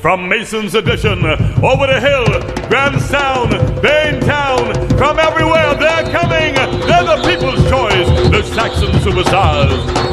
From Mason's Edition, over the hill, Grandstown, Baintown, from everywhere they're coming. They're the people's choice, the Saxon Superstars.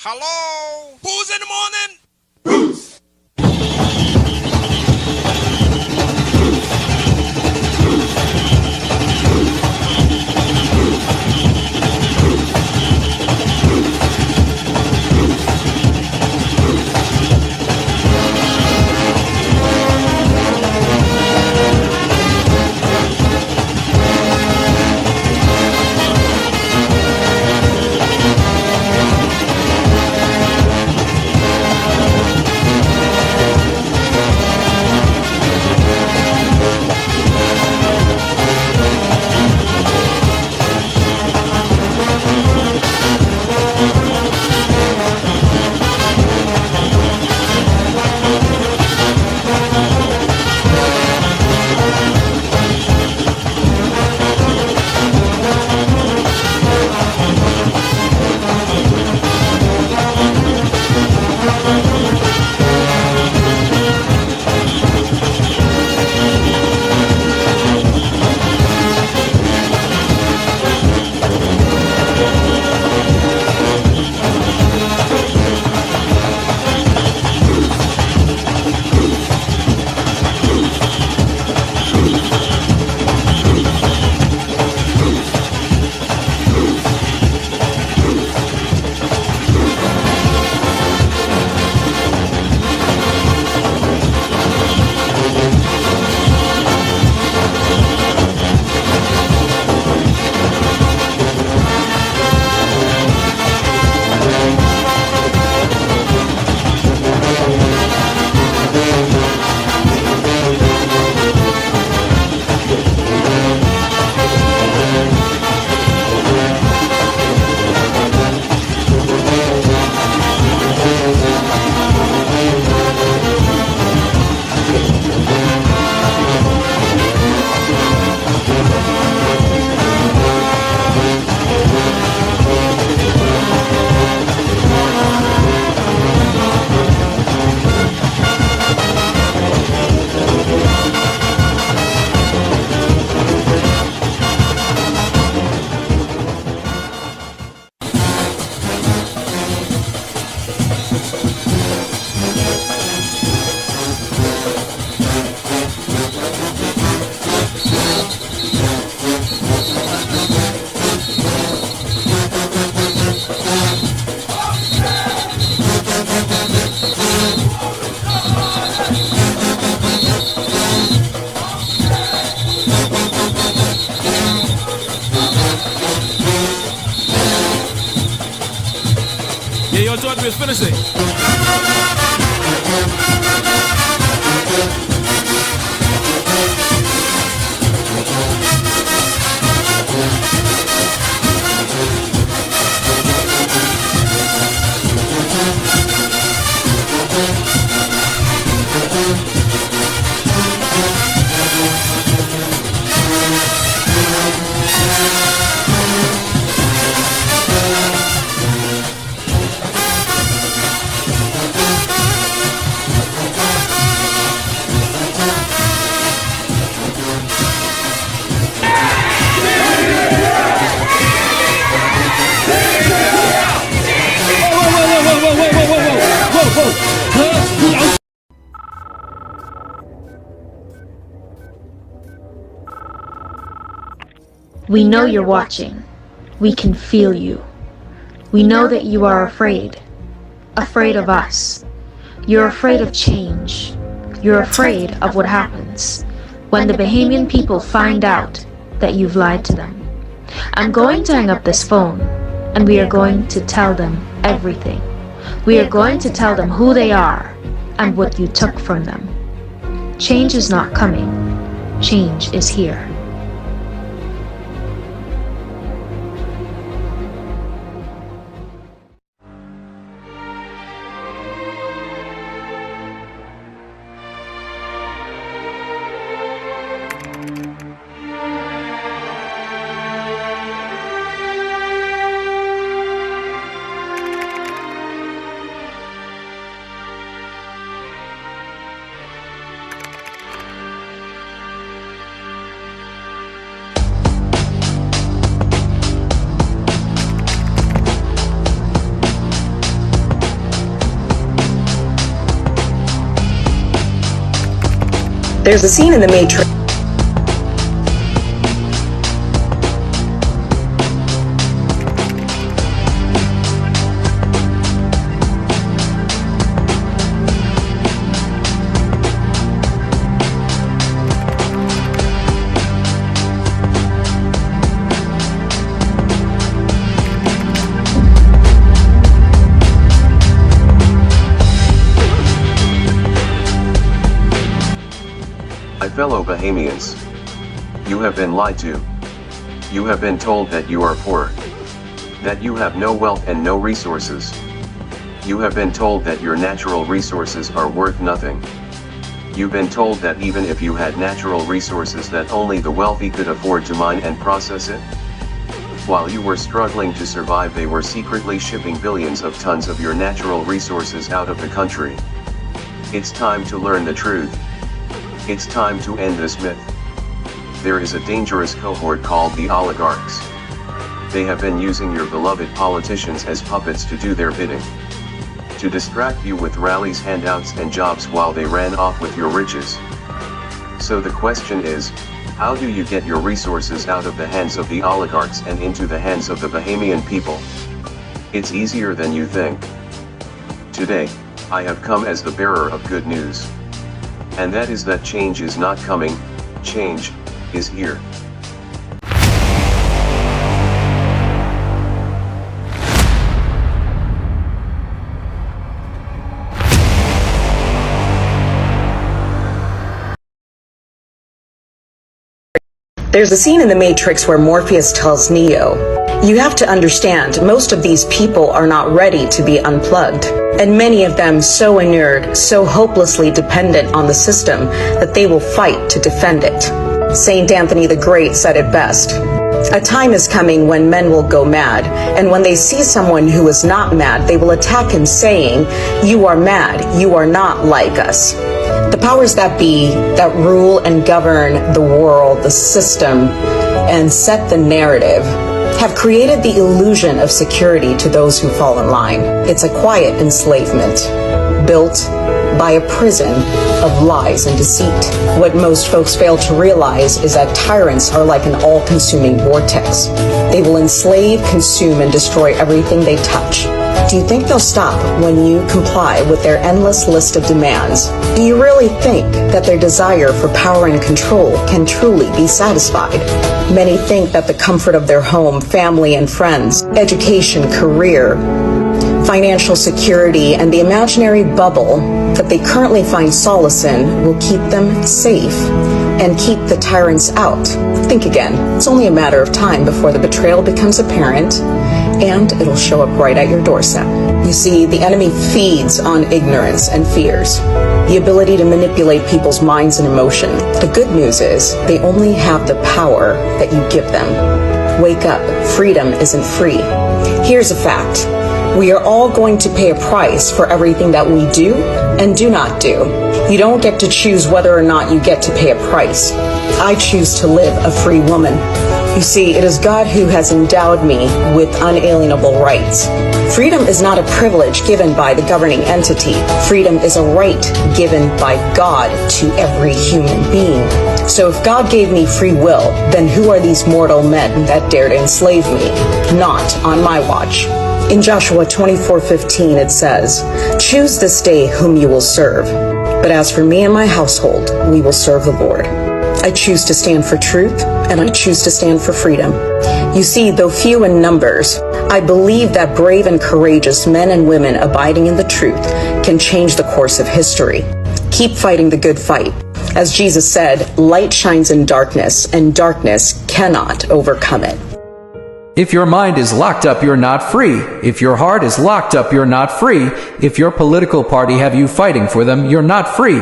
Hello? Who's in the morning? Roots. Yo, George, we're finishing. We know you're watching. We can feel you. We know that you are afraid. Afraid of us. You're afraid of change. You're afraid of what happens when the Bahamian people find out that you've lied to them. I'm going to hang up this phone, and we are going to tell them everything. We are going to tell them who they are and what you took from them. Change is not coming. Change is here. There's a scene in The Matrix. Fellow Bahamians, you have been lied to. You have been told that you are poor, that you have no wealth and no resources. You have been told that your natural resources are worth nothing. You've been told that even if you had natural resources that only the wealthy could afford to mine and process it. While you were struggling to survive, they were secretly shipping billions of tons of your natural resources out of the country. It's time to learn the truth. It's time to end this myth. There is a dangerous cohort called the oligarchs. They have been using your beloved politicians as puppets to do their bidding. To distract you with rallies, handouts and jobs while they ran off with your riches. So the question is, how do you get your resources out of the hands of the oligarchs and into the hands of the Bahamian people? It's easier than you think. Today, I have come as the bearer of good news. And that is that change is not coming, change is here. There's a scene in The Matrix where Morpheus tells Neo, "You have to understand, most of these people are not ready to be unplugged. And many of them so inured, so hopelessly dependent on the system that they will fight to defend it." Saint Anthony the Great said it best. A time is coming when men will go mad, and when they see someone who is not mad, they will attack him saying, "You are mad, you are not like us." The powers that be, that rule and govern the world, the system, and set the narrative, have created the illusion of security to those who fall in line. It's a quiet enslavement, built by a prison of lies and deceit. What most folks fail to realize is that tyrants are like an all-consuming vortex. They will enslave, consume, and destroy everything they touch. Do you think they'll stop when you comply with their endless list of demands? Do you really think that their desire for power and control can truly be satisfied? Many think that the comfort of their home, family, and friends, education, career, financial security, and the imaginary bubble that they currently find solace in will keep them safe and keep the tyrants out. Think again. It's only a matter of time before the betrayal becomes apparent, and it'll show up right at your doorstep. You see, the enemy feeds on ignorance and fears, the ability to manipulate people's minds and emotion. The good news is they only have the power that you give them. Wake up. Freedom isn't free. Here's a fact. We are all going to pay a price for everything that we do and do not do. You don't get to choose whether or not you get to pay a price. I choose to live a free woman. You see, it is God who has endowed me with unalienable rights. Freedom is not a privilege given by the governing entity. Freedom is a right given by God to every human being. So if God gave me free will, then who are these mortal men that dare to enslave me? Not on my watch. In Joshua 24:15 it says, "Choose this day whom you will serve. But as for me and my household, we will serve the Lord." I choose to stand for truth, and I choose to stand for freedom. You see, though few in numbers, I believe that brave and courageous men and women abiding in the truth can change the course of history. Keep fighting the good fight. As Jesus said, light shines in darkness, and darkness cannot overcome it. If your mind is locked up, you're not free. If your heart is locked up, you're not free. If your political party have you fighting for them, you're not free.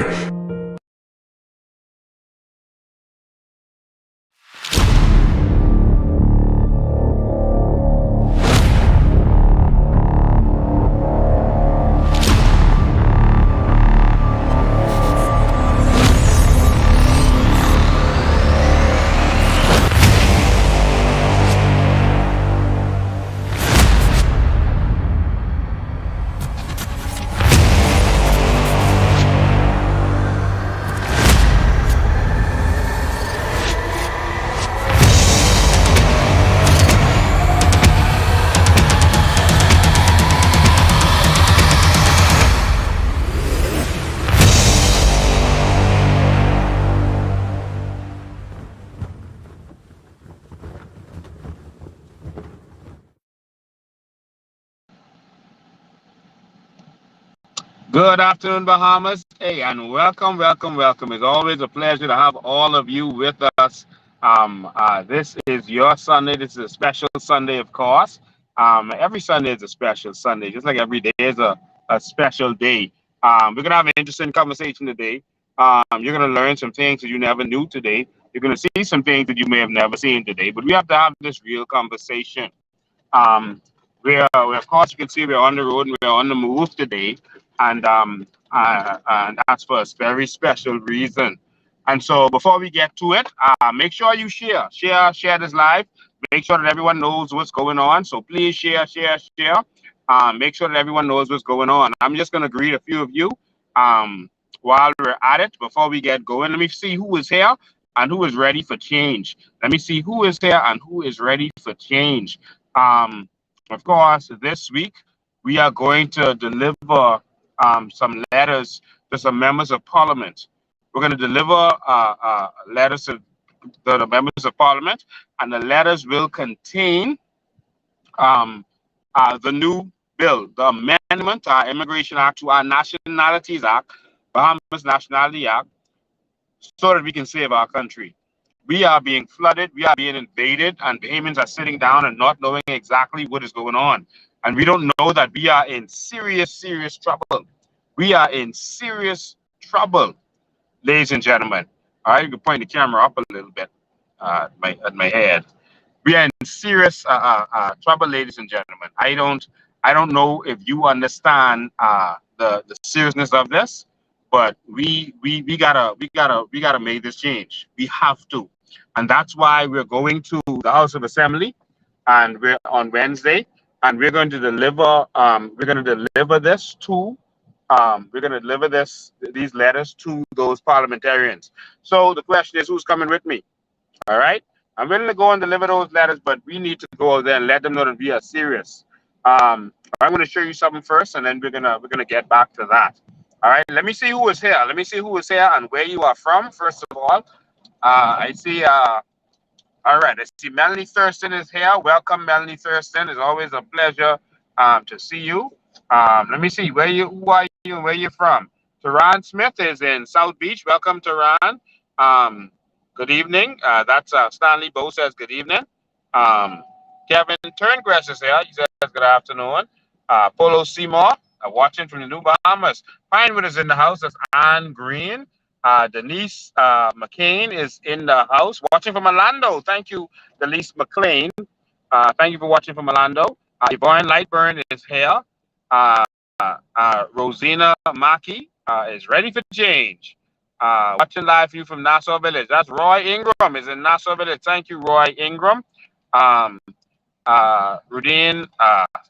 Good afternoon, Bahamas. Hey, and welcome, welcome, welcome. It's always a pleasure to have all of you with us. This is your Sunday. This is a special Sunday, of course. Every Sunday is a special Sunday, just like every day is a special day. We're going to have an interesting conversation today. You're going to learn some things that you never knew today. You're going to see some things that you may have never seen today. But we have to have this real conversation. Of course, you can see we're on the road and we're on the move today, and that's for a very special reason. And so, before we get to it, make sure you share this live. Make sure that everyone knows what's going on. So please share. Make sure that everyone knows what's going on. I'm just going to greet a few of you while we're at it. Before we get going, let me see who is here and who is ready for change. Let me see who is here and who is ready for change. Of course, this week we are going to deliver some letters to some members of parliament. We're going to deliver letters to the members of parliament, and the letters will contain the new bill, the amendment to our Immigration Act, to our Nationalities Act, Bahamas Nationality Act, so that we can save our country. We are being flooded, we are being invaded, and Bahamians are sitting down and not knowing exactly what is going on. And we don't know that we are in serious, serious trouble. We are in serious trouble, ladies and gentlemen. All right, you can point the camera up a little bit at my head. We are in serious trouble, ladies and gentlemen. I don't know if you understand the seriousness of this, but we gotta make this change. We have to, and that's why we're going to the House of Assembly, and we're on Wednesday, and we're going to deliver. These letters to those parliamentarians. So the question is, who's coming with me? All right. I'm willing to go and deliver those letters, but we need to go out there and let them know that we are serious. I'm going to show you something first, and then we're gonna get back to that. All right. Let me see who is here. Let me see who is here and where you are from. First of all, I see. All right. I see Melanie Thurston is here. Welcome, Melanie Thurston. It's always a pleasure to see you. Let me see who are you and where you're from. Teran Smith is in South Beach. Welcome, Teran. Good evening. That's Stanley Bow says good evening. Kevin Turngrass is here. He says good afternoon. Polo Seymour watching from the New Bahamas. Pinewood is in the house. That's Ann Green. Denise McCain is in the house watching from Orlando. Thank you, Denise McClain. Thank you for watching from Orlando. Yvonne Lightburn is here. Rosina Maki is ready for change. Watching live for you from Nassau Village. That's Roy Ingram is in Nassau Village. Thank you, Roy Ingram. Rudine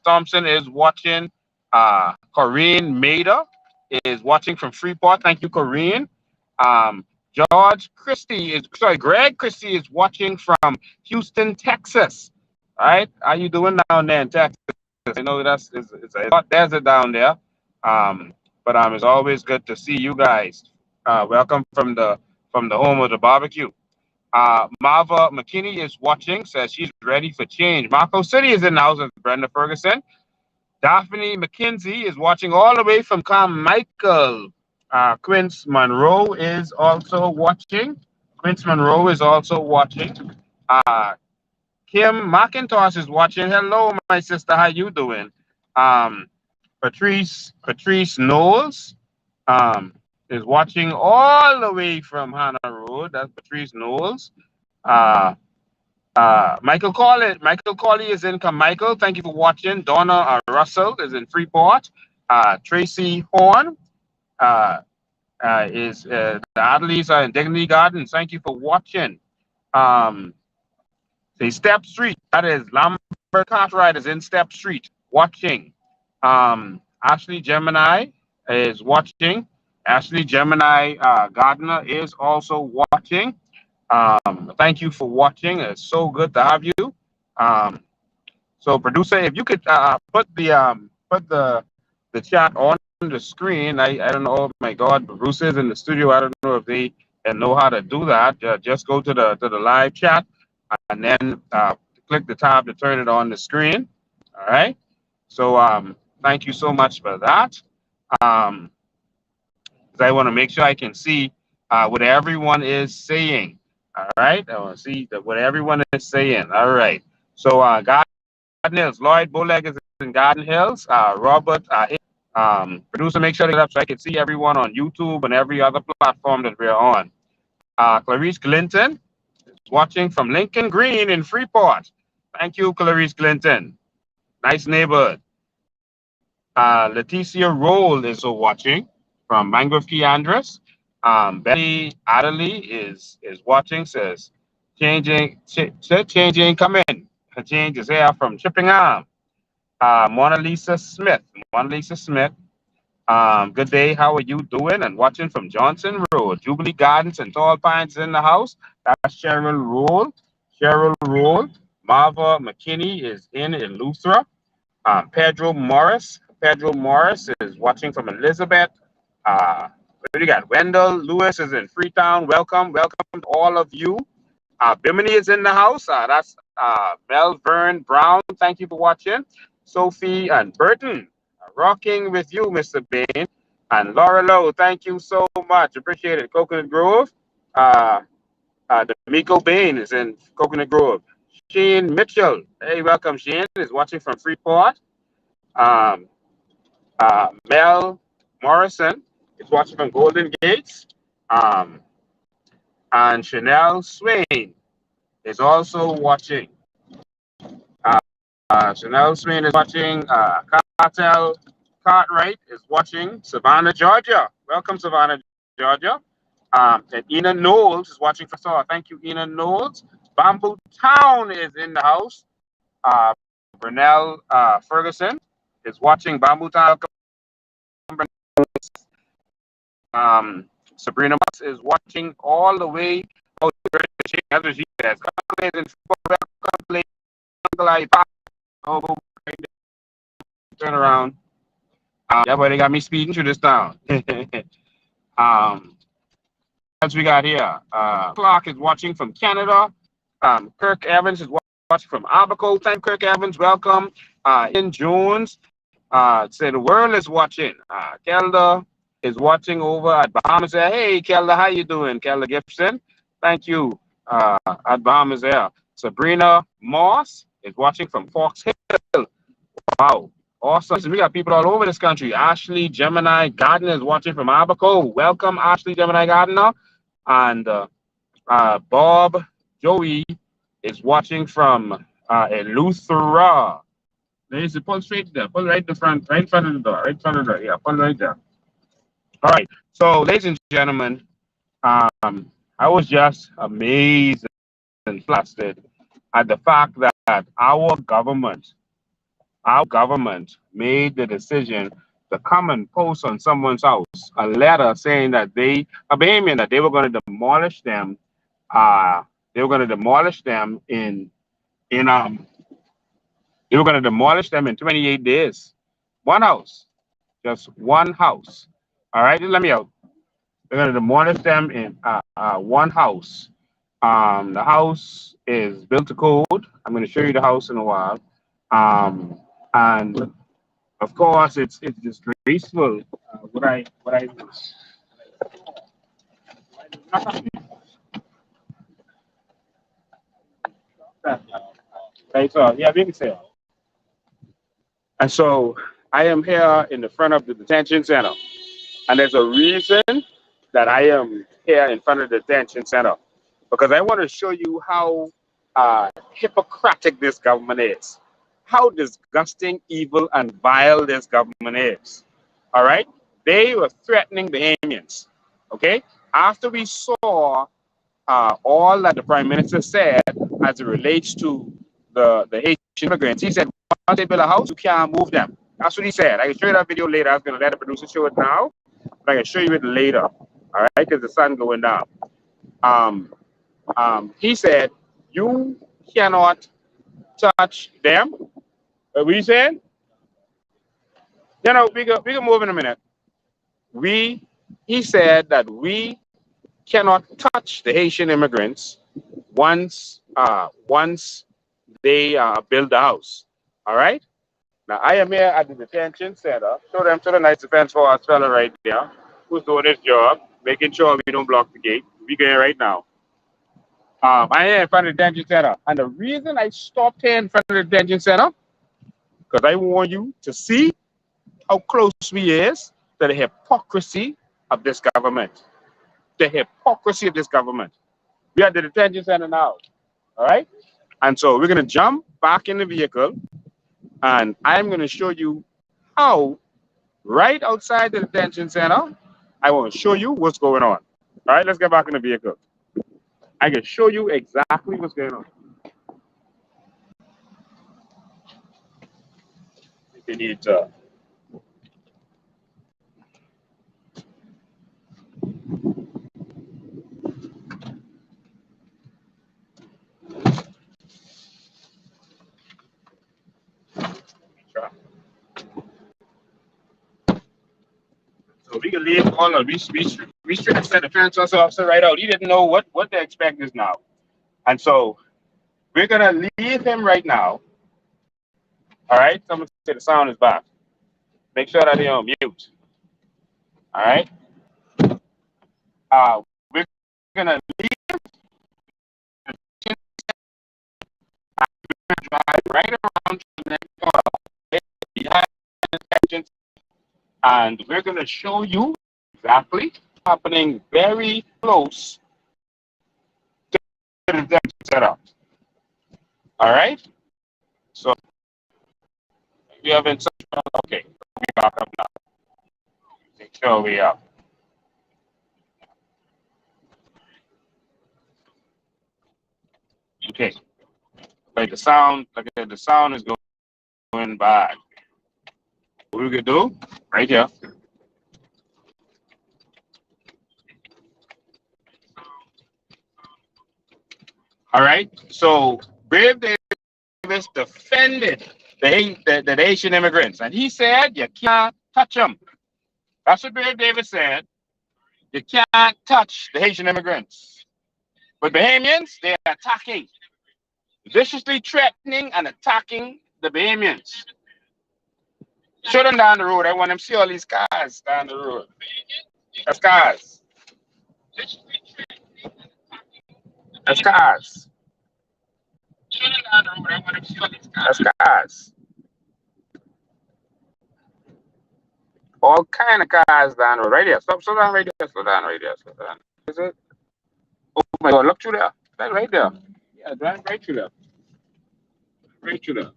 Thompson is watching. Corinne Maida is watching from Freeport. Thank you, Corinne. Greg Christie is watching from Houston, Texas. All right, how you doing down there in Texas? I know it's a hot desert down there, but it's always good to see you guys. Welcome from the home of the barbecue. Marva McKinney is watching, says she's ready for change. Marco City is in the house with Brenda Ferguson. Daphne McKenzie is watching all the way from Carmichael. Quince Monroe is also watching. Quince Monroe is also watching. Kim McIntosh is watching. Hello, my sister. How you doing? Um, Patrice Knowles is watching all the way from Hannah Road. That's Patrice Knowles. Uh, Michael Colley is in Carmichael. Thank you for watching. Donna Russell is in Freeport. Tracy Horn is the Adelies are in Dignity Gardens. Thank you for watching. Say Step Street. That is Lambert Cartwright is in Step Street watching. Ashley Gemini is watching. Ashley Gemini Gardner is also watching. Thank you for watching. It's so good to have you. So producer, if you could put the chat on the screen. I don't know. Oh my God, Bruce is in the studio. I don't know if they know how to do that. Just go to the live chat and then click the tab to turn it on the screen. All right. So thank you so much for that. I want to make sure I can see what everyone is saying. All right. I want to see what everyone is saying. All right. So Garden Hills, Lloyd Boleg is in Garden Hills. Robert, producer, make sure to get up so I can see everyone on YouTube and every other platform that we're on. Clarice Clinton is watching from Lincoln Green in Freeport. Thank you, Clarice Clinton. Nice neighborhood. Leticia Roll is also watching from Mangrove Key Andres. Betty Adderley is watching, says, changing, come in. Her change is here from Chipping Arm. Mona Lisa Smith. Good day. How are you doing? And watching from Johnson Road. Jubilee Gardens and Tall Pines in the house. That's Cheryl Roll. Marva McKinney is in Eleuthera. Pedro Morris is watching from Elizabeth. What do you got? Wendell Lewis is in Freetown. Welcome to all of you. Bimini is in the house. That's Melvern Brown. Thank you for watching. Sophie and Burton, rocking with you, Mr. Bain. And Laura Lowe, thank you so much. Appreciate it. Coconut Grove. D'Amico Bain is in Coconut Grove. Shane Mitchell, hey, welcome. Shane is watching from Freeport. Mel Morrison is watching from Golden Gates. And Chanel Swain is also watching. Chanel Swain is watching. Cartel Cartwright is watching. Savannah, Georgia. Welcome, Savannah, Georgia. And Ina Knowles is watching for Saw. Thank you, Ina Knowles. Bamboo Town is in the house. Brunel Ferguson is watching Bamboo Town. Sabrina Moss is watching all the way. Oh, turn around. Yeah, but they got me speeding through this town. As we got here, Clark is watching from Canada. Kirk Evans is watching from Abaco. Thank Kirk Evans. Welcome. In Jones, say the world is watching. Kelda is watching over at Bahamas Air. Hey, Kelda, how you doing? Kelda Gibson. Thank you. At Bahamas Air. Sabrina Moss is watching from Fox Hill. Wow. Awesome. We got people all over this country. Ashley Gemini Gardner is watching from Abaco. Welcome, Ashley Gemini Gardner. And Bob Joey is watching from Eleuthera. There's a pull straight there. Pull right in front, right in front of the door. Right in front of the door. Yeah, pull right there. All right. So, ladies and gentlemen, I was just amazed and flustered at the fact that our government made the decision to come and post on someone's house a letter saying that a Bahamian, that they were going to demolish them. They were going to demolish them in they were going to demolish them in 28 days. One house, just one house. All right, just let me out. They're going to demolish them in one house. The house is built to code. I'm going to show you the house in a while. And of course, it's disgraceful. Right, so yeah, we can say. And so I am here in the front of the detention center, and there's a reason that I am here in front of the detention center, because I want to show you how hypocritic this government is, how disgusting, evil, and vile this government is. All right, they were threatening Bahamians. Okay, after we saw all that the Prime Minister said as it relates to the Haitian immigrants, he said, once they build a house, you can't move them. That's what he said. I can show you that video later. I was going to let the producer show it now, but I can show you it later. All right, because the sun going down. He said, you cannot touch them. What are you saying? You know, we can move in a minute. He said that we cannot touch the Haitian immigrants once they build the house. All right. Now I am here at the detention center. Show them to the nice defense force fella right there, who's doing his job, making sure we don't block the gate. We going right now. I'm here in front of the detention center, and the reason I stopped here in front of the detention center, because I want you to see how close we is to the hypocrisy of this government. The hypocrisy of this government. We are at the detention center now. All right? And so we're going to jump back in the vehicle, and I'm going to show you how, right outside the detention center, I want to show you what's going on. All right, let's get back in the vehicle. I can show you exactly what's going on. If you need to. So we can leave all of we should have sent the defense officer right out. He didn't know what to expect is now. And so we're gonna leave him right now. All right, someone say the sound is back. Make sure that they're on mute. All right. We're gonna leave and drive right around to the next corner behind the detention, and we're gonna show you exactly what's happening very close to the detention setup. All right. So we have been okay. We back up now. Make sure we are. Okay. Like the sound is going bad. What we could do right here. All right. So Brave Davis defended the Haitian immigrants, and he said you can't touch them. That's what Brave Davis said. You can't touch the Haitian immigrants. But Bahamians, they're attacking, viciously threatening and attacking the Bahamians. Show them down the road. I want them to see all these cars down the road. That's cars. That's cars. Show them down the road. I want them to see all these cars. That's cars. All kind of cars down the road. Right there. Slow down right there. Slow down right there. Slow down. Is it? Oh my God, look through there. That's right there. Yeah, drive right through there. Right through there.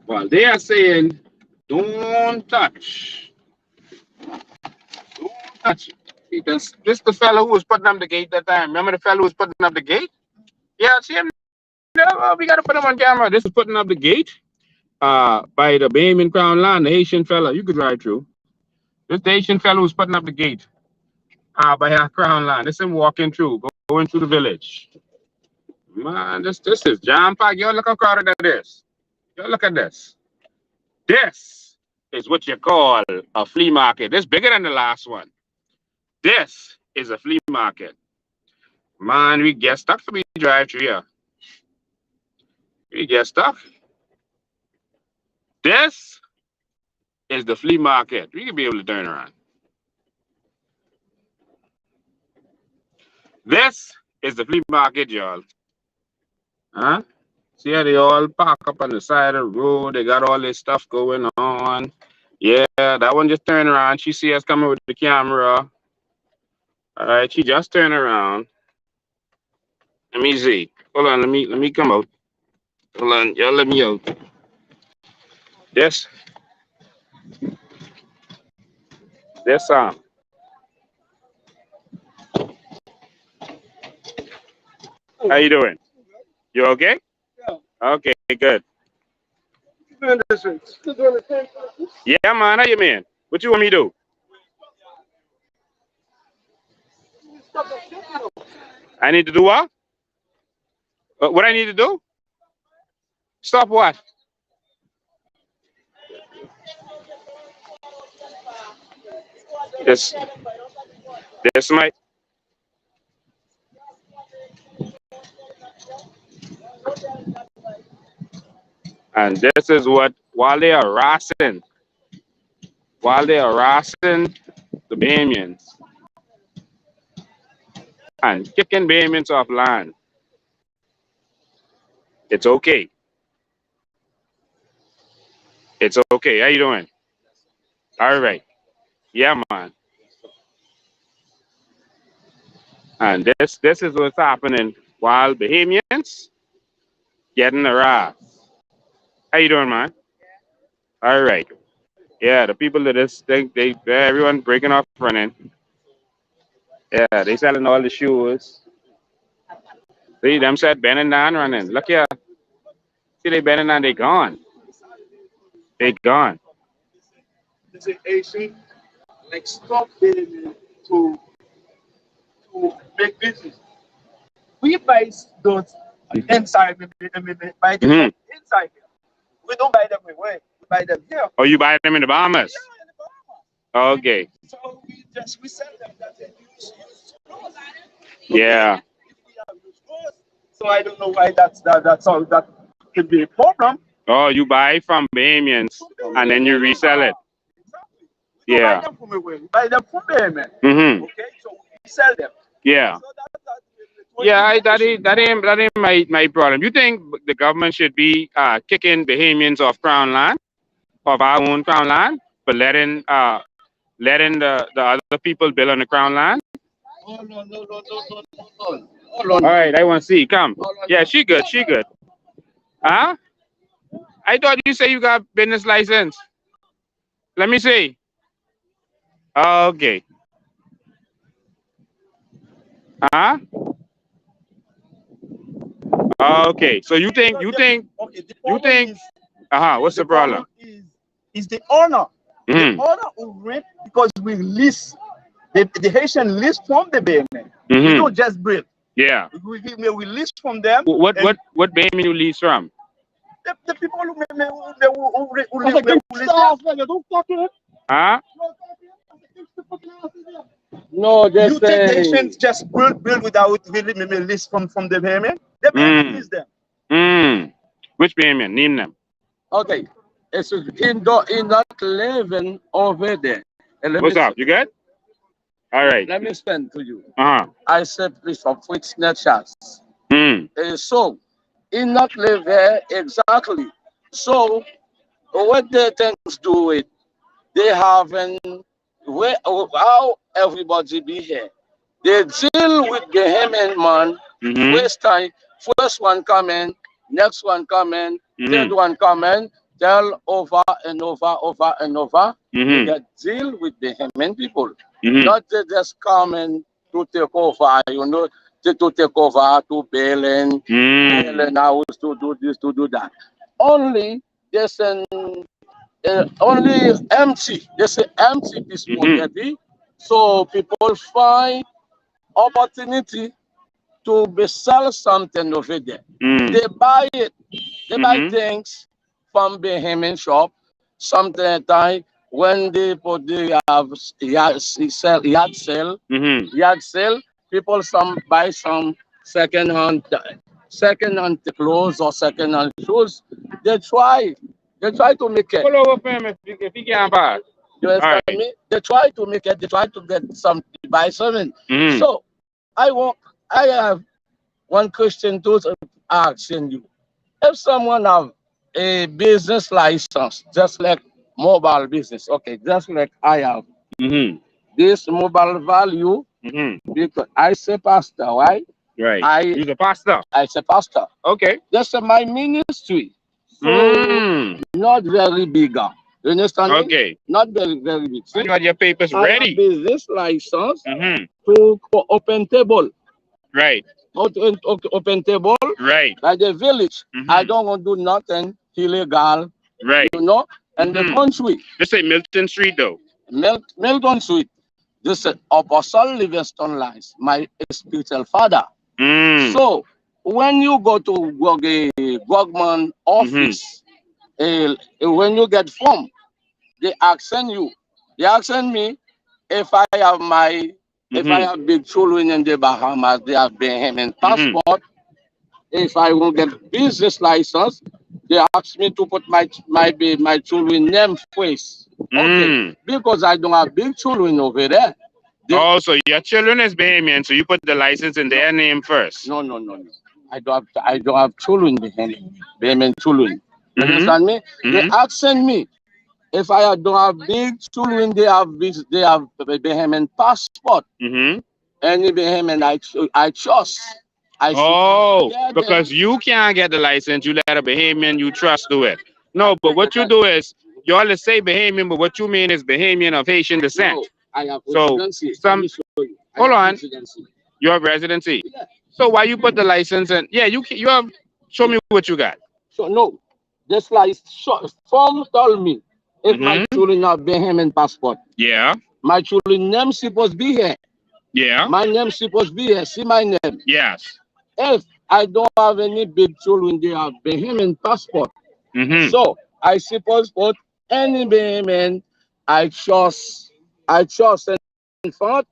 Well, they are saying, don't touch. Don't touch. This the fellow who was putting up the gate that time. Remember the fellow who was putting up the gate? Yeah, see him there? Oh, we gotta put him on camera. This is putting up the gate. By the Bahamian Crown Land, the Haitian fella. You could drive through. This the Haitian fella who's putting up the gate. By our Crown Land. This him walking through, going through the village. Man, this is jam packed. Yo, look how crowded that is. Yo, look at this. This is what you call a flea market. It's bigger than the last one. This is a flea market. Man, we get stuck for we drive through here. We get stuck. This is the flea market. We can be able to turn around. This is the flea market, y'all. Huh? See how they all park up on the side of the road. They got all this stuff going on. Yeah, that one just turned around. She see us coming with the camera. All right, she just turned around. Let me see. Hold on, let me come out. Hold on, y'all let me out. This how you doing? You okay? Yeah. Okay, good. Yeah, man, how you mean? What you want me to do? I need to do what? What I need to do? Stop what? This might. And this is what, while they are harassing the Bahamians and kicking Bahamians off land, it's okay. It's okay. How you doing? All right. Yeah, man. And this is what's happening while Bahamians getting harassed. How you doing, man? All right. Yeah, the people that this think everyone breaking off running. Yeah, they selling all the shoes. See them said bending down running. Look here. See they bending down, they gone. They gone. This is Haitian, like stop them to make business. We buy those inside, buy them inside here. We don't buy them away. We buy them here. Oh, you buy them in the Bahamas? Yeah, in the Bahamas. Okay. So we sell them that they use clothes. Yeah. If we have used clothes, so I don't know why that's all that could be a problem. Oh, you buy from Bahamians and then you resell it. Exactly. We don't Yeah. buy them from away. We buy them from Bahamians. Okay, so we sell them. Yeah. So Yeah, that ain't my problem. You think the government should be kicking Bahamians off Crown land, of our own Crown land, for letting the other people build on the Crown land? Oh, no. All right, I want to see. Come. Yeah, she good. She good. Huh? I thought you say you got business license. Let me see. Okay. Huh? Okay. So you think what's the problem? Is the owner. Mm-hmm. The owner who rent because we lease the Haitian lease from the Bahamian. Mm-hmm. We don't just build. Yeah. We lease from them. What Bahamian you lease from? The people who lease. Huh? No, you think the Haitians just build without really lease from the Bahamian? The Bahamian lease them. Which Bahamian? Name them. Okay, it's in not living over there. What's up? You good? All right. Let me explain to you. I said please of which natures. So in not live there exactly. So what the things do it? They haven't how everybody be here. They deal with the Bahamian man. Waste time. First one come in, next one come in, third one come in. Tell over and over. They get deal with the Bahamian people. Not they just come in to take over. to take over, to bail and house, to do this, to do that. Only there's an only empty. There's an empty piece already. So people find opportunity to be sell something over there. They buy it. They buy things from Bahamian shop. Sometimes when they put the yard sale, people some buy some second-hand clothes or second-hand shoes. They try to make it. Pull over for him if he can't pass. You understand me? They try to make it. They try to get some buy something. So I have one question to asking you. If someone have a business license, just like mobile business, okay, just like I have this mobile value, because I say pastor, right? Right. He's a pastor. I say pastor. Okay. That's my ministry. So not very big. You understand? Okay. Not very big. You got your papers I ready. have business license to open table. Right. Open table. Right. Like the village. I don't want to do nothing illegal. Right. You know? And the country. Let's say Milton Street though. Milton Street. This is Apostle Livingston Lines, my spiritual father. So when you go to a government office, when you get form, they asking me if I have if I have big children in the Bahamas, they have Bahamian passport. If I will get business license, they ask me to put my children name first. Okay, because I don't have big children over there. So your children is Bahamian, so you put the license in their name first. No. I don't have children Bahamian children. You understand me? They asking me if I don't have big children, they have Bahamian passport. Any Bahamian I trust. Because you can't get the license, you let a Bahamian you trust do it. No, but what you do is you all say Bahamian, but what you mean is Bahamian of Haitian descent. No, I have so residency. Hold on. Residency. You have residency. Yeah. So why you put the license in? Yeah, you have. Show me what you got. So no, just like form told me if my children have Bahamian passport. Yeah. My children name supposed to be here. Yeah. My name supposed to be here. See my name. Yes. If I don't have any big children, they have Bahamian passport. So I suppose put any Bahamian I trust in front.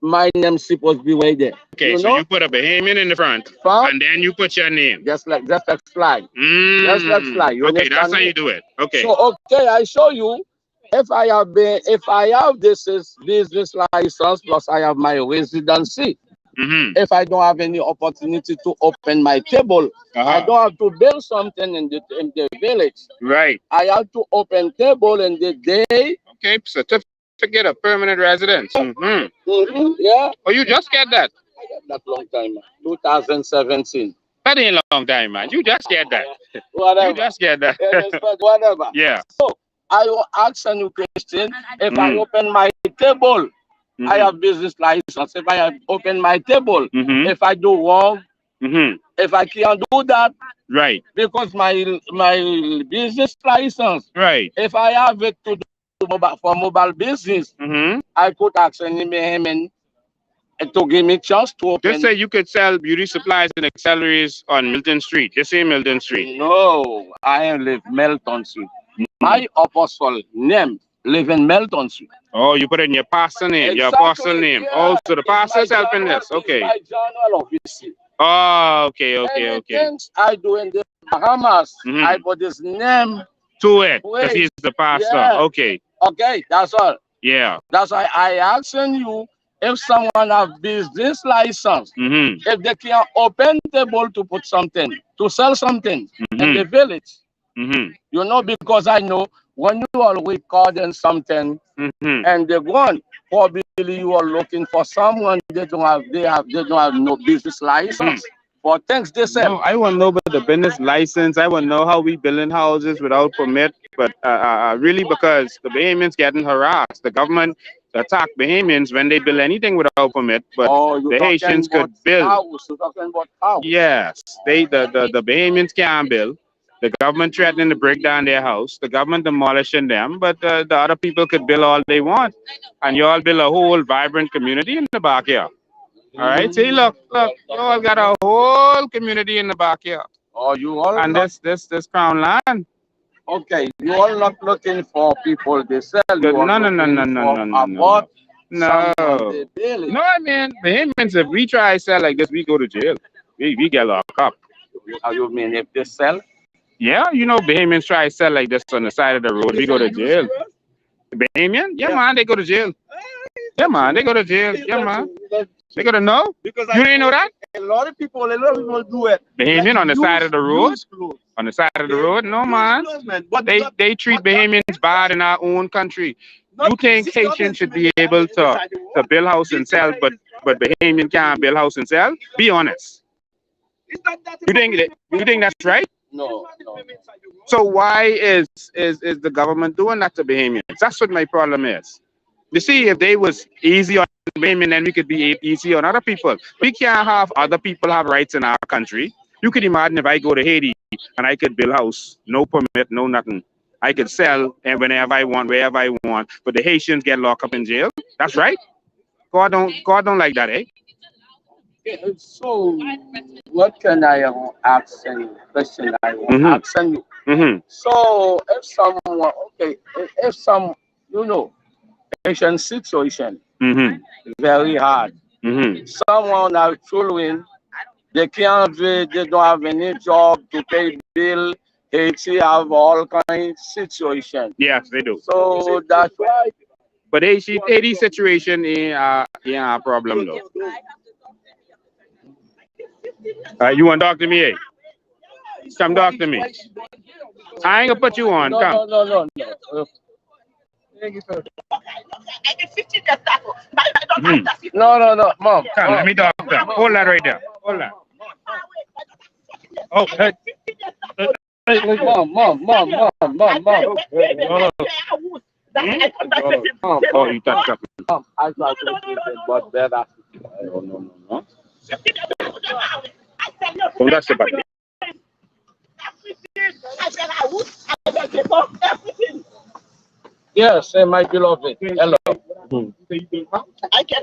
My name supposed to be right there. Okay, you put a Bahamian in the front, and then you put your name. Just like flag. Just like flag. Okay, that's how you do it. Okay. So I show you. If I have this business license plus I have my residency. If I don't have any opportunity to open my table, I don't have to build something in the village. Right. I have to open table in the day. Okay, certificate of permanent residence. Yeah. Oh, you just get that? I got that long time, man. 2017. That ain't a long time, man. You just get that. Whatever. You just get that. Whatever. Yeah. So I will ask a new question. If I open my table, I have business license. If I open my table, if I do wrong, if I can't do that, right? Because my business license, right? If I have it to do for mobile business, I could ask any Bahamian to give me chance to open. Just say you could sell beauty supplies and accessories on Milton Street. Just say Milton Street. No, I live Milton Street. My apostle name live in Milton Street. Oh, you put it in your pastor name, your apostle name. Yeah. Oh, so the pastor is helping this. Okay. My journal office. Oh, okay. Things I do in the Bahamas, I put his name to it because he's the pastor. Yeah. Okay. Okay, that's all. Yeah. That's why I asking you if someone have business license, if they can open table to put something, to sell something in the village. You know, because I know when you are recording something and they want, probably you are looking for someone they don't have no business license for things they sell. No, I want to know about the business license. I want to know how we building houses without permit. But really, because the Bahamians getting harassed, the government attack Bahamians when they build anything without permit, but the Haitians could build. You're talking about house. Yes, the Bahamians can't build. The government threatening to break down their house. The government demolishing them, but the other people could build all they want, and you all build a whole vibrant community in the backyard. All right, see, look, you all got a whole community in the backyard. Oh, you all and not, this crown land. okay, you all not looking for people they sell. You all No, looking for about no. someone they build. No, I mean, Bahamians, if we try to sell like this, we go to jail. We get locked up. How you mean if they sell? Yeah, you know, Bahamians try to sell like this on the side of the road, we go to jail. Bahamian? Yeah, man, they go to jail. Yeah, man, they go to jail. Yeah, man. They go to know? Because You didn't know that? a lot of people do it. Bahamian on the side of the road? Use clothes. On the side of the road? No, man. But They treat Bahamians bad in our own country. You think Haitians should be able to build house and sell, but Bahamian can't build house and sell? Be honest. You think that's right? No. So why is the government doing that to Bahamians? That's what my problem is. You see, if they was easy on Bahamian, then we could be easy on other people. We can't have other people have rights in our country. You could imagine if I go to Haiti and I could build house, no permit, no nothing. I could sell and whenever I want, wherever I want, but the Haitians get locked up in jail. That's right. God don't like that, eh? So, what can I ask you? Question I want asking you. So, if someone, okay, if some, you know, Haitian situation very hard. Someone are children, they can't, they don't have any job to pay bill. Haiti have all kinds of situation. Yes, they do. So that's why. But Haiti situation ain't a problem though. You want to talk to me, eh? Come talk to me. I ain't gonna put you on. Come. No. No, mom. Come, let me talk to them. Hold that right there. Hold that. Oh, hey. Mom. Oh, you touched up. I try to do it, but better. No. Don't touch the button. Yes, my beloved. Hello.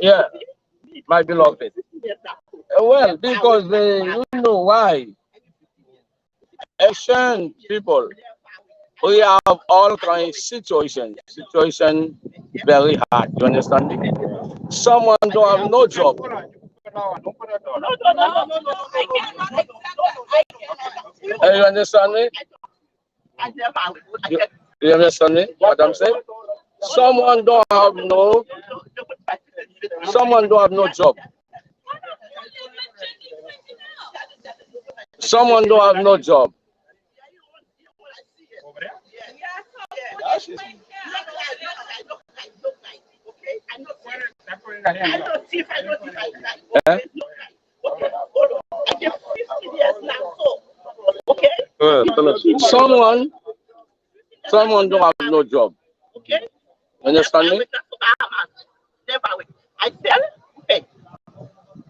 Yeah, my beloved. Well, because you know why? Asian people, we have all kinds of situations. Situation very hard. You understand me? Someone don't have no job. You understand me? You understand me? What I'm saying? Someone don't have no job. Someone don't have no job. Someone don't have no job. Okay. Understand me? I sell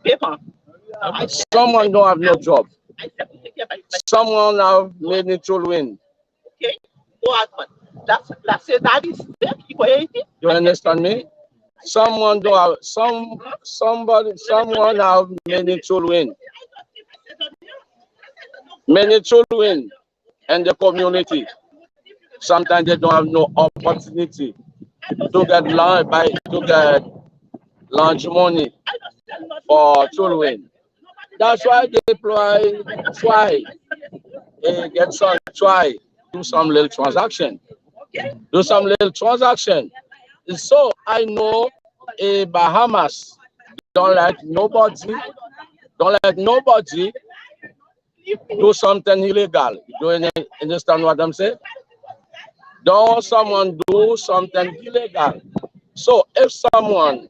paper. Someone don't have no job. Someone have many children. Okay. That's it. That is You understand me? Someone don't have someone have many children. Many children in the community. Sometimes they don't have no opportunity to get lunch money for children. That's why they try do some little transaction. So I know Bahamas don't let nobody do something illegal. Do you understand what I'm saying? Don't someone do something illegal. So if someone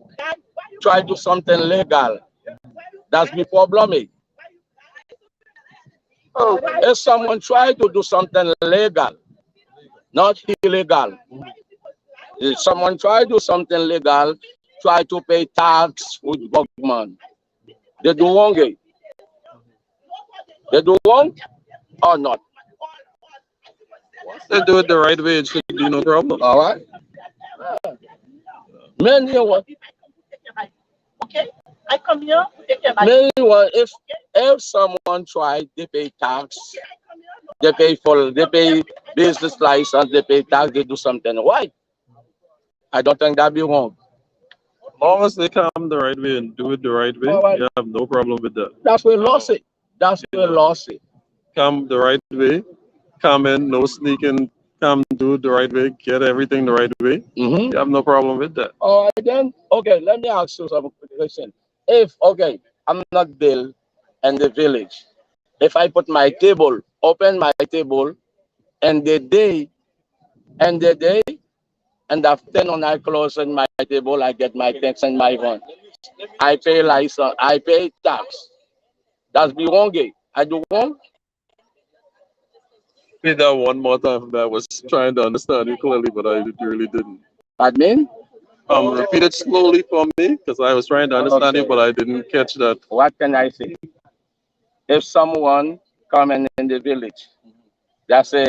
try to do something legal, that's the problem. If someone try to do something legal, not illegal, If someone try to do something legal, try to pay tax with government. They do wrong, eh? They do wrong or not? They do it the right way, it should be no problem. All right. Many one, Okay, I come here to take care of my many one. If someone try, they pay tax, they pay business license, they pay tax, they do something right. I don't think that be wrong. As long as they come the right way and do it the right way, All right. you have no problem with that. That's where law say. That's where law say. Come the right way, come in, no sneaking, come do it the right way, get everything the right way. Mm-hmm. You have no problem with that. All right then. Okay, let me ask you some question. If I'm not built in the village. If I put my table, open my table, and the day, and after when I close on my table, I get my tax and my rent. I pay license, I pay tax. That's be wrong, eh? I do wrong. Read that one more time. I was trying to understand you clearly, but I really didn't. Admin? Repeat it slowly for me, because I was trying to understand you, but I didn't catch that. What can I say? If someone come in the village, that's a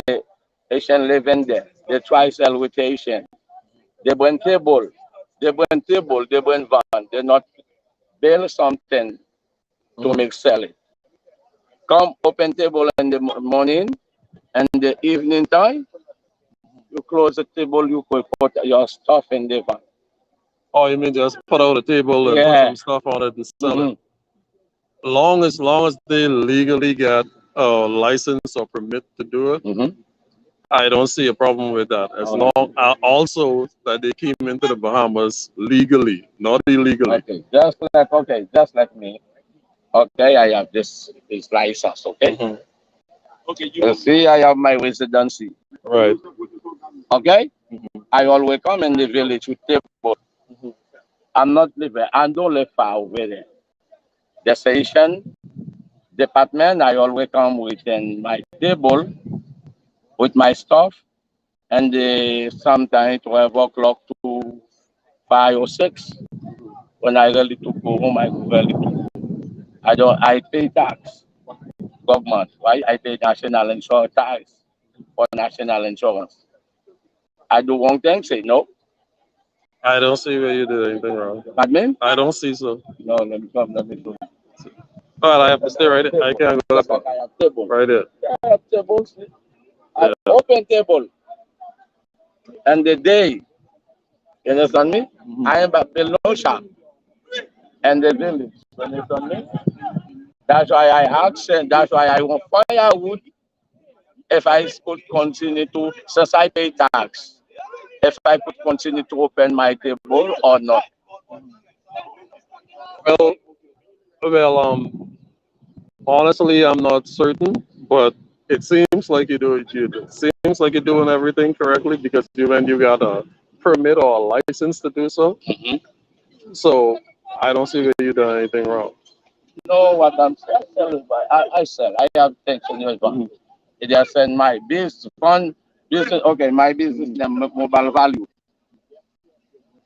Haitian living there, they try sell with Haitian. They bring table, they bring van, they not build something to make sell it. Come open table in the morning and the evening time, you close the table, you could put your stuff in the van. Oh, you mean just put out a table and put some stuff on it and sell it? Long as they legally get a license or permit to do it, I don't see a problem with that. As long also that they came into the Bahamas legally, not illegally. Okay, just like me. Okay, I have this license. Okay. Okay. You see, I have my residency. Right. Okay. I always come in the village with table. I'm not living. I don't live far away there. The station department, I always come within my table with my stuff, and sometimes 12 o'clock to 5 or 6. When I ready to go home, I go ready to. I pay tax, government, right? I pay national insurance tax for national insurance. I do wrong thing, say no. I don't see where you did anything wrong. Admin? I don't see so. No, let me come, let me do. All right, I have to stay right there. I can't go that far. I have table. Right there. I have tables. I open table. And the day, you understand me? I am at the low shop and the village. You understand me? That's why I ask, and that's why I want firewood. If I could continue to, since I pay tax, if I could continue to open my table or not. Well, honestly, I'm not certain, but it seems like it seems like you're doing everything correctly because when you got a permit or a license to do so. So I don't see where you done anything wrong. No, what I'm selling, I sell. I have things in your bank. It just send my business fund, business. Okay, my business name mobile value.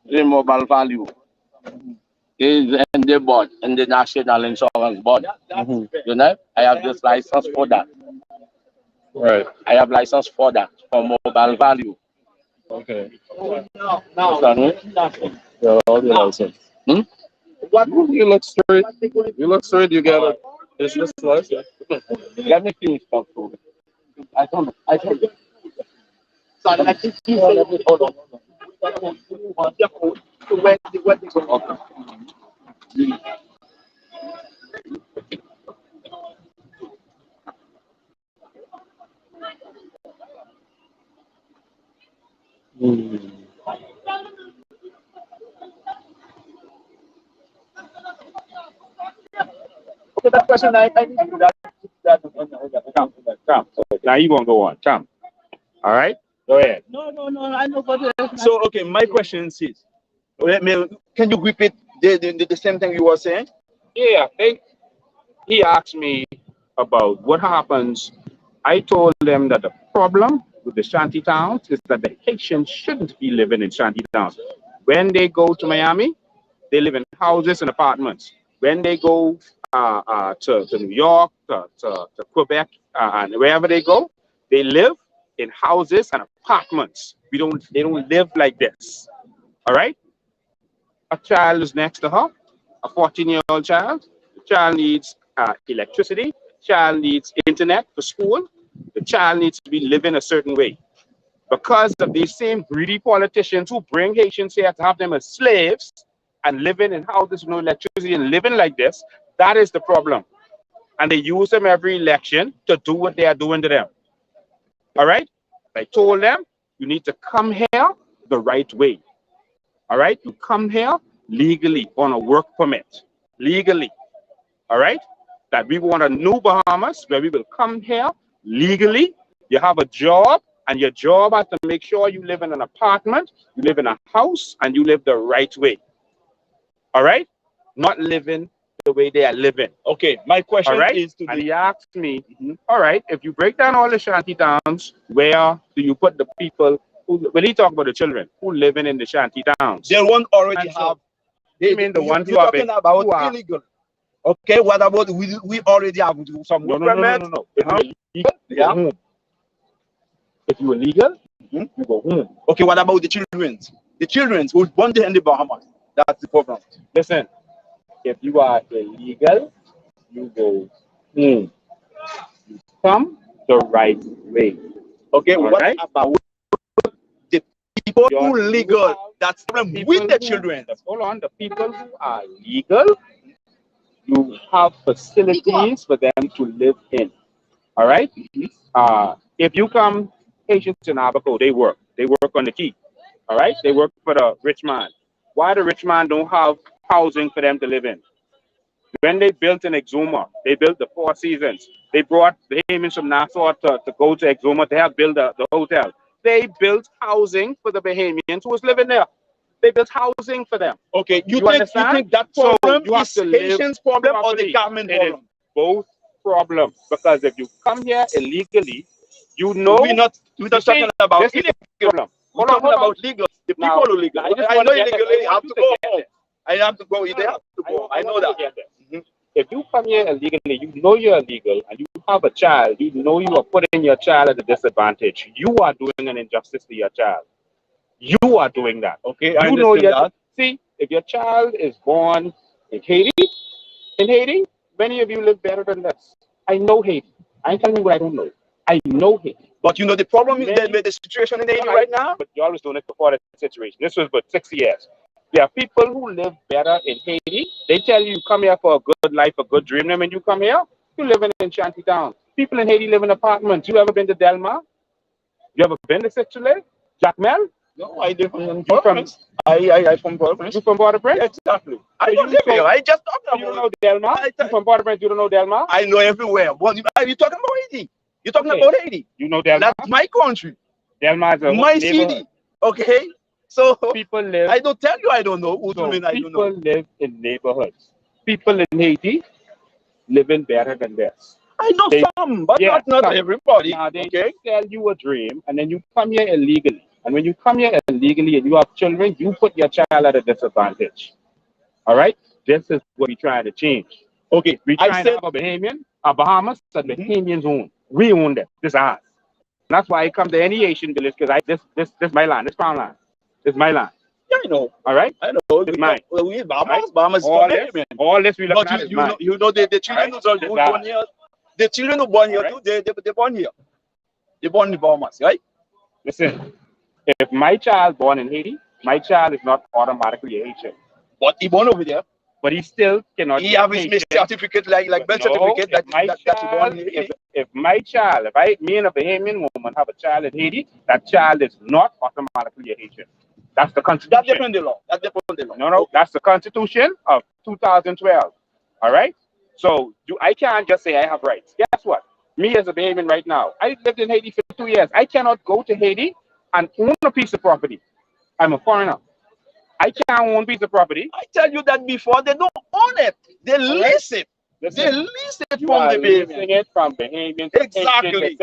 The mobile value is in the board, in the national insurance board. You know, I have this license for that. Right. I have license for that for mobile value. Okay. Understand me? Yeah, all the license. What? You look straight. You look straight. You got a business license. Let me finish talk to you. I don't know. So I think he's hold on. Okay. Okay, that question I need to do that. Tom. Now you gonna go on, Tom. All right, go ahead. No, I know what it is. So, okay, my question is, can you repeat the same thing you were saying? Yeah, he asked me about what happens. I told them that the problem with the shanty towns is that the Haitians shouldn't be living in shanty towns. When they go to Miami, they live in houses and apartments. When they go to New York, to Quebec, and wherever they go, they live in houses and apartments. They don't live like this. All right? A child is next to her, a 14-year-old child. The child needs electricity. Child needs internet for school. The child needs to be living a certain way. Because of these same greedy politicians who bring Haitians here to have them as slaves and living in houses with no electricity and living like this, that is the problem. And they use them every election to do what they are doing to them. All right? I told them, you need to come here the right way. All right? You come here legally on a work permit. Legally. All right? That we want a new Bahamas where we will come here legally. You have a job, and your job has to make sure you live in an apartment, you live in a house, and you live the right way. All right? Not living the way they are living. Okay, my question All right? is to and he asked me, all right, if you break down all the shanty towns, where do you put the people who, when he talk about the children who living in the shanty towns? they won't already And so, have. They mean the ones who you're are talking about illegal. Okay, what about we already have some work permit? no. If you're legal, you go home. If you're illegal, you go home. Okay, what about the children? The children who born there in the Bahamas. That's the problem. Listen, if you are illegal, you go home. You come the right way. Okay, All what right? about the people Your- who legal? That's the problem people with the who- children. Hold on, the people who are legal, you have facilities for them to live in. All right? If you come, Haitians in Abaco, they work. They work on the key. All right? They work for the rich man. Why the rich man don't have housing for them to live in? When they built in Exuma, they built the Four Seasons. They brought the Bahamians from Nassau to go to Exuma to help build the hotel. They built housing for the Bahamians who was living there. They built housing for them. Okay, you understand? think that So problem you have is to live Haitians' problem or properly. the government It is problem? both problems, because if you come here illegally, you know We're not talking about this is illegal. the problem. We're Hold on, talking hold on. about legal. The Now, people who legal. I just I want know to get illegally that. have to go home. I have to go. They have to go. I know that. If you come here illegally, you know you're illegal, and you have a child, you know you are putting your child at a disadvantage. You are doing an injustice to your child. You are doing that. Okay, you know your see, if your child is born in Haiti, many of you live better than this. I know Haiti. I ain't telling you what I don't know. I know Haiti. But you know the problem is that with the situation in Haiti right now. But you always doing it before the situation. This was but 6 years. There are people who live better in Haiti. They tell you come here for a good life, a good dream. And when you come here, you living in shanty town. People in Haiti live in apartments. You ever been to Delmar? You ever been to Sexulet? Jacmel? No, I live in Port-au-Prince. I from Port-au-Prince. You from Port-au-Prince? Exactly. I don't live here. I just talking about. You don't know Delmar? You from Port-au-Prince? You don't know Delmar? I know everywhere. What are you talking about Haiti? You're talking about Haiti. You know Delmar? That's my country. Delmar is my city. Okay. So people live. I don't tell you I don't know. Who do you mean I don't know? People live in neighborhoods. People in Haiti living better than this. I know some, but not everybody. Now they sell you a dream, and then you come here illegally. And when you come here illegally and you have children, you put your child at a disadvantage. All right? This is what we're trying to change. Okay, we're trying to have a Bahamas, that the Bahamians own. We own them. This is ours. And that's why I come to any Haitian village, because this is my land. This crown land. This is my land. Yeah, I know. All right? I know. It's mine. We Bahamas, Bahamas is all this we look at is mine. You know the children who born here. The children who born here too, they born here. They born in Bahamas, right? Listen, if my child born in Haiti, my child is not automatically a Haitian. But he born over there. But he still cannot. He have his certificate, like birth certificate that he born in Haiti. If my child, me and a Bahamian woman have a child in Haiti, that child is not automatically a Haitian. That's the Constitution. That's different the law. That's different the law. No, that's the Constitution of 2012. All right? So I can't just say I have rights. Guess what? Me as a Bahamian right now, I lived in Haiti for 2 years. I cannot go to Haiti and own a piece of property. I'm a foreigner. I can't own a piece of property. I tell you that before. They don't own it. They lease it. They lease it from the Bahamians. Leasing it from Bahamians. Exactly.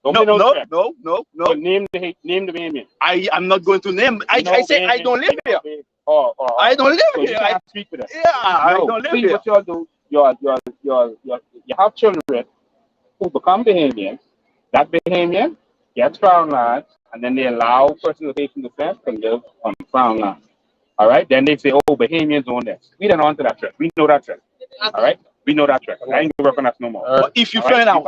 No. But name the Bahamian. I'm not going to name. I say I don't live here. I don't live So here. you can't speak for them. Yeah, I don't live See here. what y'all do. You have children who become Bahamians. That Bahamian gets crown lands, and then they allow persons of Haitian descent to live on crown land. All right. Then they say, "Oh, Bahamians own this." We don't on to that trick. We know that trick. All right. We know that trick. I ain't gonna work on us no more. But if you find out,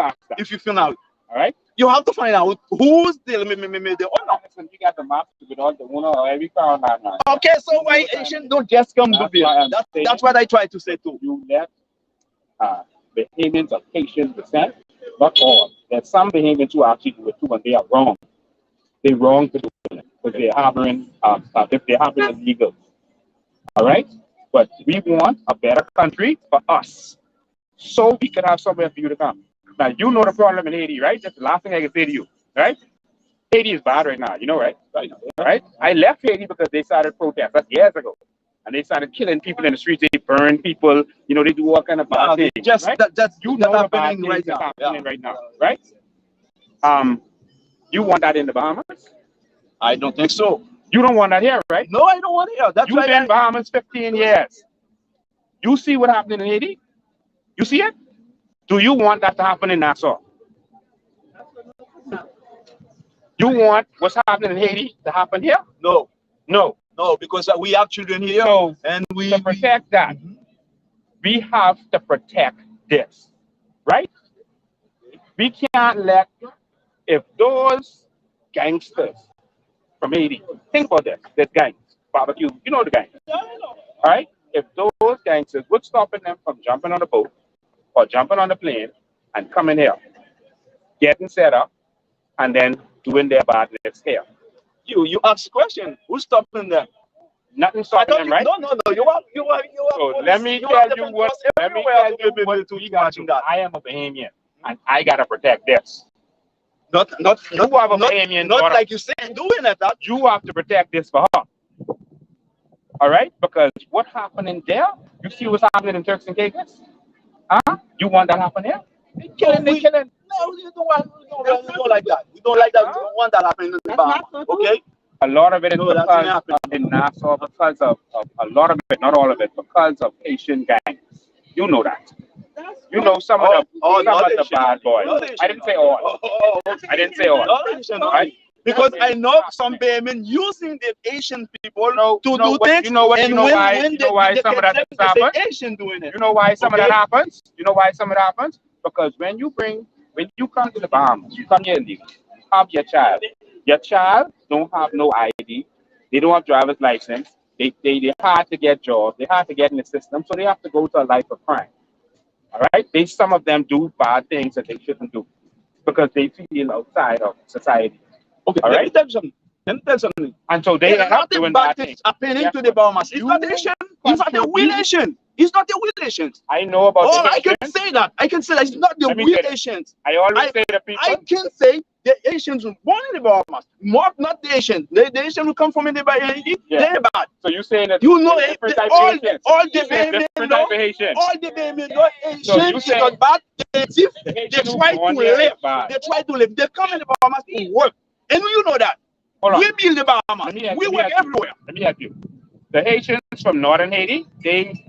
all right, you have to find out who's the owner. Listen, you got the map with all the owner of every crown land. Okay, so why Asian don't just come to here? That's what I try to say too. You let Bahamians of Haitian descent, not all. There's some Bahamians who actually do it too, and they are wrong. They're wrong to do it because they're harboring, if they're harboring illegal. All right, but we want a better country for us, so we can have somewhere for you to come. Now you know the problem in Haiti, right? That's the last thing I can say to you, right? Haiti is bad right now, you know, right? Right? I left Haiti because they started protests. That's years ago. And they started killing people in the streets. They burn people. You know, they do all kind of bad things. Just right? that's you know the bad happening right things now. happening right now, right? You want that in the Bahamas? I don't think so. You don't want that here, right? No, I don't want it here. That's You've been in Bahamas 15 years. You see what happened in Haiti? You see it? Do you want that to happen in Nassau? You want what's happening in Haiti to happen here? No. No. No, because we have children here, and we to protect that. We have to protect this, right? We can't let, if those gangsters from Haiti, think about this, there's gangs, barbecue, you know the gangs, all right? If those gangsters, what's stopping them from jumping on the boat or jumping on the plane and coming here, getting set up, and then doing their badness here? You ask the question, who's stopping them? Nothing stopping them, right? No. You are. So let me tell you what. Let me tell you what we got to do. I am a Bahamian, and I gotta protect this. Not you have a Bahamian. Not like you said doing it. You have to protect this for her. All right? Because what happened in there? You see what's happening in Turks and Caicos? Huh? You want that to happen here? They killing. No, you don't want. We don't like that. We don't like that. We don't want that happening in the Bahamas. Okay. A lot of it is because in Nassau, because of a lot of it, not all of it, because of Haitian gangs. You know that. You know some of the bad boys. I didn't say all. I didn't say all. Right? Because I know some Bahamian using the Asian people to do things. You know why some of that happens? Asian doing it. You know why some of that happens? You know why some of that happens? Because when you come to the Bahamas, you come here illegally, you have your child. Your child don't have no ID. They don't have driver's license. They hard to get jobs. They hard to get in the system, so they have to go to a life of crime. All right? Some of them do bad things that they shouldn't do because they feel outside of society. Okay, all right? Let me tell you something. And so they are not doing bad things. Happening to the Bahamas. It's not Asian. It's not the real Asian. It's not the real Asians. I know about the I can say that. It's not the real Asians. I always say to people. I can say the Asians were born in the Bahamas. Not the Asians. The Asians who come from the Bahamas, they're bad. So you're saying that you know all the Bahamians not Asians. They got bad. They try to live. They come in the Bahamas to work, and you know that. We build the Bahamas. We work everywhere. Let me help you. The Haitians from northern Haiti,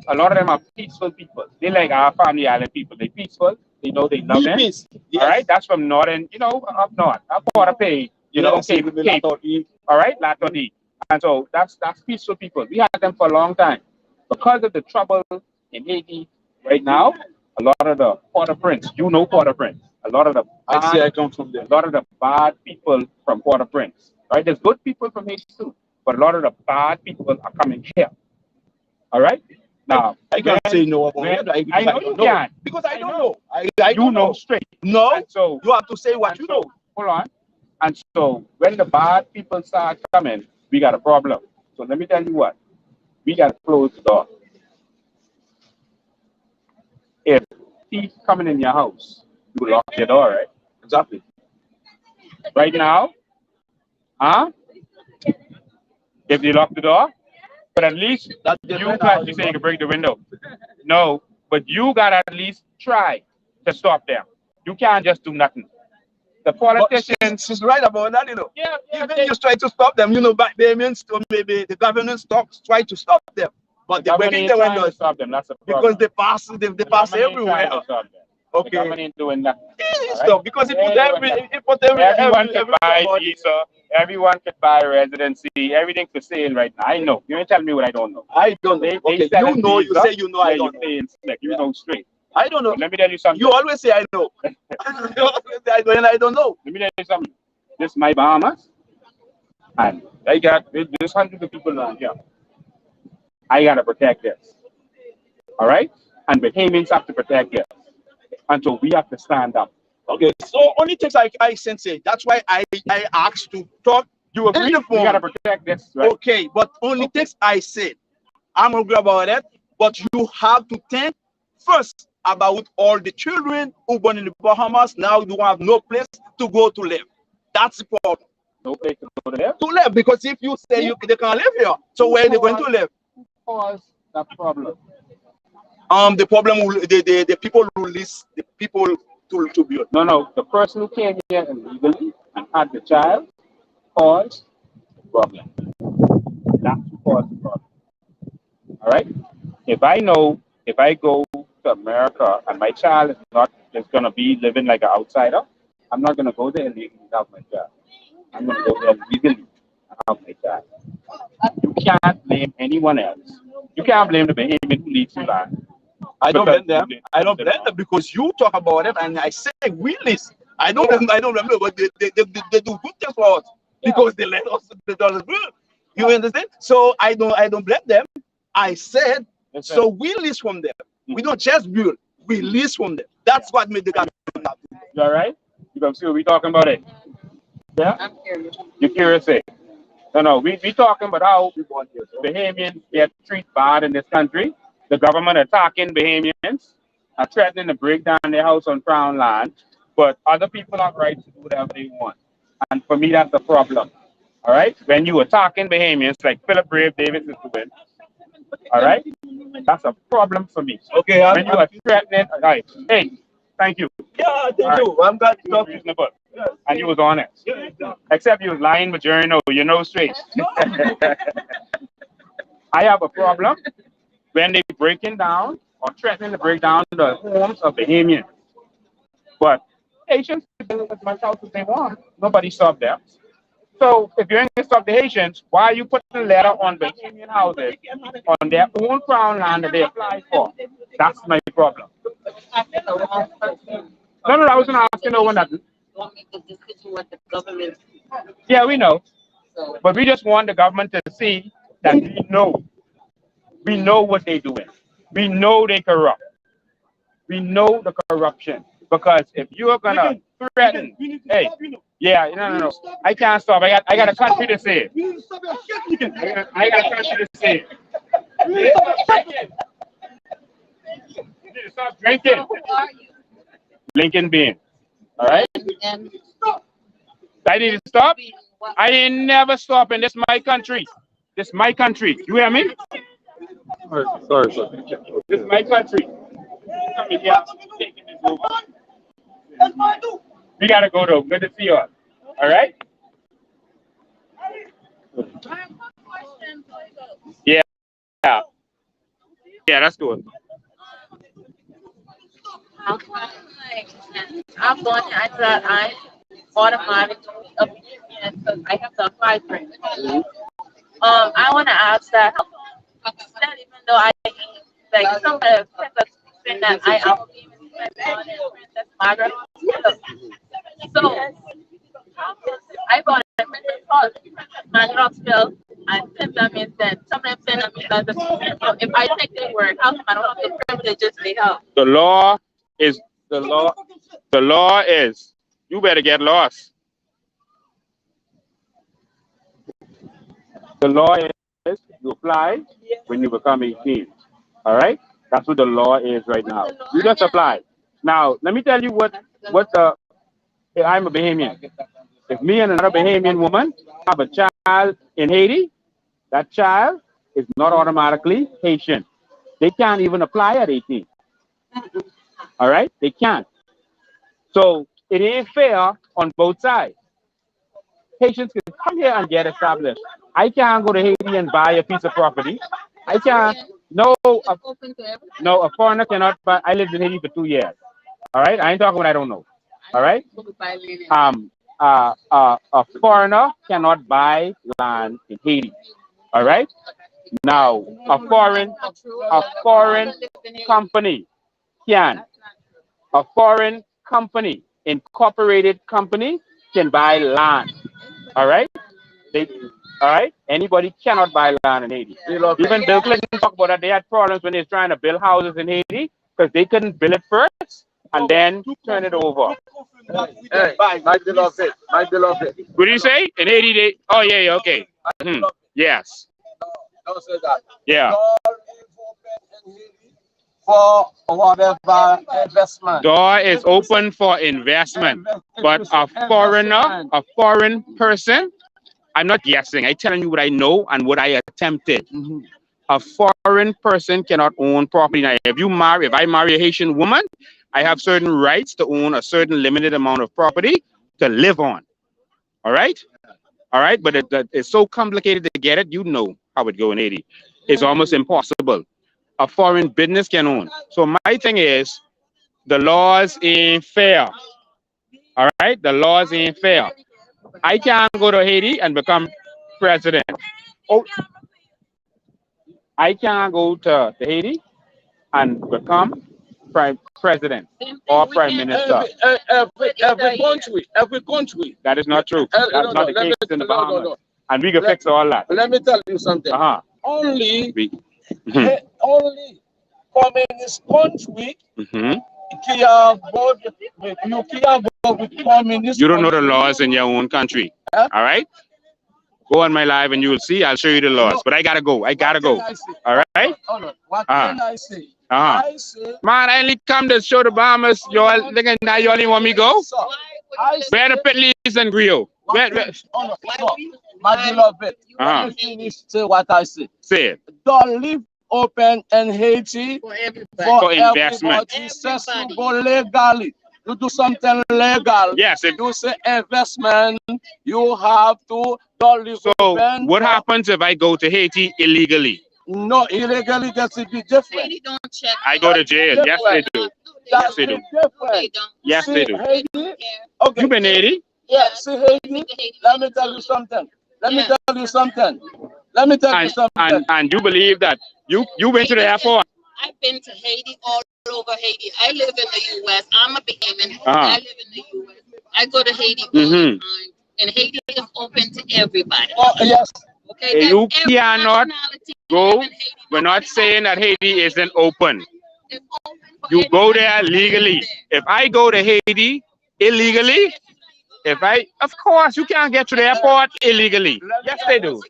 a lot of them are peaceful people. They like our family island people. They peaceful. They know they love them. Yes. All right, that's from northern, up north, up Port-au-Pay, Cape. All right, Latoni. And so that's peaceful people. We had them for a long time. Because of the trouble in Haiti right now, a lot of the Port-au-Prince, Port-au-Prince, a lot of the I come from there. A lot of the bad people from Port-au-Prince. Right, there's good people from Haiti too. But a lot of the bad people are coming here. All right? Now, I can't say no about it. I know you can. Because I don't know. I don't know straight. No, and so you have to say what you know. Hold on. And so when the bad people start coming, we got a problem. So let me tell you what. We got to close the door. If he's coming in your house, you lock your door, right? Exactly. Right now, if you lock the door, but at least you say you can break the window. No, but you gotta at least try to stop them. You can't just do nothing. The politicians. She's right about that, you know. Yeah, Even you try to stop them, you know, back Bahamians, or maybe the government try to stop them. But The they're government breaking ain't the trying to windows stop them. That's a problem. because they pass Government ain't everywhere. trying to stop them. Okay. The government ain't doing nothing. It's All stop because it put everyone can buy everybody. visa, everyone can buy residency, everything for sale right now. I know. You ain't telling me what I don't know. I don't know. They Okay, selling you know, you visa, say you know, I yeah, don't you know. paying slick. You know straight. I don't know. But let me tell you something. You always say I know. You always say I know and I don't know. Let me tell you something. This is my Bahamas, and I got there's hundreds of people around here. I gotta protect this. All right? And Bahamians have to protect this. And so we have to stand up. Okay, so only things I sense it. That's why I asked to talk. You agree? We gotta protect this, right? Okay, but only things I said. I'm agree about that. But you have to think first about all the children who born in the Bahamas now don't have no place to go to live. That's the problem. No place to go to live? To live, because if you say they can't live here, so where are they going to live? Cause that problem. The problem will the people who release the people to build. No. The person who came here illegally and had the child caused the problem. That's who caused the problem. All right? If I go to America and my child is not just gonna be living like an outsider, I'm not gonna go there illegally and have my child. I'm gonna go there legally and have my child. You can't blame anyone else. You can't blame the Bahamian who leads you back. I don't blame them. I don't blame them because you talk about it and I say we list. I don't remember, but they do good things for us because they let us the dollars build. You understand? So I don't blame them. I said so we list from them. We don't just build, we list from them. That's what made the government happen. You all right? You can see what we talking about it. Yeah? I'm curious. You're curious, eh? No, we talking about how Bahamians get treated bad in this country. The government attacking Bahamians, are threatening to break down their house on Crown land, but other people have right to do whatever they want. And for me, that's the problem. All right? When you attacking Bahamians like Philip Brave Davis is doing, all right? That's a problem for me. Okay, when you are threatening, all right, hey, thank you. Yeah, thank you. I'm glad to talk to you. Reasonable. And you was honest. Except you was lying, but you know straight. I have a problem when they breaking down or threatening to break down the homes of Bahamians. But Haitians can build as much house as they want. Nobody stopped them. So if you're going to stop the Haitians, why are you putting a letter on Bahamian houses on their own crown land that they applied for? That's my problem. No, I wasn't asking no one that. Yeah, we know. But we just want the government to see that we know what they're doing. We know they corrupt. We know the corruption. Because if you're gonna threaten, hey, yeah, no. I can't stop. I got a country to save. I got a country to save. You need to stop drinking. Lincoln Bean. All right? I need to stop. I ain't never stopping. This is my country. This is my country. You hear me? Sorry, sir. This is my country. Coming here, taking this over. We gotta go though. Good to see you all. All right? Yeah. Yeah, that's good. I'm going to answer that I'm automatically obedient because I have to apply for it. I want to ask that even though I like some kind of thing that I am Princess Margaret. So I got a Princess Hall, Margaret Still, and that means that sometimes that means that if I take their word, how come I don't have the privileges they have? The law is you better get lost. The law is you apply when you become 18. All right? That's what the law is right now. You just apply. Now, let me tell you what I'm a Bahamian. If me and another Bahamian woman have a child in Haiti, that child is not automatically Haitian. They can't even apply at 18. All right? They can't. So it ain't fair on both sides. Haitians can come here and get established. I can't go to Haiti and buy a piece of property. I can't. No, no, a foreigner cannot buy. I lived in Haiti for 2 years. All right, I ain't talking what I don't know. All right. A foreigner cannot buy land in Haiti. All right. Now, a foreign company can. A foreign company, incorporated company, can buy land. All right. All right. Anybody cannot buy land in Haiti. Even Bill Clinton talked about that. They had problems when they were trying to build houses in Haiti because they couldn't build it first and then turn it over. Hey, my beloved, my beloved. What do you say? In Haiti, they. Oh yeah, okay. Yes. Don't say that. Yeah. For whatever investment. Door is open for investment, but a foreign person. I'm not guessing. I'm telling you what I know and what I attempted. A foreign person cannot own property. Now, if I marry a Haitian woman, I have certain rights to own a certain limited amount of property to live on. All right? All right? But it's so complicated to get it. You know how it go in Haiti. It's almost impossible. A foreign business can own. So my thing is, the laws ain't fair. All right? The laws ain't fair. I can't go to Haiti and become president. Oh, I can't go to Haiti and become president or prime minister. Every country. That is not true. That's not the case in the Bahamas. And we can fix all that. Let me tell you something. Only communist country you don't know the laws in your own country. All right? Go on my live and you will see. I'll show you the laws. But I gotta go. I gotta go. All right? What can I say? Man, I only come to show the Bahamas. Y'all thinking now you only want me to go? Where the Pitleys and Griot? Where? My beloved, let me finish say what I say. Say it. Don't leave open in Haiti for investment. Go legally. You do something legal. Yes. If you say investment, you have to don't leave open. What happens if I go to Haiti illegally? No, illegally that's a bit different. I go to jail. Yes, they do. Yes, they do. Yes, they do. Haiti? Okay. You been Haiti? Yeah, see Haiti? Let me tell you something. Let me tell you something. And you believe that you went to the airport? I've been to Haiti, all over Haiti. I live in the U.S. I'm a Bahamian. I live in the U.S. I go to Haiti all the time, and Haiti is open to everybody. Oh, yes. Okay, you cannot go. We're not saying that Haiti isn't open. You go there legally. If I go to Haiti illegally, of course, you can't get to the airport illegally. Yes, they do.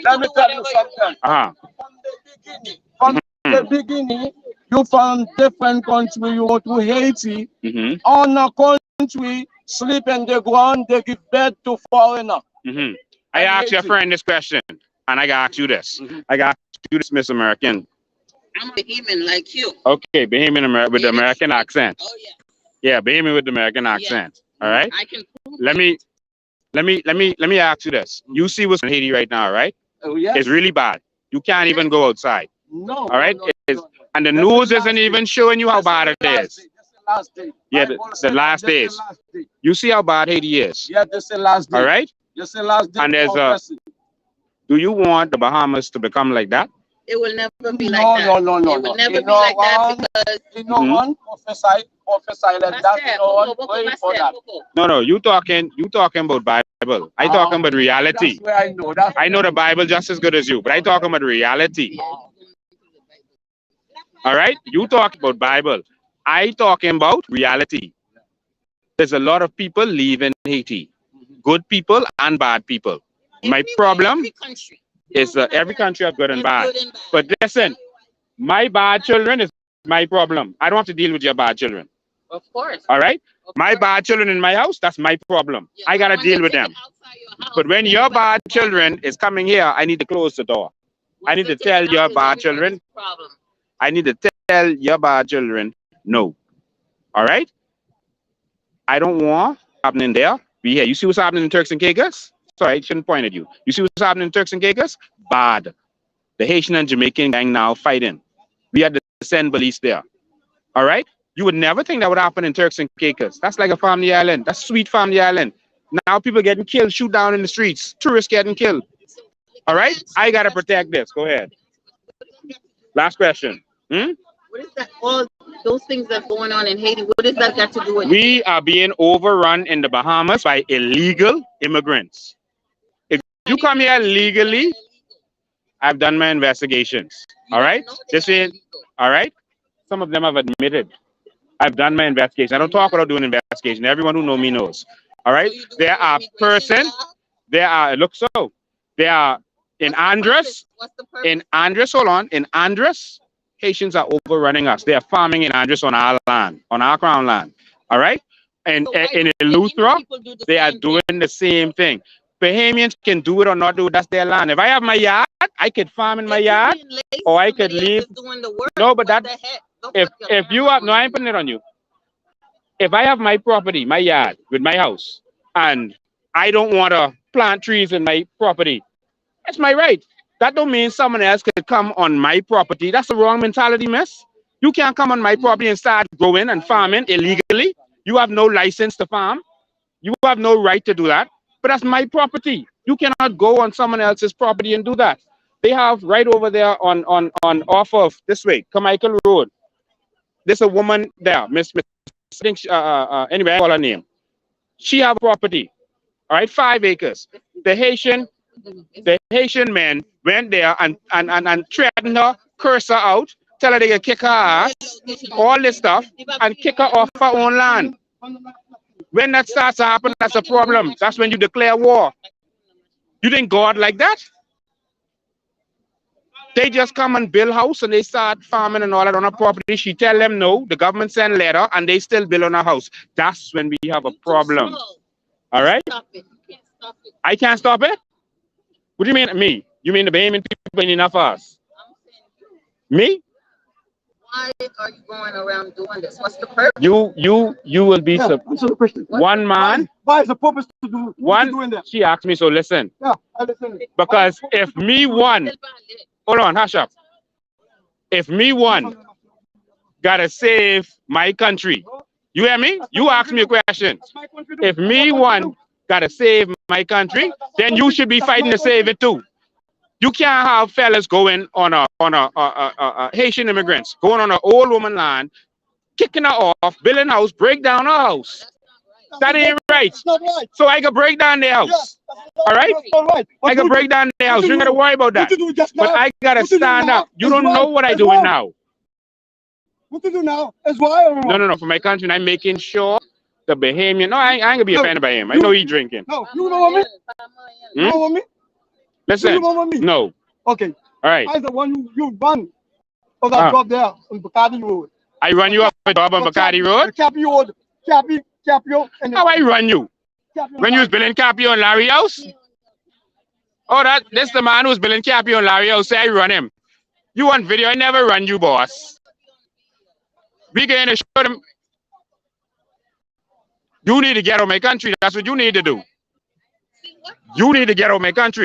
Let me tell you something. From the beginning, you found different country. You go to Haiti. On a country, sleep in the ground, they give bed to foreigner. I asked your friend this question, and I got you this. I got you this, Miss American. I'm a Bahamian like you. Okay, Bahamian with the American accent. Oh yeah. Yeah, Bahamian with the American accent. All right. I can prove let me ask you this. You see what's in Haiti right now, right? Oh yeah. It's really bad. You can't even go outside. No. All right. And the news isn't even showing you how bad it is. Yeah, the last days. You see how bad Haiti is. Yeah, this is the last day. All right. This is the last day. And there's do you want the Bahamas to become like that? It will never be like that. No. It will never be like that because one prophesy like that. No one praying for that. No. You talking about Bible. I talking about reality. That's where I know. I know the Bible just as good as you, but I talking about reality. All right. You talk about Bible. I talking about reality. There's a lot of people leaving Haiti. Good people and bad people. My problem is every country have good and bad. But listen, my bad children is my problem. I don't have to deal with your bad children. Of course. All right? My bad children in my house, that's my problem. Yeah, I got to deal with them. But when your bad children is coming here, I need to close the door. I need to tell your bad children. I need to tell your bad children no. All right? I don't want happening there. We here. You see what's happening in Turks and Caicos? Sorry, I shouldn't point at you. You see what's happening in Turks and Caicos? Bad. The Haitian and Jamaican gang now fighting. We had to send police there. All right? You would never think that would happen in Turks and Caicos. That's like a family island. That's sweet family island. Now people getting killed, shoot down in the streets. Tourists getting killed. All right? I got to protect this. Go ahead. Last question. What is that? All those things that's going on in Haiti, what does that got to do with? We are being overrun in the Bahamas by illegal immigrants. If you come here legally, I've done my investigations. All right? This is, all right? Some of them have admitted. I've done my investigation. I don't talk without doing investigation. Everyone who knows me knows. All right? There are persons, there are, look so, there are in Andres, hold on, in Andres, Haitians are overrunning us. They are farming in Andres on our land, on our crown land. All right? And in Eleuthera, they are doing the same thing. Bahamians can do it or not do it. That's their land. If I have my yard, I could farm in my yard, or I could leave. No, but that, if you have, no, I ain't putting it on you. If I have my property, my yard, with my house, and I don't want to plant trees in my property, that's my right. That don't mean someone else could come on my property. That's the wrong mentality, miss. You can't come on my property and start growing and farming illegally. You have no license to farm. You have no right to do that. But that's my property. You cannot go on someone else's property and do that. They have right over there on off of this way, Carmichael Road. There's a woman there, Miss anyway, I call her name. She have property. All right, 5 acres. The Haitian men went there and threatened her, curse her out, tell her they can kick her ass, all this stuff, and kick her off her own land. When that starts to happen, that's a problem. That's when you declare war. You think God like that? They just come and build house and they start farming and all that on her property. She tell them no, the government send letter and they still build on her house. That's when we have a problem. All right? I can't stop it? What do you mean me? You mean the Bahamian people ain't enough for us? Me? Why are you going around doing this? What's the purpose? You will be one man. Why is the purpose to do one? Doing that? She asked me, so listen. Yeah, I listen. Because if me one, hold on, hush up. If me one gotta save my country, you hear me? You ask me a question. If me one gotta save my country, then you should be fighting to save it too. You can't have fellas going on a Haitian immigrants going on an old woman land, kicking her off, building a house, break down her house. That ain't right. So I can break down their house. All right? I can break down their house. You ain't gotta worry about that. But I gotta stand up. You don't know what I'm doing now. What to do now? Is why or wrong? No. For my country, I'm making sure the Bahamian. No, I ain't gonna be offended by him. I know he drinking. No, you know what I mean? You know what I mean? Listen, no. Okay. All right. I the one you run of that job there on Bacardi Road. I run you up a job on Bacardi Road? Capio. How I run you? When you was building Capio and Larry House? Oh, that's the man who's building Capio and Larry House. Say I run him. You want video? I never run you, boss. We going to show them. You need to get out of my country. That's what you need to do. You need to get out of my country.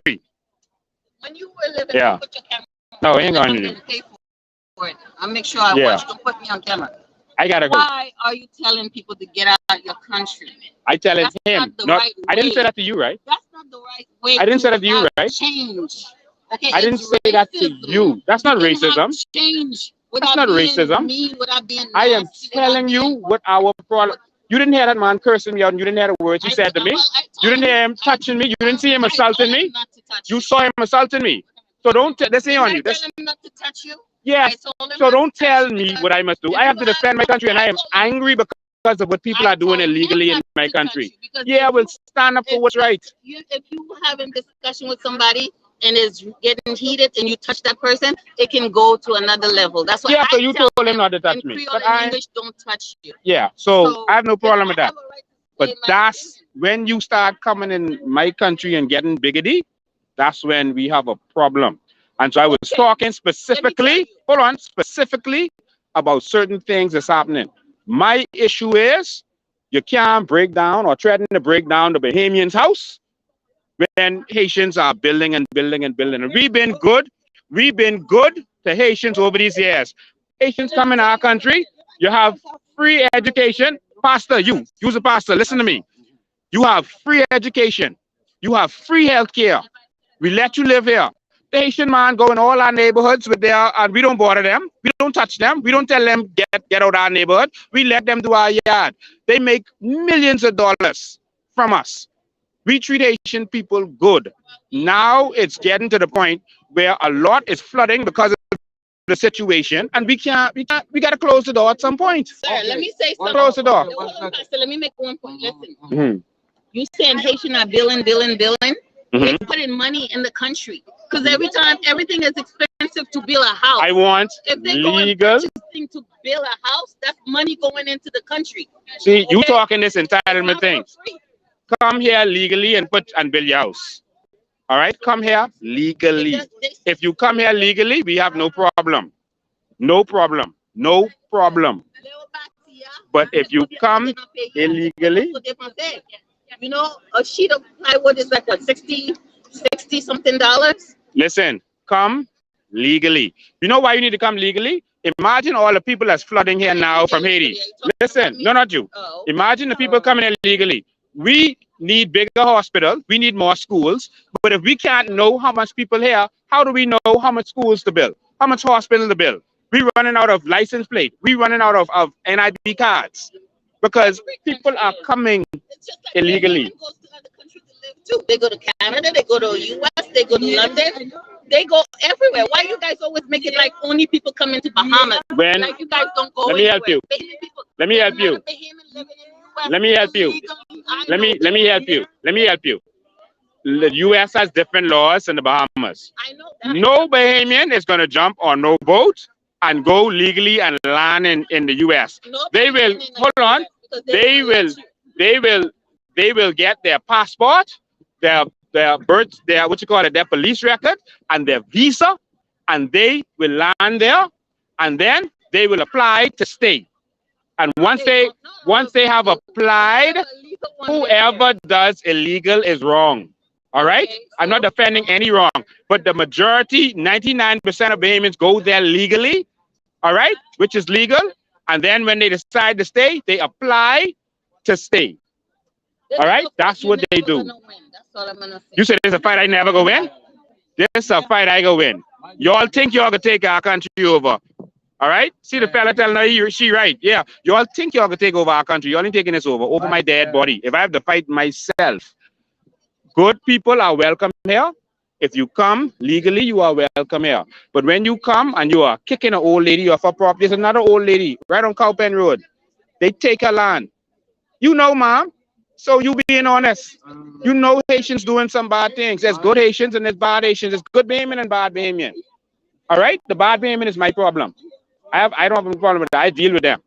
When you were living, yeah. Put your camera. No, ain't going to pay for it. I'll make sure I watch. Don't put me on camera. I gotta go. Why are you telling people to get out of your country? I tell it him. I didn't say that to you, right? That's not the right way. I didn't say that to you, right? Change. Okay. I didn't say that to you. That's not racism. Change. That's not racism. I am telling you what our problem. You didn't hear that man cursing me out, and you didn't hear the words he said to me. You didn't hear him touching me. You didn't see him assaulting me. You saw him assaulting me. So don't. This ain't on you. Tell him not to touch you. Yes. So don't tell me what I must do. I have to defend my country, and I am angry because of what people are doing illegally in my country. Yeah, we'll stand up for what's right. If you having discussion with somebody and it's getting heated and you touch that person, it can go to another level. That's why. Yeah, so you told him not to touch me. But in English, don't touch you. Yeah, so I have no problem with that. But that's when you start coming in my country and getting biggity, that's when we have a problem. And so I was talking specifically, specifically about certain things that's happening. My issue is You can't break down or threaten to break down the Bahamians' house when Haitians are building and building and building. And we've been good. We've been good to Haitians over these years. Haitians come in our country. You have free education. Pastor, you's a pastor. Listen to me. You have free education. You have free health care. We let you live here. The Haitian man go in all our neighborhoods with their, and we don't bother them. We don't touch them. We don't tell them get out our neighborhood. We let them do our yard. They make millions of dollars from us. We treat Haitian people good. Now it's getting to the point where a lot is flooding because of the situation, and we got to close the door at some point. Sir, let me say something. Close the door. Hold on, Pastor, let me make one point. Listen. You saying Haitian are billing. They put in money in the country because every time everything is expensive to build a house. I want if they legal to build a house, that's money going into the country. See, you talking this entitlement thing. Come here legally and build your house. All right, come here legally. If you come here legally, we have no problem. No problem. No problem. But if you come illegally, you know, a sheet of plywood is like what, 60 something dollars. Listen, come legally. You know why you need to come legally? Imagine all the people that's flooding here now from Haiti. Listen, no, not you. Imagine the people coming here legally. We need bigger hospitals. We need more schools. But if we can't know how much people here, how do we know how much schools to build? How much hospital to build? We're running out of license plate. We're running out of NID cards because people are coming illegally. They go to Canada, they go to US, they go to London, they go everywhere. Why you guys always make it like only people come into Bahamas? When, like you guys don't go let me help you. Let me help you. Let me help you. Let me help you. Let me help you. The US has different laws than the Bahamas. I know that. No Bahamian is gonna jump on no boat and go legally and land in the US. They will hold on. They will get their passport, their birth, their their police record and their visa, and they will land there, and then they will apply to stay. And once they have applied, whoever does illegal is wrong. All right? I'm not defending any wrong, but the majority, 99% of Bahamians go there legally, all right, which is legal. And then when they decide to stay, they apply to stay. All right? That's what they do. You said there's a fight I never go win? There's a fight I go win. Y'all think y'all can take our country over. All right? See the fella telling her he or she right. Yeah. Y'all think y'all can take over our country. Y'all ain't taking this over my dead body. If I have to fight myself. Good people are welcome here. If you come legally, you are welcome here. But when you come and you are kicking an old lady off her property, there's another old lady right on Cowpen Road. They take her land. You know, mom. So you being honest. You know Haitians doing some bad things. There's good Haitians and there's bad Haitians. There's good Bahamian and bad Bahamian. All right? The bad Bahamian is my problem. I don't have a problem with that. I deal with them.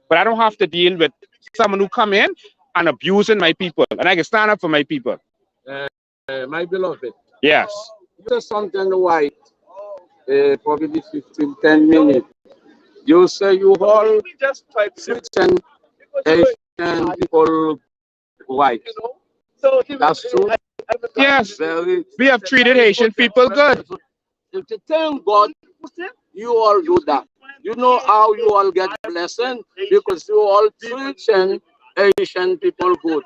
But I don't have to deal with someone who come in and abusing my people. And I can stand up for my people. My beloved. Yes. You say something white, probably 10 minutes. You say you all certain Asian people white. That's true. Yes. We have treated Haitian people good. If you thank God, you all do that. You know how you all get blessing because you all treat Asian people good.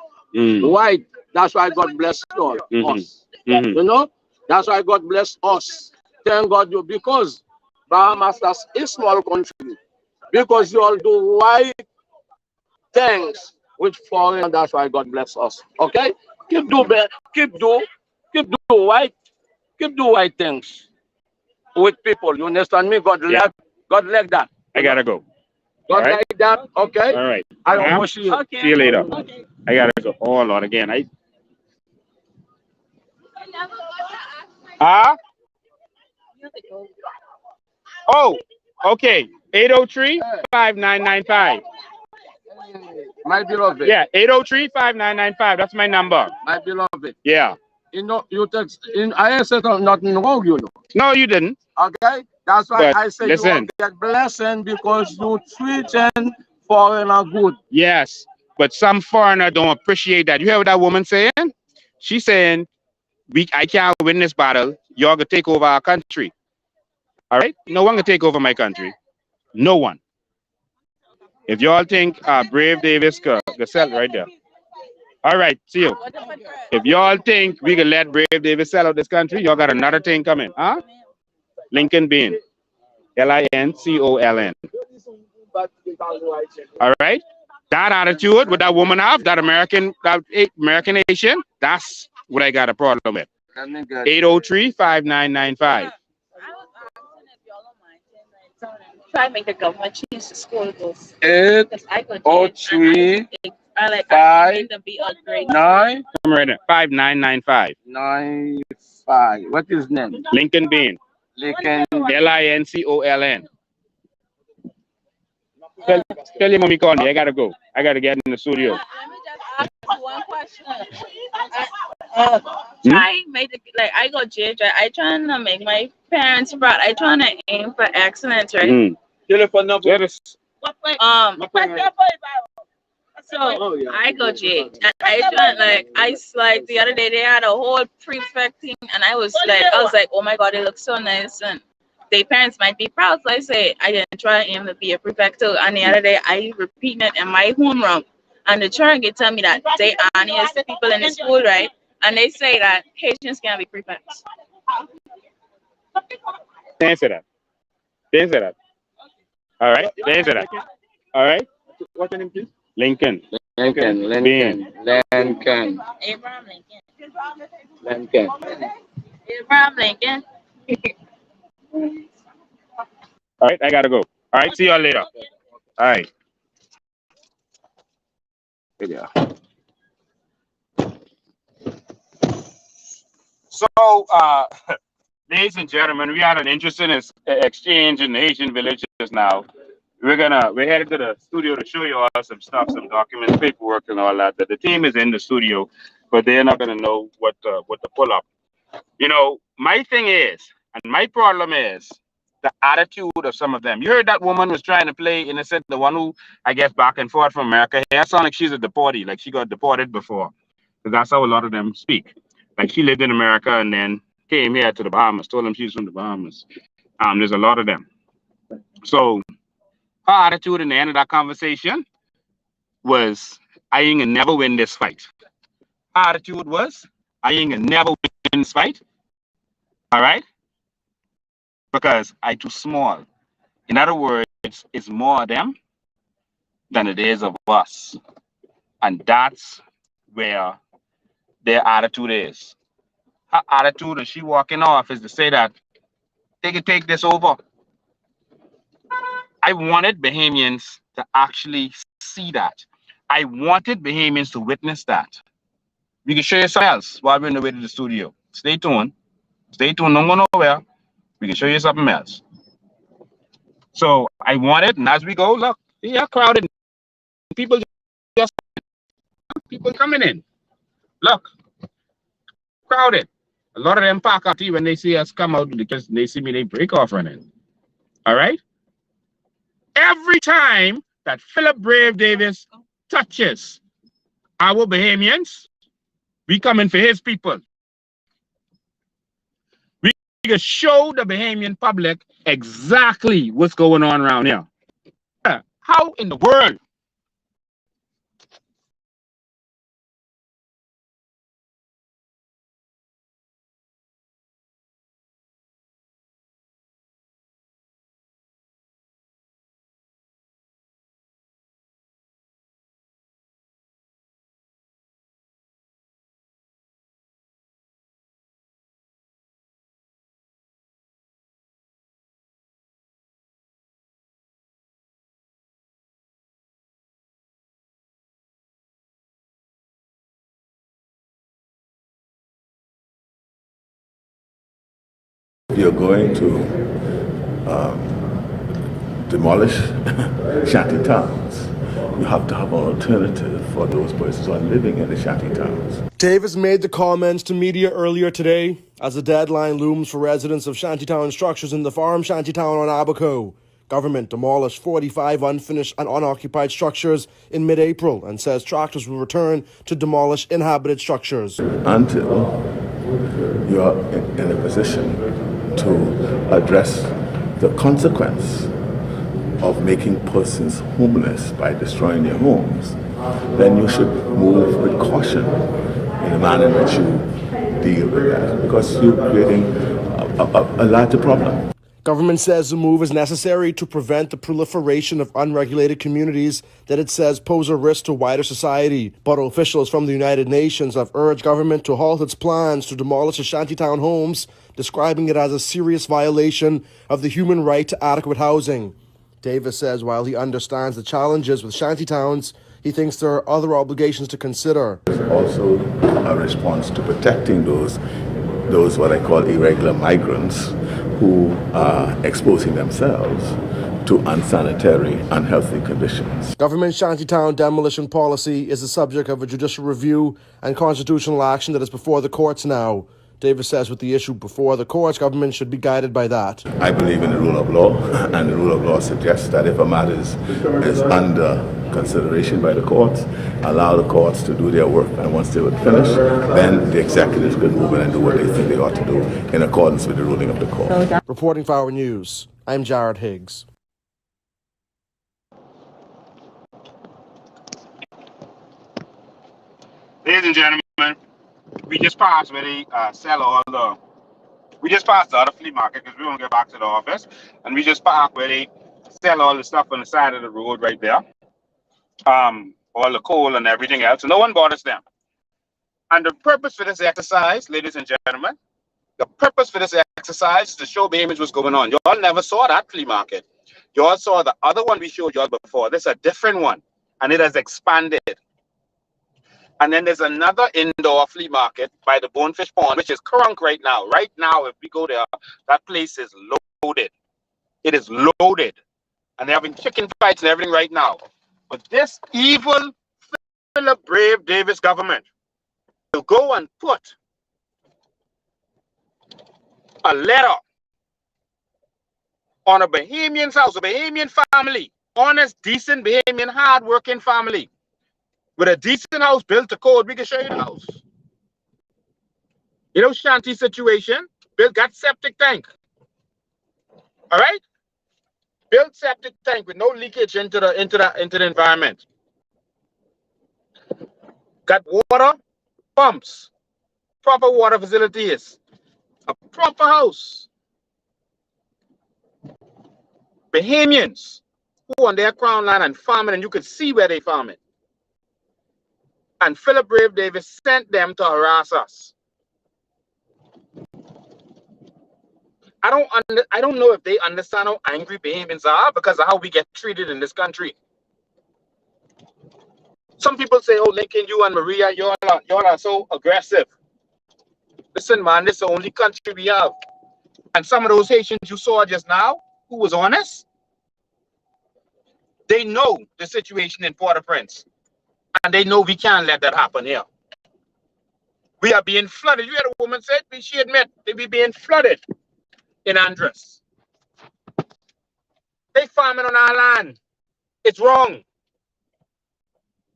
White. That's why God bless us. You know, that's why God bless us. Thank God you, because Bahamas is a small country. Because you all do white things with foreign, that's why God bless us. Okay? Keep do white things with people. You understand me? God like that. I gotta go. God right. like that. Okay. All right. I don't wish you. Okay. See you later. Okay. I gotta go. Oh Lord, again. Oh, okay. 803-5995. My beloved. Yeah, 803-5995. That's my number. My beloved. Yeah. You know, you text in. I said nothing wrong, you know. No, you didn't. Okay, that's why but I said listen, you will get blessing because you treat foreigner good. Yes, But some foreigner don't appreciate that. You hear what that woman saying? She's saying, I can't win this battle. Y'all gonna take over our country. All right? No one can take over my country. No one. If y'all think Brave Davis could sell right there. All right, see you. If y'all think we can let Brave Davis sell out this country, y'all got another thing coming. Huh? Lincoln Bean. Lincoln. All right? That attitude, what that woman have, that American Haitian, that's what I got a problem with. 803-5995. Try to make the government change the school goals. 803 5 Come right in. 5995. 95. What is his name? Lincoln Bean. Lincoln. Lincoln. Tell your mommy call me. I gotta go. I gotta get in the studio. Let me just ask you one question. I made it like I go JJ. I trying to make my parents proud. I trying to aim for excellence, right? Telephone number. So I go J. I joined like the other day they had a whole prefect thing, and I was like, oh my god, it looks so nice, and their parents might be proud. So I say I didn't try aim to be a prefect too. And the other day I repeating it in my homeroom, and the children get tell me that they honest people in the school, right? And they say that Haitians can't be prefects. Answer that. All right. Answer that. All right. What's your name, please? Lincoln. Abraham Lincoln. Abraham Lincoln. All right. I gotta go. All right. See y'all later. All right. There you go. So, ladies and gentlemen, we had an interesting exchange in the Haitian villages now. We're headed to the studio to show you all some stuff, some documents, paperwork, and all that. The team is in the studio, but they're not gonna know what to pull up. You know, my thing is, and my problem is the attitude of some of them. You heard that woman was trying to play innocent, the one who I guess back and forth from America. It sounds like she's a deportee, like she got deported before, because that's how a lot of them speak. Like she lived in America and then came here to the Bahamas. Told them she's from the Bahamas. There's a lot of them. So her attitude in the end of that conversation was, I ain't gonna never win this fight. Her attitude was, I ain't gonna never win this fight. All right? Because I too small. In other words, it's more of them than it is of us. And that's where their attitude is. Her attitude as she walking off is to say that they can take this over. I wanted Bahamians to actually see that. I wanted Bahamians to witness that. We can show you something else while we're on the way to the studio. Stay tuned. Stay tuned. Don't go nowhere. We can show you something else. So I wanted, and as we go, look, they are crowded. People coming in. Look, crowded. A lot of them park out when they see us come out because they see me, they break off running. All right? Every time that Philip Brave Davis touches our Bahamians, we coming for his people. We can show the Bahamian public exactly what's going on around here. How in the world? You're going to demolish shanty towns. You have to have an alternative for those persons who are living in the shanty towns. Davis made the comments to media earlier today as the deadline looms for residents of shantytown structures in the farm shantytown on Abaco Government demolished 45 unfinished and unoccupied structures in mid-April and says tractors will return to demolish inhabited structures. Until you are in a position to address the consequence of making persons homeless by destroying their homes, then you should move with caution in the manner in which you deal with that, because you're creating a larger problem. Government says the move is necessary to prevent the proliferation of unregulated communities that it says pose a risk to wider society. But officials from the United Nations have urged government to halt its plans to demolish the shantytown homes, describing it as a serious violation of the human right to adequate housing. Davis says while he understands the challenges with shantytowns, he thinks there are other obligations to consider. There's also a response to protecting those what I call irregular migrants who are exposing themselves to unsanitary, unhealthy conditions. Government shantytown demolition policy is the subject of a judicial review and constitutional action that is before the courts now. Davis says with the issue before the courts, government should be guided by that. I believe in the rule of law, and the rule of law suggests that if a matter is under consideration by the courts, allow the courts to do their work, and once they would finish, then the executives could move in and do what they think they ought to do in accordance with the ruling of the court. Reporting for Our News, I'm Jared Higgs. Ladies and gentlemen, we just passed where they sell all the. We just passed the other flea market because we won't get back to the office, and we just parked where they sell all the stuff on the side of the road right there. All the coal and everything else. So no one bothers them. And the purpose for this exercise, ladies and gentlemen, the purpose for this exercise is to show Bahamians what's going on. Y'all never saw that flea market. Y'all saw the other one we showed y'all before. This is a different one, and it has expanded. And then there's another indoor flea market by the Bonefish Pond, which is crunk right now. Right now, if we go there, that place is loaded. It is loaded. And they're having chicken fights and everything right now. But this evil Philip Brave Davis government will go and put a letter on a Bahamian's house, a Bahamian family, honest, decent, Bahamian, hard-working family, with a decent house built to code. We can show you the house. You know, shanty situation, built, got septic tank. All right? Built septic tank with no leakage into the environment. Got water pumps, proper water facilities, a proper house. Bahamians who on their crown land and farming, and you could see where they farm it. And Philip Brave Davis sent them to harass us. I don't know if they understand how angry Bahamians are because of how we get treated in this country. Some people say, oh, Lincoln, you and Maria, y'all are so aggressive. Listen, man, this is the only country we have. And some of those Haitians you saw just now, who was honest, they know the situation in Port-au-Prince. And they know we can't let that happen here. We are being flooded. You heard a woman said, she admit, they be being flooded in Andres. They farming on our land. It's wrong.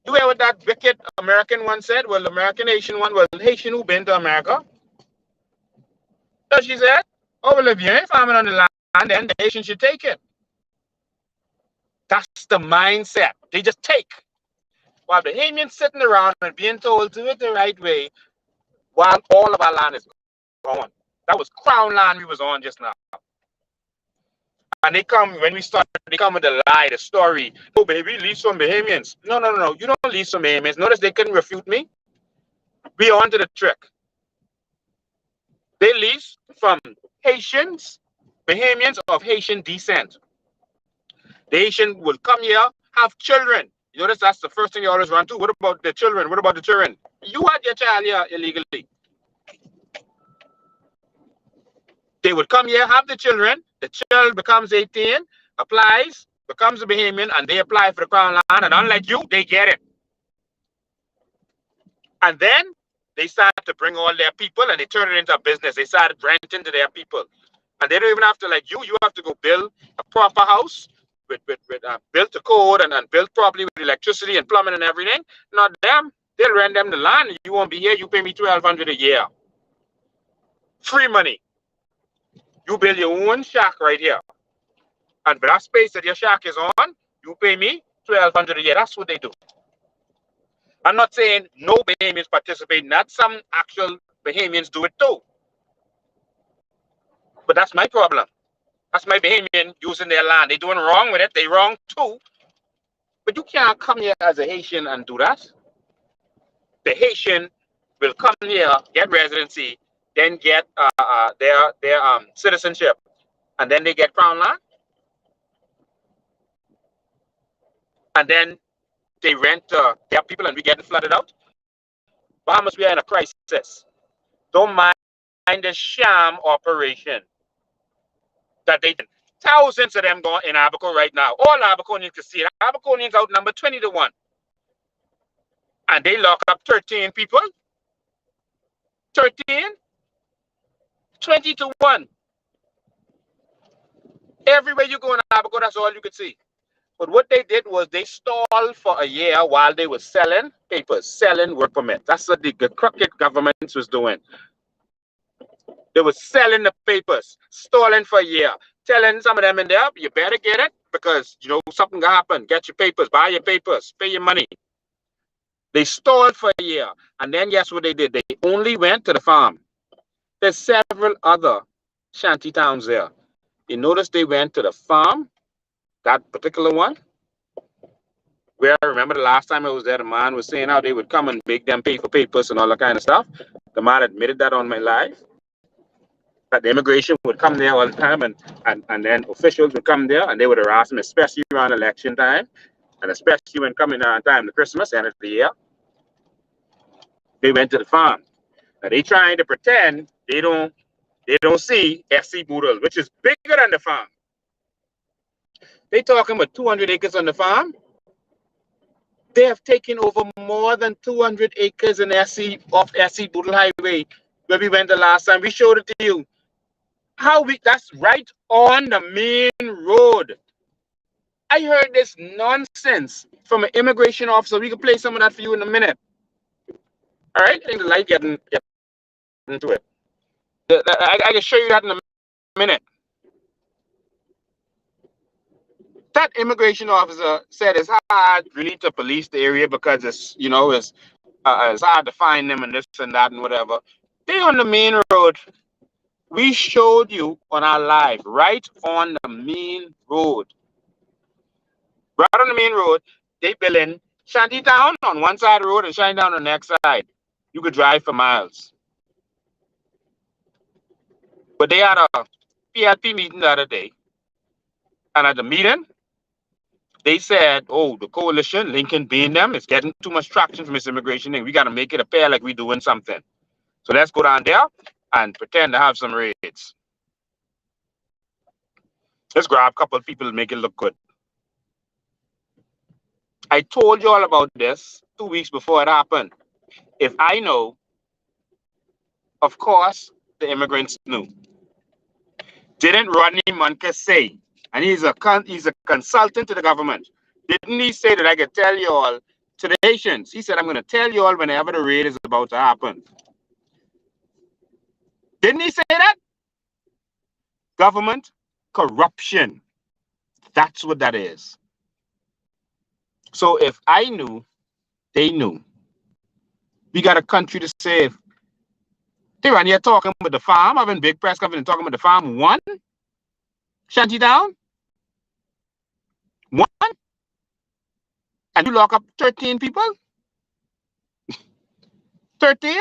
You hear what that wicked American one said? Well, the American Haitian one, well, Haitian who been to America. So she said, oh, well, if you ain't farming on the land, then the Haitian should take it. That's the mindset. They just take. While the Bahamians sitting around and being told to do it the right way, while all of our land is gone. That was crown land we was on just now. And they come, when we start, they come with the lie, the story. Oh, baby, lease some Bahamians. No. You don't lease some Bahamians. Notice they couldn't refute me. We on to the trick. They lease from Haitians, Bahamians of Haitian descent. The Haitian will come here, have children. You notice that's the first thing you always run to. What about the children? What about the children? You had your child here illegally. They would come here, have the children. The child becomes 18, applies, becomes a Bahamian, and they apply for the crown land. And unlike you, they get it. And then they start to bring all their people and they turn it into a business. They started renting to their people. And they don't even have to, like you have to go build a proper house with built to code and built properly with electricity and plumbing and everything. Not them. They'll rent them the land. You won't be here. You pay me $1,200 a year. Free money. You build your own shack right here. And for that space that your shack is on, you pay me $1,200 a year. That's what they do. I'm not saying no Bahamians participate in that. Some actual Bahamians do it too. But that's my problem. That's my Bahamian using their land. They doing wrong with it. They wrong too. But you can't come here as a Haitian and do that. The Haitian will come here, get residency, then get their citizenship, and then they get crown land, and then they rent their people, and we getting flooded out. Bahamas, we are in a crisis. Don't mind the sham operation that they did. Thousands of them going in Abaco right now. All Abaconians can see it. Abaconians outnumber 20-1. And they lock up 13 people. 13? 20-1. Everywhere you go in Abaco, that's all you could see. But what they did was they stalled for a year while they were selling papers, selling work permits. That's what the crooked government was doing. They were selling the papers, stalling for a year, telling some of them in there, you better get it because, you know, something can happen. Get your papers, buy your papers, pay your money. They stalled for a year. And then guess what they did? They only went to the farm. There's several other shanty towns there. You notice they went to the farm, that particular one, where I remember the last time I was there, the man was saying how they would come and make them pay for papers and all that kind of stuff. The man admitted that on my live. That the immigration would come there all the time and then officials would come there and they would harass them, especially around election time and especially when coming around time to Christmas, end of the year. They went to the farm. Now they trying to pretend they don't see FC Boodle, which is bigger than the farm. They talking about 200 acres on the farm. They have taken over more than 200 acres in off SC Boodle Highway where we went the last time. We showed it to you. That's right on the main road. I heard this nonsense from an immigration officer. We can play some of that for you in a minute. All right, I think the light getting into it. I can show you that in a minute. That immigration officer said it's hard really to police the area because it's, you know, it's hard to find them and this and that and whatever. They on the main road. We showed you on our live, right on the main road. Right on the main road, they building Shantytown on one side of the road and Shantytown on the next side. You could drive for miles. But they had a PLP meeting the other day. And at the meeting, they said, oh, the coalition, Lincoln being them, is getting too much traction from this immigration thing. We got to make it appear like we're doing something. So let's go down there and pretend to have some raids. Let's grab a couple of people and make it look good. I told you all about this 2 weeks before it happened. If I know, of course, the immigrants knew. Didn't Rodney Munker say, and he's a consultant to the government, didn't he say that I could tell you all to the Haitians? He said, I'm going to tell you all whenever the raid is about to happen. Didn't he say that? Government corruption. That's what that is. So if I knew, they knew. We got a country to save. They run here talking about the farm, having big press conference talking about the farm. One? Shantytown? One? And you lock up 13 people? 13?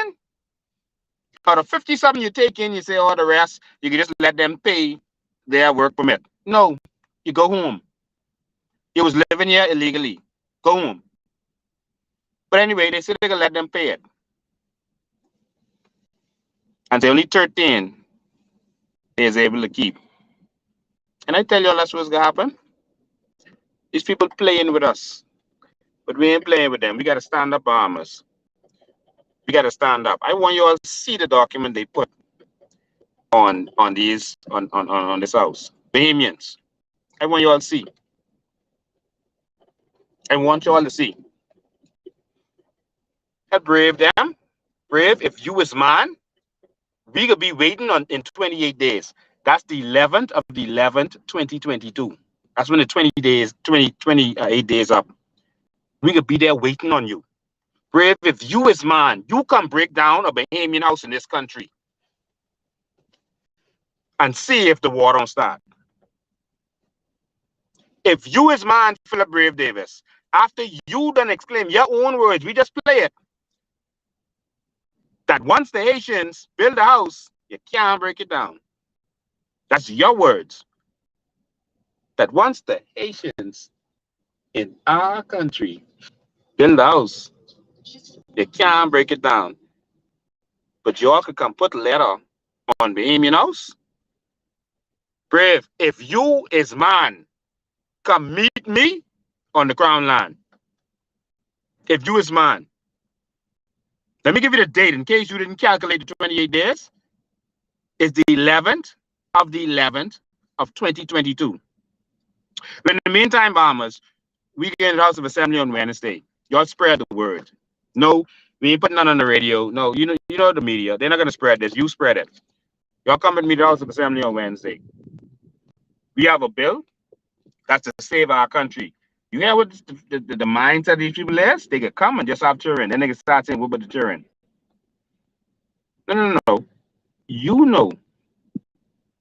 Out of 50-something you take in, you say, oh, the rest, you can just let them pay their work permit. No, you go home. You was living here illegally. Go home. But anyway, they said they can let them pay it. And they only 13 they is able to keep. And I tell you all that's what's going to happen. These people playing with us. But we ain't playing with them. We got to stand up, Bahamas. We got to stand up. I want you all to see the document they put. on this house. Bahamians, I want you all to see. I want you all to see. Brave them. Brave, if you is man, we could be waiting on in 28 days. That's the 11th of the 11th, 2022. That's when the 28 days up. We could be there waiting on you. Brave, if you is man, you come break down a Bahamian house in this country and see if the war don't start. If you is man, Philip Brave Davis, after you done exclaim your own words, we just play it, that once the Haitians build a house, you can't break it down. That's your words. That once the Haitians in our country build a house, you can't break it down. But y'all could come put a letter on Bahamian house. Brave, if you is man, come meet me on the crown land. If you is man. Let me give you the date in case you didn't calculate the 28 days. It's the 11th of the 11th of 2022. But in the meantime, Bahamas, we get in the House of Assembly on Wednesday. Y'all spread the word. No, we ain't putting none on the radio. No, you know the media. They're not going to spread this. You spread it. Y'all come with me to the House of Assembly on Wednesday. We have a bill that's to save our country. You hear what the mindset of these people is? They could come and just have children. Then they can start saying, what about the children? No. You know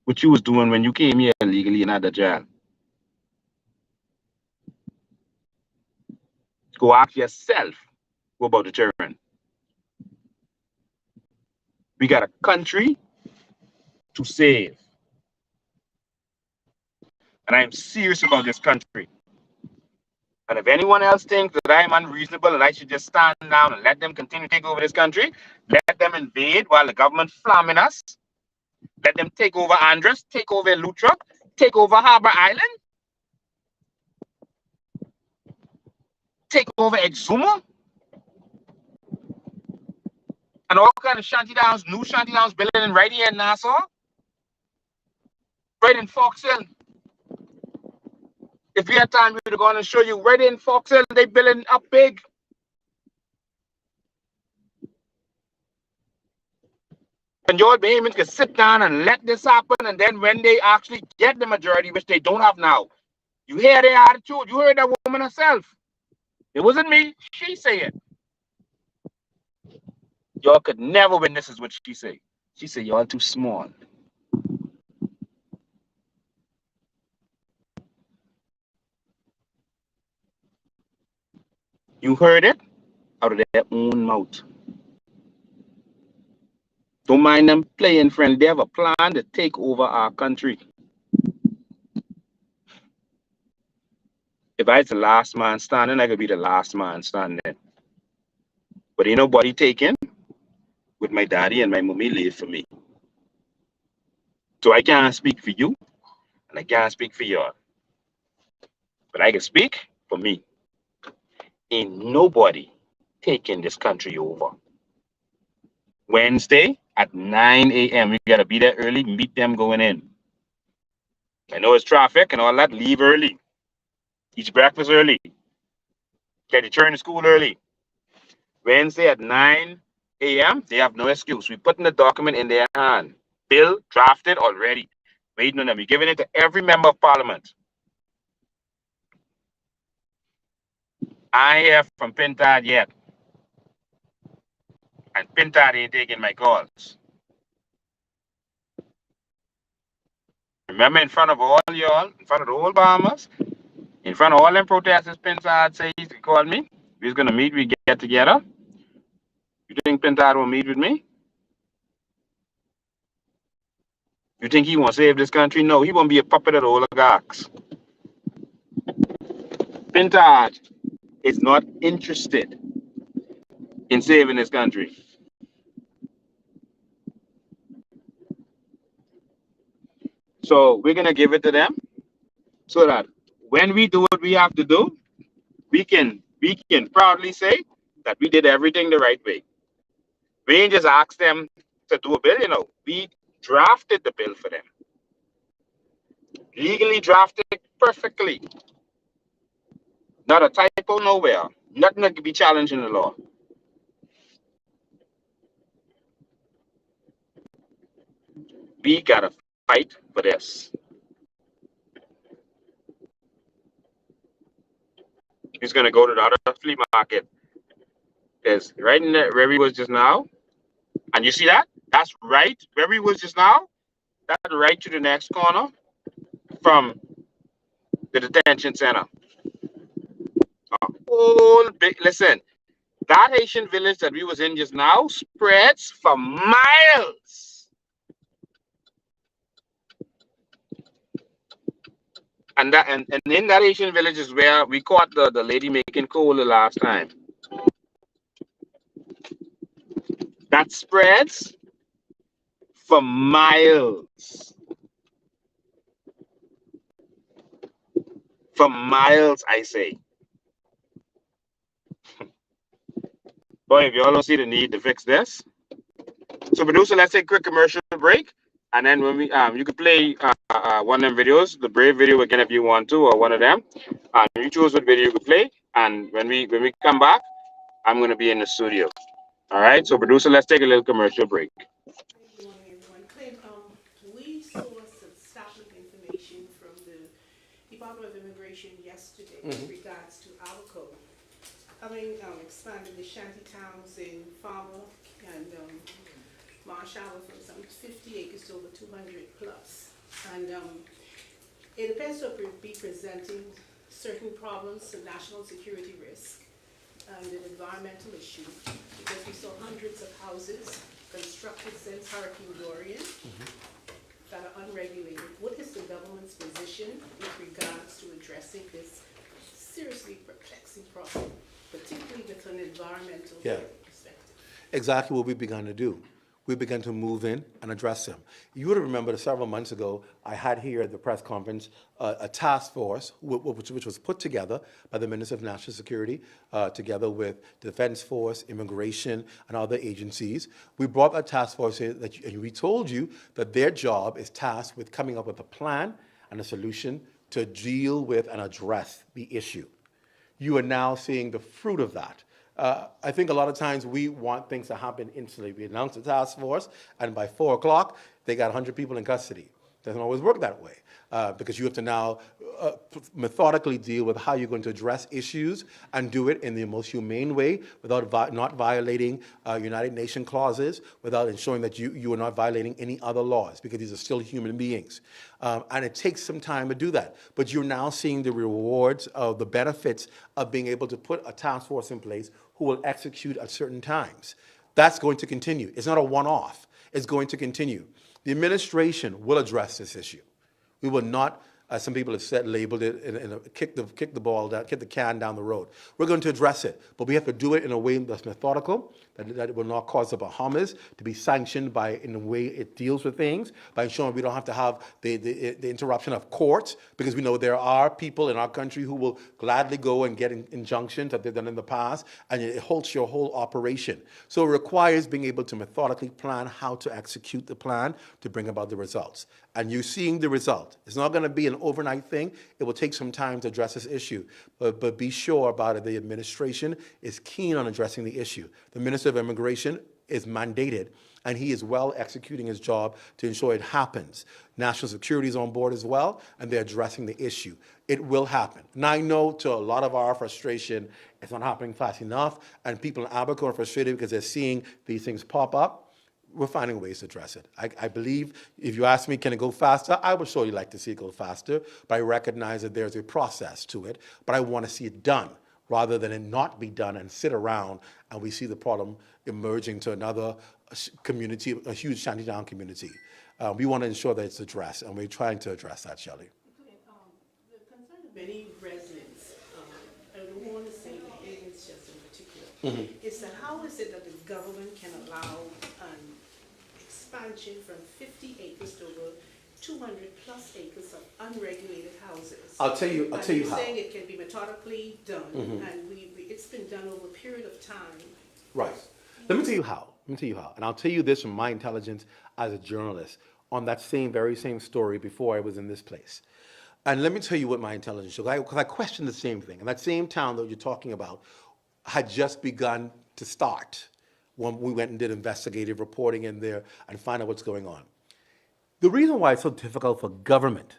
what you was doing when you came here illegally and out of jail. Go ask yourself, what about the children? We got a country to save. And I'm serious about this country. And if anyone else thinks that I'm unreasonable and I should just stand down and let them continue to take over this country, let them invade while the government flamming us, let them take over Andres, take over Lutra, take over Harbor Island, take over Exuma, and all kind of shanty-downs, new shanty-downs building right here in Nassau, right in Fox Hill. If we had time, we would have gone and show you right in Fox Hill, they building up big. And your Bahamians can sit down and let this happen, and then when they actually get the majority, which they don't have now, you hear their attitude. You heard that woman herself. It wasn't me. She say it. Y'all could never win. This is what she say. She say y'all too small. You heard it out of their own mouth. Don't mind them playing friend. They have a plan to take over our country. If I was the last man standing, I could be the last man standing. But ain't nobody taking with my daddy and my mommy live for me. So I can't speak for you, and I can't speak for y'all. But I can speak for me. Ain't nobody taking this country over. Wednesday at 9 a.m. We gotta be there early, meet them going in. I know it's traffic and all that, leave early. Eat breakfast early. Get your children to school early. Wednesday at 9 a.m., they have no excuse. We putting the document in their hand. Bill drafted already. Waiting on them. We're giving it to every member of parliament. I ain't hear from Pintard yet. And Pintard ain't taking my calls. Remember, in front of all y'all, in front of the whole Bahamas, in front of all them protesters, Pintard said he called me. We was gonna meet, we get together. You think Pintard will meet with me? You think he won't save this country? No, he won't be a puppet of the oligarchs. Pintard is not interested in saving this country. So we're gonna give it to them so that when we do what we have to do, we can proudly say that we did everything the right way. We ain't just ask them to do a bill, you know. We drafted the bill for them. Legally drafted perfectly. Not a typo nowhere. Nothing that could be challenged in the law. We gotta fight for this. He's gonna go to the other flea market. There's right in there where he was just now. And you see that? That's right where he was just now. That's right to the next corner from the detention center. Whole big listen, that Haitian village that we was in just now spreads for miles. And that and in that Haitian village is where we caught the lady making coal the last time. That spreads for miles. For miles, I say. Boy, if y'all don't see the need to fix this. So, producer, let's take a quick commercial break. And then when we you can play one of them videos, the Brave video again if you want to, or one of them. You choose what video you can play. And when we come back, I'm gonna be in the studio. All right. So, producer, let's take a little commercial break. Good morning, everyone. Clint, we saw some startling information from the Department of Immigration yesterday with regards to Alco having expanded the shanty towns in Farmer and Marshall from some 50 acres to over 200 plus. And it appears to be presenting certain problems, a national security risk and an environmental issue, because we saw hundreds of houses constructed since Hurricane Dorian that are unregulated. What is the government's position with regards to addressing this seriously perplexing problem, particularly with an environmental perspective? Exactly what we've begun to do. We began to move in and address them. You would have remembered several months ago, I had here at the press conference a task force which was put together by the Minister of National Security, together with Defense Force, Immigration, and other agencies. We brought that task force in, and we told you that their job is tasked with coming up with a plan and a solution to deal with and address the issue. You are now seeing the fruit of that. I think a lot of times we want things to happen instantly. We announce the task force, and by 4 o'clock, they got 100 people in custody. Doesn't always work that way, because you have to now methodically deal with how you're going to address issues and do it in the most humane way without not violating United Nations clauses, without ensuring that you are not violating any other laws, because these are still human beings. And it takes some time to do that. But you're now seeing the rewards of the benefits of being able to put a task force in place who will execute at certain times. That's going to continue. It's not a one-off. It's going to continue. The administration will address this issue. We will not, as some people have said, labeled it and kick the ball down, kick the can down the road. We're going to address it, but we have to do it in a way that's methodical, that it will not cause the Bahamas to be sanctioned by in the way it deals with things, by ensuring we don't have to have the interruption of courts, because we know there are people in our country who will gladly go and get injunctions that they've done in the past, and it halts your whole operation. So it requires being able to methodically plan how to execute the plan to bring about the results. And you're seeing the result. It's not going to be an overnight thing. It will take some time to address this issue. But be sure about it, the administration is keen on addressing the issue. The Minister of Immigration is mandated, and he is well executing his job to ensure it happens. National Security is on board as well, and they're addressing the issue. It will happen. Now, I know to a lot of our frustration, it's not happening fast enough, and people in Abaco are frustrated because they're seeing these things pop up. We're finding ways to address it. I believe, if you ask me, can it go faster? I would surely like to see it go faster, but I recognize that there's a process to it, but I want to see it done rather than it not be done and sit around and we see the problem emerging to another community, a huge shantytown community. We want to ensure that it's addressed, and we're trying to address that, Shelley. The concern of many residents, I don't want to say the aliens just in particular, is that how is it that the government can allow an expansion from 50 acres to over 200 plus acres of unregulated houses? I'll tell you how. You're saying it can be methodically done, and it's been done over a period of time. Right. Let me tell you how. me tell you how. And I'll tell you this from my intelligence as a journalist on that very same story before I was in this place. And let me tell you what my intelligence shows, because I questioned the same thing. And that same town that you're talking about had just begun to start when we went and did investigative reporting in there and find out what's going on. The reason why it's so difficult for government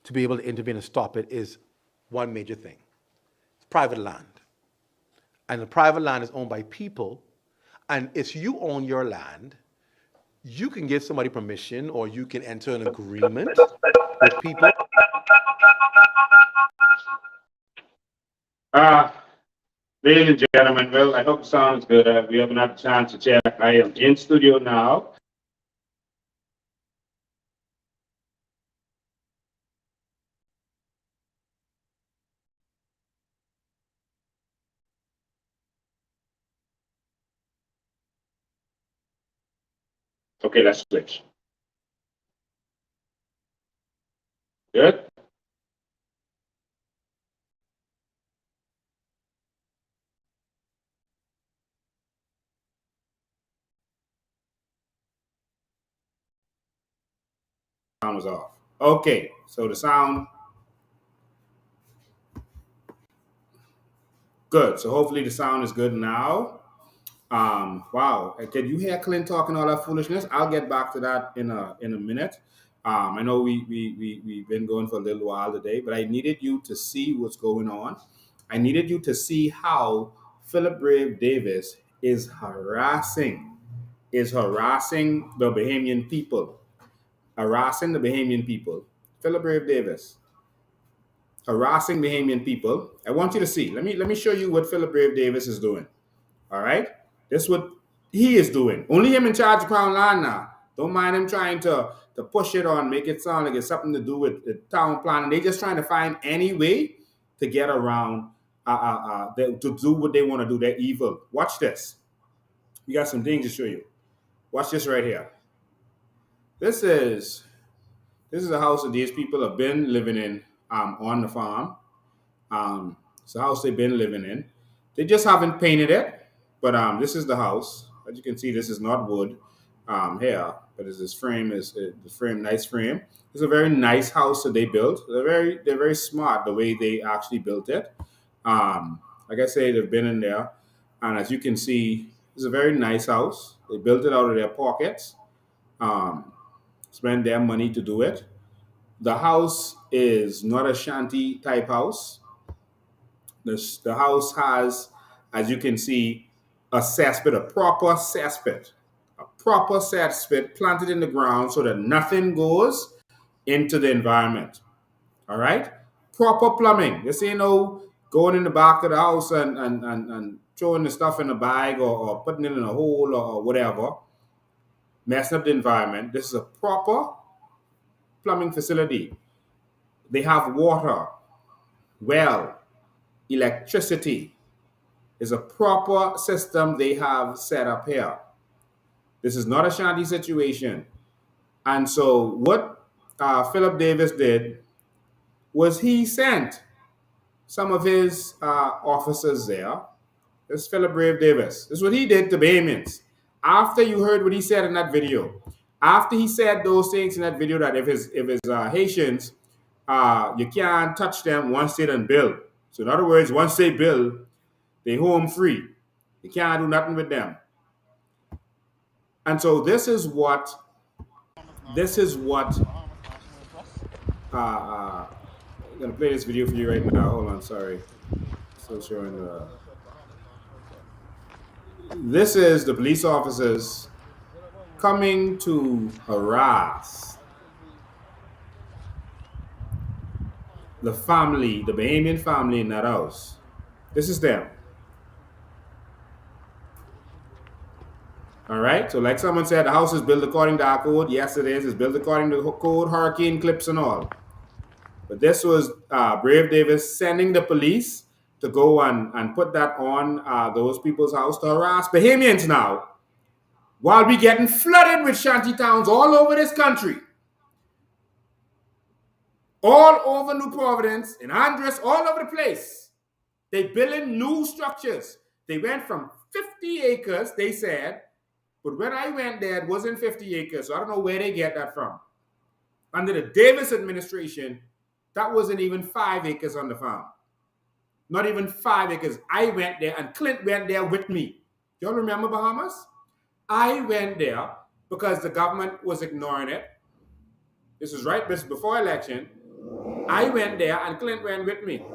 to be able to intervene and stop it is one major thing. It's private land. And the private land is owned by people. And if you own your land, you can give somebody permission or you can enter an agreement with people. Ladies and gentlemen, well, I hope the sound is good. We haven't had a chance to check. I am in studio now. Okay, let's switch. Good. Sound was off. Okay, so the sound. Good. So hopefully the sound is good now. Wow. Can you hear Clint talking all that foolishness? I'll get back to that in a minute. I know we've been going for a little while today, but I needed you to see what's going on. I needed you to see how Philip Brave Davis is harassing the Bahamian people. Harassing the Bahamian people. Philip Brave Davis. Harassing Bahamian people. I want you to see. Let me show you what Philip Brave Davis is doing. All right? That's what he is doing. Only him in charge of Crown Land now. Don't mind him trying to push it on, make it sound like it's something to do with the town planning. They're just trying to find any way to get around, to do what they want to do. They're evil. Watch this. We got some things to show you. Watch this right here. This is a house that these people have been living in on the farm. It's a house they've been living in. They just haven't painted it, but this is the house. As you can see, this is not wood here, but this frame is the frame, nice frame. It's a very nice house that they built. They're very smart the way they actually built it. Like I say, they've been in there, and as you can see, it's a very nice house. They built it out of their pockets, spend their money to do it. The house is not a shanty type house. The house has, as you can see, a cesspit, a proper cesspit planted in the ground so that nothing goes into the environment. All right? Proper plumbing. This ain't no going in the back of the house and throwing the stuff in a bag or putting it in a hole or whatever, messing up the environment. This is a proper plumbing facility. They have water, well, electricity. Is a proper system they have set up here. This is not a shanty situation. And so what Philip Davis did was he sent some of his officers there. This is Philip Brave Davis. This is what he did to Bahamians. After you heard what he said in that video, after he said those things in that video that if his Haitians, you can't touch them once they done build. So in other words, once they build, they home free. You can't do nothing with them. And so this is what I'm gonna play this video for you right now. Hold on, sorry. Still showing this is the police officers coming to harass the family, the Bahamian family in that house. This is them. All right. So like someone said, the house is built according to our code. Yes, it is. It's built according to code, hurricane clips and all. But this was Brave Davis sending the police to go and put that on those people's house to harass Bahamians now. While we getting flooded with shanty towns all over this country. All over New Providence, in Andres, all over the place. They building new structures. They went from 50 acres, they said, But when I went there, it wasn't 50 acres, so I don't know where they get that from. Under the Davis administration, that wasn't even 5 acres on the farm. Not even 5 acres. I went there, and Clint went there with me. Y'all remember Bahamas? I went there because the government was ignoring it. This is right before election. I went there, and Clint went with me.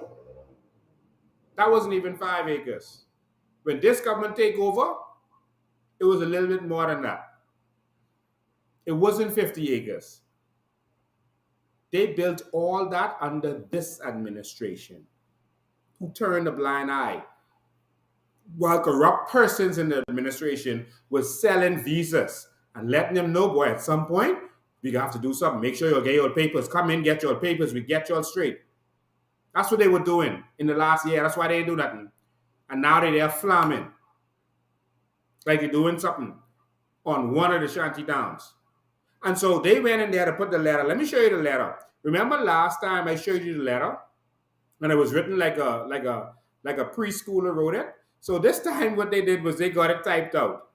That wasn't even 5 acres. When this government take over, it was a little bit more than that. It wasn't 50 acres. They built all that under this administration, who turned a blind eye, while corrupt persons in the administration was selling visas and letting them know, boy, at some point, we have to do something. Make sure you'll get your papers. Come in, get your papers. We get you all straight. That's what they were doing in the last year. That's why they didn't do nothing. And now they're flamming. Like they're doing something on one of the shanty towns. And so they went in there to put the letter. Let me show you the letter. Remember last time I showed you the letter? And it was written like a preschooler wrote it. So this time what they did was they got it typed out.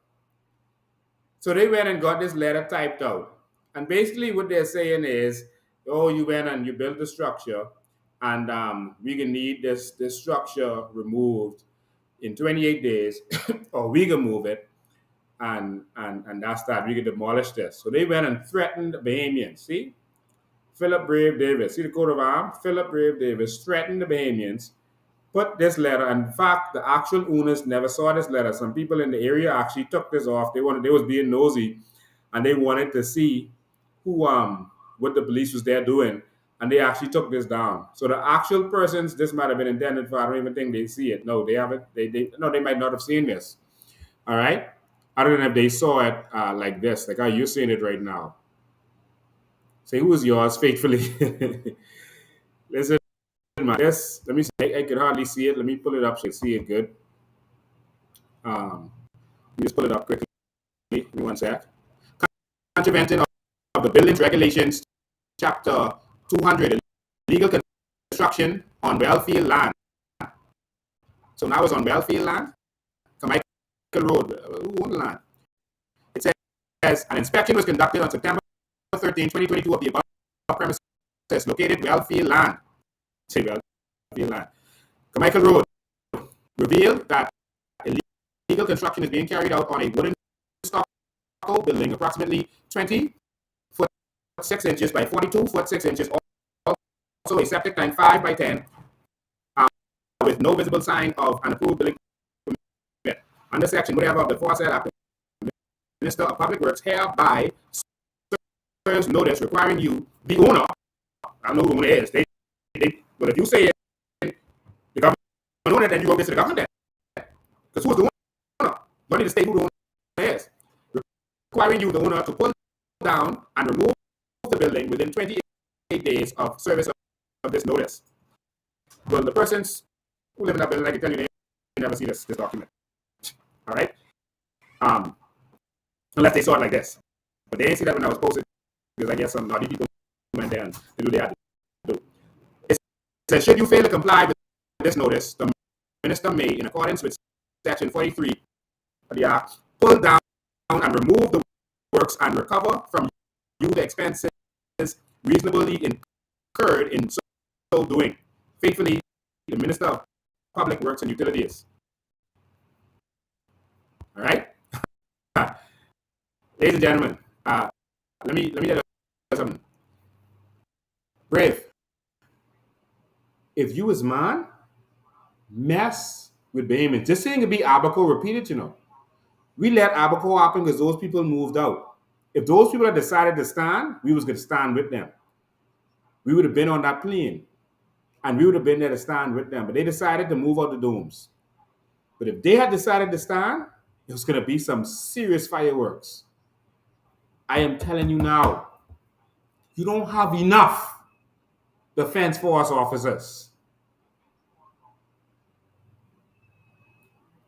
So they went and got this letter typed out. And basically what they're saying is, oh, you went and you built the structure, and we can need this structure removed in 28 days, or we can move it, and that's that. We can demolish this. So they went and threatened the Bahamians. See? Philip Brave Davis. See the coat of arms? Philip Brave Davis threatened the Bahamians, put this letter. In fact, the actual owners never saw this letter. Some people in the area actually took this off. They was being nosy, and they wanted to see who what the police was there doing, and they actually took this down. So the actual persons this might have been intended for, I don't even think they see it. No, they haven't. They might not have seen this. All right, other than if they saw it like this, like how you're seeing it right now. Say, who is yours faithfully? Listen, this, let me see. I can hardly see it. Let me pull it up so you see it good. Let me just pull it up quickly. Give me 1 sec. Contravention of the Buildings Regulations, Chapter 200, illegal construction on well-field land. So now it's on well-field land. Carmichael Road. Who owned the land? It says an inspection was conducted on September 13, 2022 of the above premises located well-field land. Say well-field land. Carmichael Road revealed that illegal construction is being carried out on a wooden stucco building approximately 20 foot 6 inches by 42 foot 6 inches. Also a septic tank 5 by 10 with no visible sign of an approved building permit. Under section whatever of the aforesaid act, the Minister of Public Works hereby serves notice requiring you, the owner, I don't know who the owner is, but if you say it, the government owner, then you wrote this to the government then. Because who's the owner? You need to state who the owner is. Requiring you, the owner, to pull down and remove the building within 28 days of service of this notice. Well, the persons who live in that building, I can tell you, they never see this document. All right? Unless they saw it like this. But they didn't see that when I was posted, because I guess some naughty people went there and they do what they had to do. It says, should you fail to comply with this notice, the minister may, in accordance with section 43 of the Act, pull down and remove the works and recover from you the expenses reasonably incurred in so doing. Faithfully, the Minister of Public Works and Utilities. All right? Ladies and gentlemen, let me tell you something. Brave. If you as man mess with Bahamians, this thing could be Abaco repeated, you know. We let Abaco happen because those people moved out. If those people had decided to stand, we was going to stand with them. We would have been on that plane, and we would have been there to stand with them. But they decided to move out the domes. But if they had decided to stand, it was going to be some serious fireworks. I am telling you now, you don't have enough defense force officers.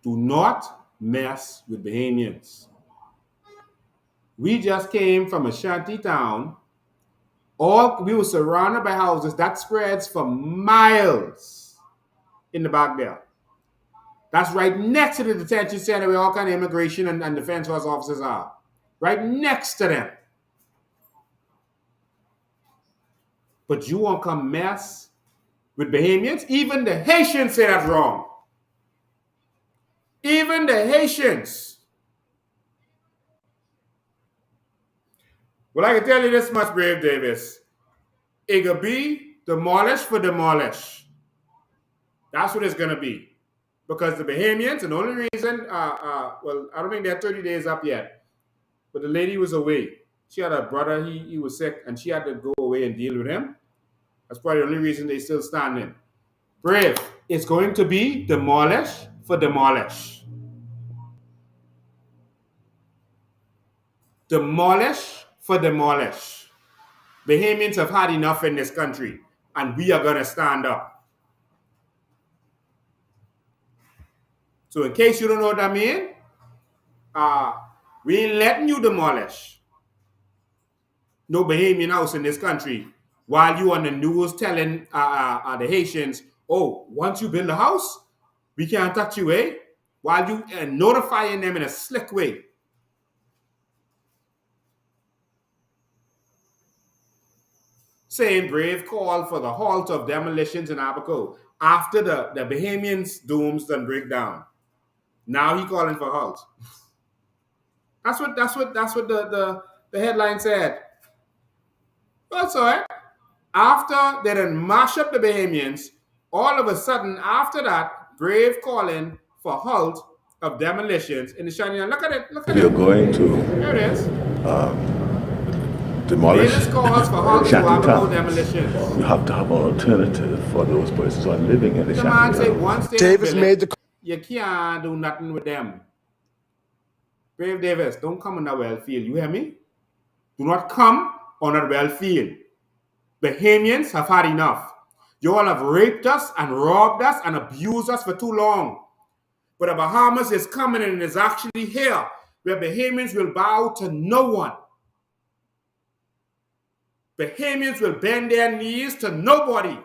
Do not mess with Bahamians. We just came from a shanty town. We were surrounded by houses that spreads for miles in the back there. That's right next to the detention center where all kind of immigration and defense force officers are. Right next to them. But you won't come mess with Bahamians? Even the Haitians say that's wrong. Even the Haitians. Well, I can tell you this much, Brave Davis. It could be demolish for demolish. That's what it's going to be. Because the Bahamians, and the only reason, well, I don't think they're 30 days up yet, but the lady was away. She had a brother, he was sick, and she had to go away and deal with him. That's probably the only reason they still standing. Brave, it's going to be demolish for demolish. Demolish for demolish. Bahamians have had enough in this country, and we are going to stand up. So in case you don't know what I mean, we ain't letting you demolish no Bahamian house in this country while you on the news telling the Haitians, oh, once you build a house, we can't touch you, eh? While you notifying them in a slick way. Saying Brave call for the halt of demolitions in Abaco after the Bahamians' dooms done break down. Now he calling for halt. That's what the headline said. That's all right. After they done mash up the Bahamians, all of a sudden after that, Brave calling for halt of demolitions in the Shania. Look at it. Look at it. You're going to There it is. demolish shanty towns. You have to have an alternative for those persons who are living in the The man shanty say towns. once they Davis build made it, the you can't do nothing with them. Brave Davis, don't come on that well field. You hear me? Do not come on that well field. Bahamians have had enough. You all have raped us and robbed us and abused us for too long. But the Bahamas is coming and is actually here, where Bahamians will bow to no one. Bahamians will bend their knees to nobody.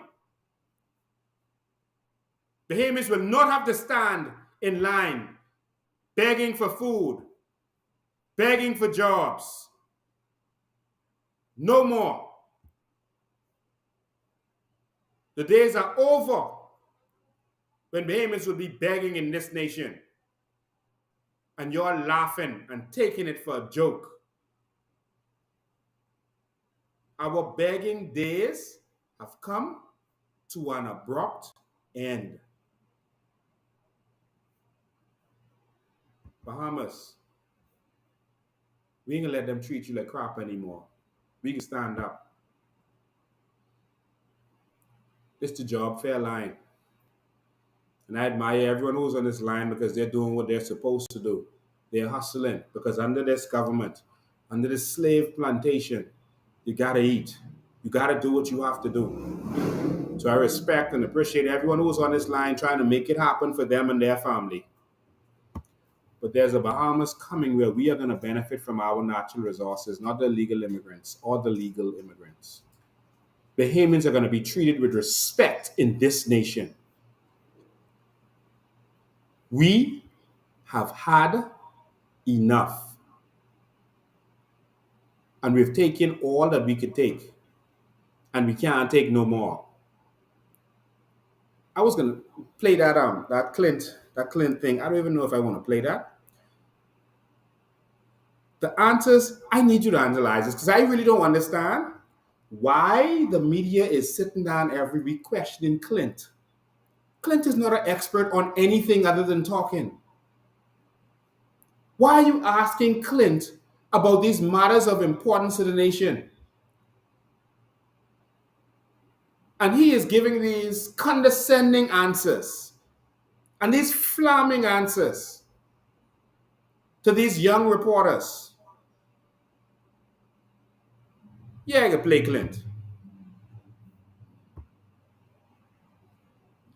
Bahamians will not have to stand in line begging for food, begging for jobs. No more. The days are over when Bahamians will be begging in this nation. And you're laughing and taking it for a joke. Our begging days have come to an abrupt end. Bahamas, we ain't gonna let them treat you like crap anymore. We can stand up. It's the job fair line. And I admire everyone who's on this line because they're doing what they're supposed to do. They're hustling because under this government, under this slave plantation, you gotta eat. You gotta do what you have to do. So I respect and appreciate everyone who's on this line trying to make it happen for them and their family. But there's a Bahamas coming where we are gonna benefit from our natural resources, not the illegal immigrants or the legal immigrants. Bahamians are gonna be treated with respect in this nation. We have had enough. And we've taken all that we could take. And we can't take no more. I was gonna play that Clint thing. I don't even know if I want to play that. The answers, I need you to analyze this because I really don't understand why the media is sitting down every week questioning Clint. Clint is not an expert on anything other than talking. Why are you asking Clint about these matters of importance to the nation? And he is giving these condescending answers and these flaming answers to these young reporters. Yeah, I can play Clint.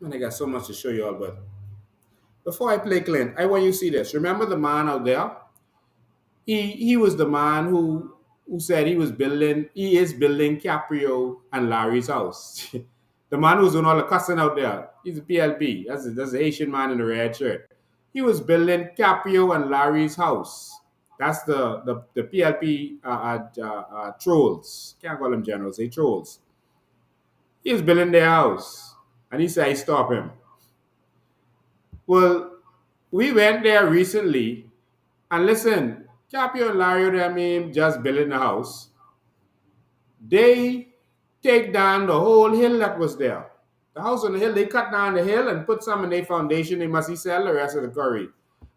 And I got so much to show you all, but before I play Clint, I want you to see this. Remember the man out there? He was the man who said he is building Caprio and Larry's house. The man who's doing all the cussing out there, he's a PLP. That's the Haitian man in the red shirt. He was building Capio and Larry's house. That's the PLP trolls. Can't call them generals, they trolls. He was building their house. And he said, stop him. Well, we went there recently. And listen, Capio and Larry, I mean, just building the house. They take down the whole hill that was there. The house on the hill, they cut down the hill and put some in their foundation. They must sell the rest of the curry.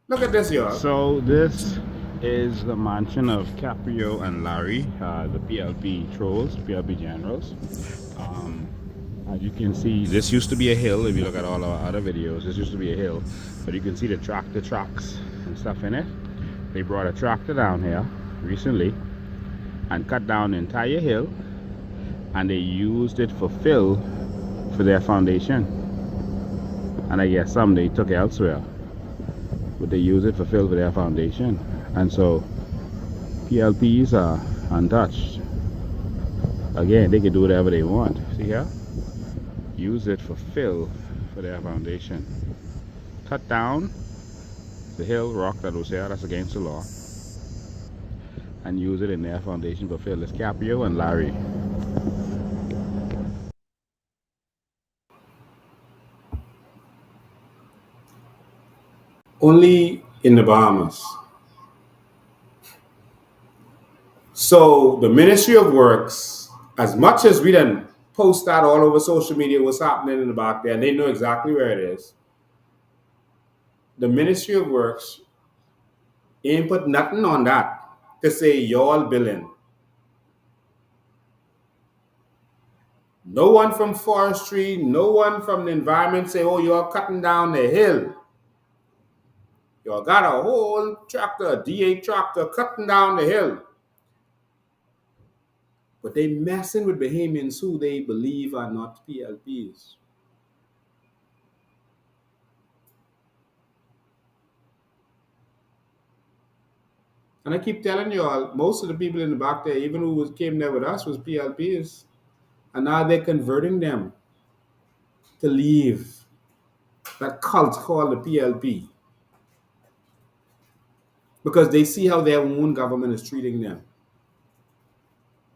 Look at this, y'all. So this is the mansion of Caprio and Larry, the PLP trolls, PLP generals. As you can see, this used to be a hill. If you look at all our other videos, this used to be a hill. But you can see the tracks and stuff in it. They brought a tractor down here recently and cut down the entire hill, and they used it for fill for their foundation. And I guess some they took elsewhere, but they use it for fill for their foundation. And so PLPs are untouched. Again, they can do whatever they want. See here? Use it for fill for their foundation. Cut down the hill rock that was here, that's against the law, and use it in their foundation for fill. It's Caprio and Larry. Only in the Bahamas. So the Ministry of Works, as much as we done post that all over social media, what's happening in the back there, and they know exactly where it is. The Ministry of Works ain't put nothing on that to say y'all billing. No one from forestry, no one from the environment say, oh, you're cutting down the hill. Y'all got a whole tractor, a D8 tractor cutting down the hill. But they messing with Bahamians who they believe are not PLPs. And I keep telling you all, most of the people in the back there, even who came there with us, was PLPs. And now they're converting them to leave that cult called the PLP. Because they see how their own government is treating them.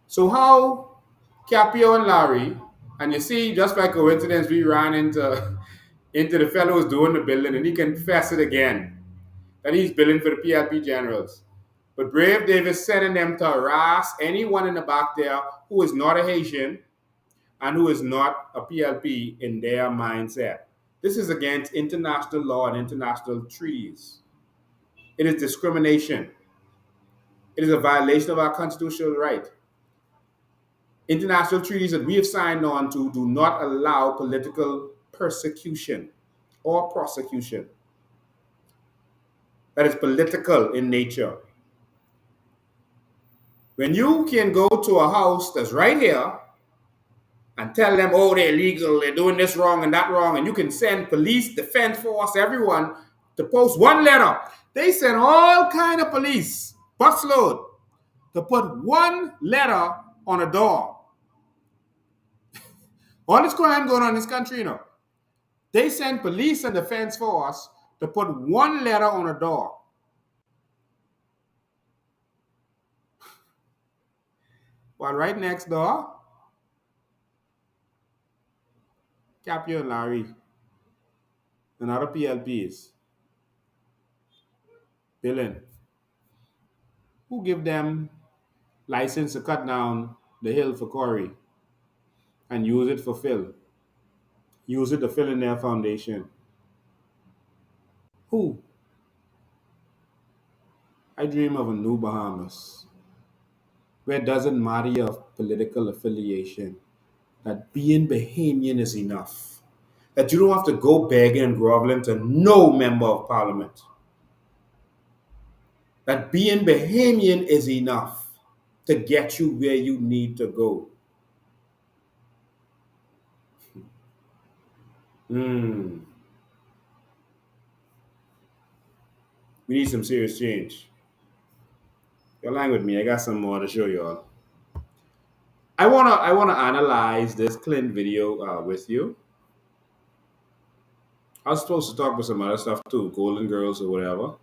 So how Capio and Larry, and you see, just by coincidence, we ran into the fellow who's doing the building, and he confessed it again, that he's building for the PLP generals. But Brave Davis sending them to harass anyone in the back there who is not a Haitian and who is not a PLP in their mindset. This is against international law and international treaties. It is discrimination. It is a violation of our constitutional right. International treaties that we have signed on to do not allow political persecution or prosecution that is political in nature. When you can go to a house that's right here and tell them, oh, they're illegal, they're doing this wrong and that wrong, and you can send police, defense force, everyone to post one letter. They send all kind of police, busload, to put one letter on a door. All this crime going on in this country, you know. They send police and defense force to put one letter on a door. While right next door, Capio and Larry and other PLPs billing. Who give them license to cut down the hill for quarry and use it for fill? Use it to fill in their foundation. Who? I dream of a new Bahamas where it doesn't matter your political affiliation, that being Bahamian is enough. That you don't have to go begging and groveling to no member of parliament. That being Bahamian is enough to get you where you need to go. We need some serious change. You're lying with me. I got some more to show y'all. I wanna analyze this Clint video with you. I was supposed to talk about some other stuff too, Golden Girls or whatever.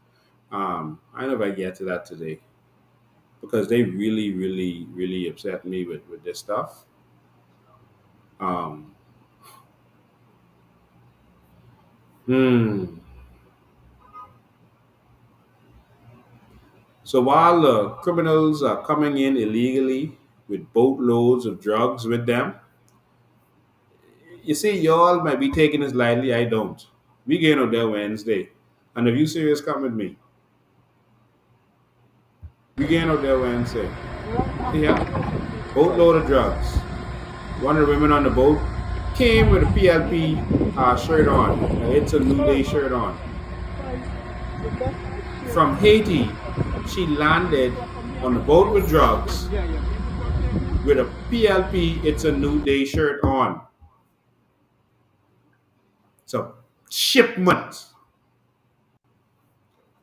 I don't know if I get to that today because they really, really, really upset me with this stuff. Um, hmm. So while the criminals are coming in illegally with boatloads of drugs with them, you see, y'all might be taking this lightly. I don't. We getting out there Wednesday, and if you serious, come with me. We getting out there Wednesday. Yeah, boatload of drugs. One of the women on the boat came with a PLP shirt on. It's a New Day shirt on. From Haiti, she landed on the boat with drugs with a PLP It's a New Day shirt on. So, shipment.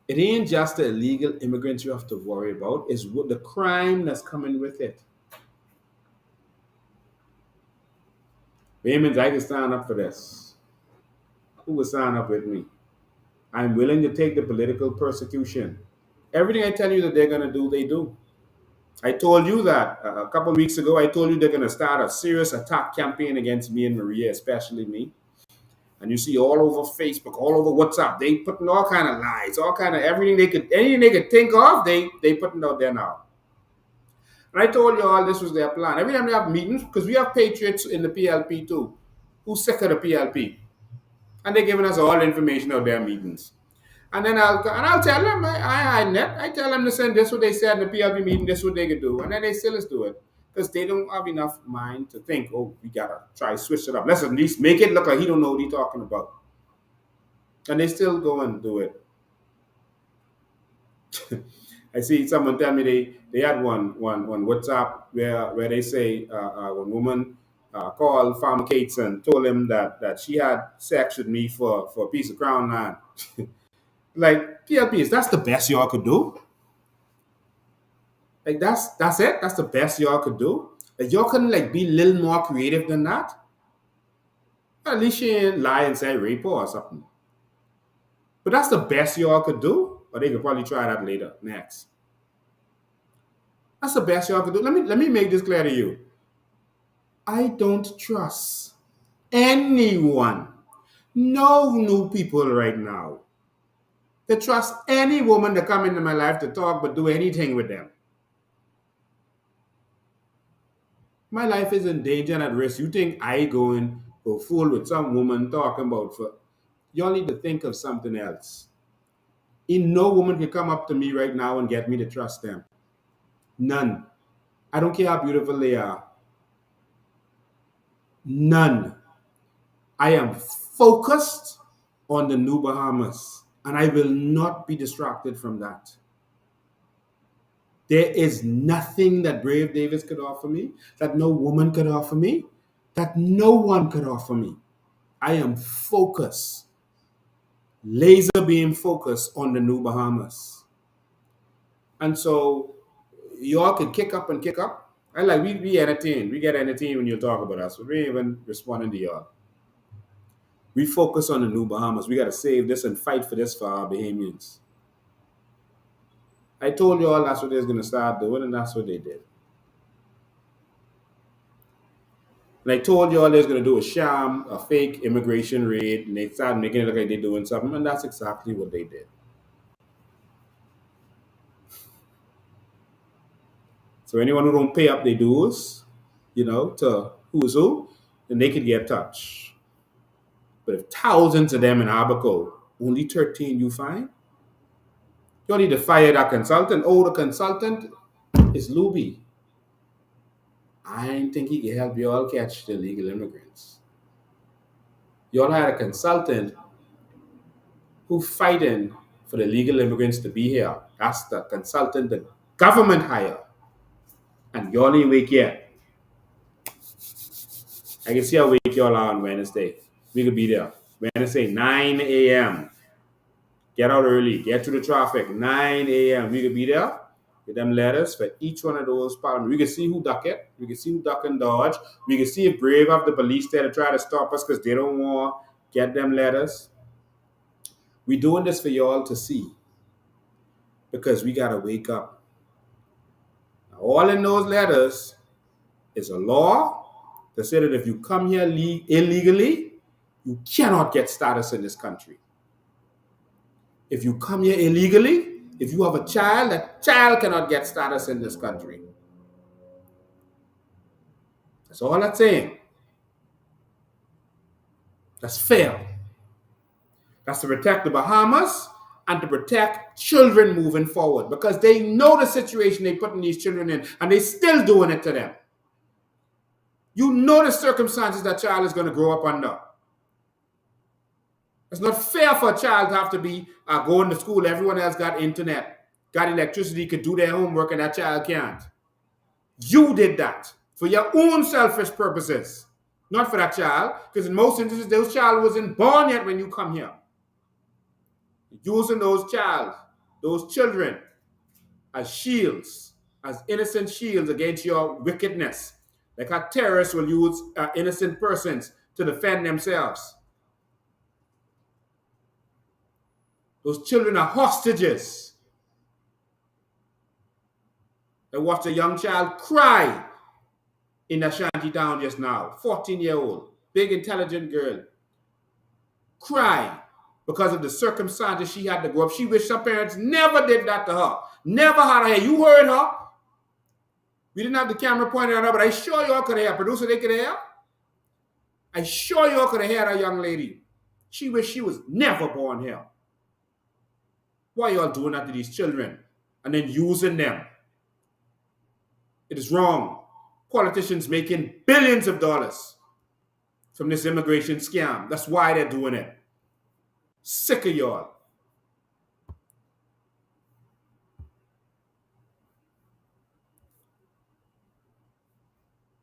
It ain't just the illegal immigrants you have to worry about, it's what the crime that's coming with it. Bahamians, I can stand up for this. Who will stand up with me? I'm willing to take the political persecution. Everything I tell you that they're going to do, they do. I told you that a couple of weeks ago. I told you they're going to start a serious attack campaign against me and Maria, especially me. And you see all over Facebook, all over WhatsApp, they putting all kind of lies, all kind of anything they could think of, they putting out there now. And I told you all this was their plan. Every time they have meetings, because we have patriots in the PLP too, who's sick of the PLP, and they're giving us all the information of their meetings. And then I'll tell them, I tell them, listen, this is what they said in the PLP meeting, this is what they could do. And then they still do it. Because they don't have enough mind to think, oh, we gotta try to switch it up. Let's at least make it look like he don't know what he's talking about. And they still go and do it. I see someone tell me they had one WhatsApp where they say one woman called Farmer Cates and told him that she had sex with me for a piece of crown land. Like, PLPs, that's the best y'all could do. Like, that's it. That's the best y'all could do. Like, y'all couldn't like be a little more creative than that. At least she ain't lie and say rape her or something. But that's the best y'all could do. Or they could probably try that later, next. That's the best y'all could do. Let me make this clear to you. I don't trust anyone, no new people right now, to trust any woman to come into my life to talk but do anything with them. My life is in danger and at risk. You think I go fool with some woman talking about y'all need to think of something else. No woman can come up to me right now and get me to trust them. None. I don't care how beautiful they are. None. I am focused on the new Bahamas, and I will not be distracted from that. There is nothing that Brave Davis could offer me, that no woman could offer me, that no one could offer me. I am focused, laser beam focused on the new Bahamas. And so y'all can kick up and kick up. I like we entertain. We get entertained when you talk about us. We ain't even responding to y'all. We focus on the new Bahamas. We got to save this and fight for this for our Bahamians. I told you all that's what they're going to start doing, and that's what they did. And I told you all they're going to do a sham, a fake immigration raid, and they started making it look like they're doing something, and that's exactly what they did. So anyone who don't pay up their dues, to who's who, then they could get touched. But if thousands of them in Abaco, only 13 you find, you need to fire that consultant. Oh, the consultant is Luby. I didn't think he could help you all catch the illegal immigrants. You all had a consultant who fighting for the legal immigrants to be here. That's the consultant the government hired. And you all ain't wake yet. I can see how wake y'all are on Wednesday. We could be there. Wednesday, 9 a.m. Get out early. Get through the traffic. 9 a.m. We could be there. Get them letters for each one of those parliament. We can see who duck it. We can see who duck and dodge. We can see if brave of the police there to try to stop us because they don't want to get them letters. We doing this for y'all to see because we got to wake up. Now, all in those letters is a law that said that if you come here illegally, you cannot get status in this country. If you come here illegally, if you have a child, that child cannot get status in this country. That's all that's saying. That's fair. That's to protect the Bahamas and to protect children moving forward because they know the situation they putting these children in and they still doing it to them. You know the circumstances that child is going to grow up under. It's not fair for a child to have to be going to school. Everyone else got internet, got electricity, could do their homework, and that child can't. You did that for your own selfish purposes, not for that child, because in most instances, those child wasn't born yet when you come here. Using those children as shields, as innocent shields against your wickedness. Like how terrorists will use innocent persons to defend themselves. Those children are hostages. I watched a young child cry in a shanty town just now, 14-year-old, big intelligent girl, cry because of the circumstances she had to grow up. She wished her parents never did that to her. Never had her hair. You heard her. We didn't have the camera pointed at her, but I sure y'all could hear. Producer, they could hear. I sure y'all could have heard that young lady. She wished she was never born here. Why y'all doing that to these children and then using them? It is wrong. Politicians making billions of dollars from this immigration scam. That's why they're doing it. Sick of y'all.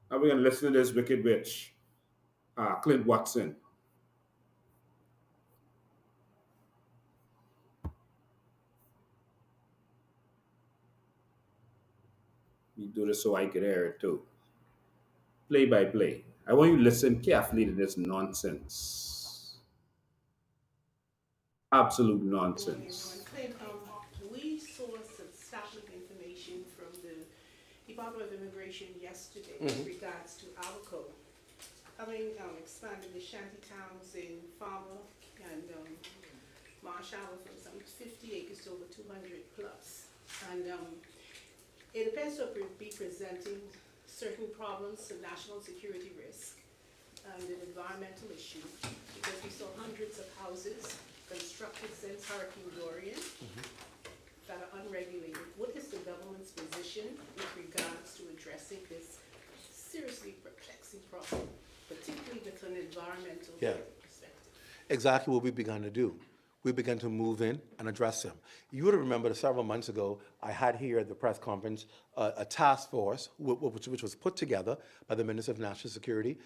Now we're going to listen to this wicked witch, Clint Watson. You do this so I could hear it too. Play by play. I want you to listen carefully to this nonsense. Absolute nonsense. We saw some startling information from the Department of Immigration yesterday in regards to Alco. Expanding the shanty towns in Farmer and Marshall from some 50 acres to over 200 plus. And it appears to be presenting certain problems, a national security risk, and an environmental issue, because we saw hundreds of houses constructed since Hurricane Dorian that are unregulated. What is the government's position with regards to addressing this seriously perplexing problem, particularly with an environmental perspective? Exactly what we began to do. We began to move in and address them. You would have remembered several months ago, I had here at the press conference a task force which was put together by the Minister of National Security,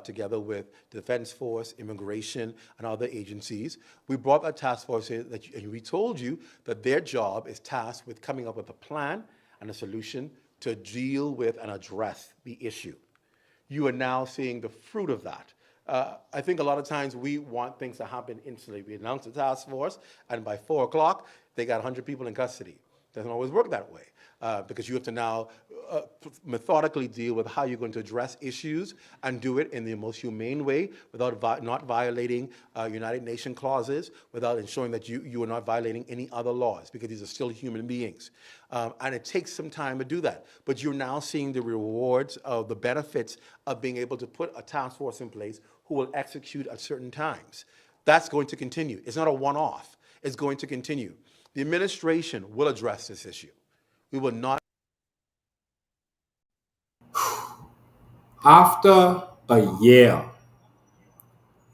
together with Defense Force, Immigration, and other agencies. We brought that task force in, and we told you that their job is tasked with coming up with a plan and a solution to deal with and address the issue. You are now seeing the fruit of that. I think a lot of times we want things to happen instantly. We announce the task force, and by 4 o'clock, they got 100 people in custody. Doesn't always work that way, because you have to now methodically deal with how you're going to address issues and do it in the most humane way without not violating United Nations clauses, without ensuring that you are not violating any other laws, because these are still human beings. And it takes some time to do that. But you're now seeing the rewards of the benefits of being able to put a task force in place who will execute at certain times. That's going to continue. It's not a one-off. It's going to continue. The administration will address this issue. We will not. After a year,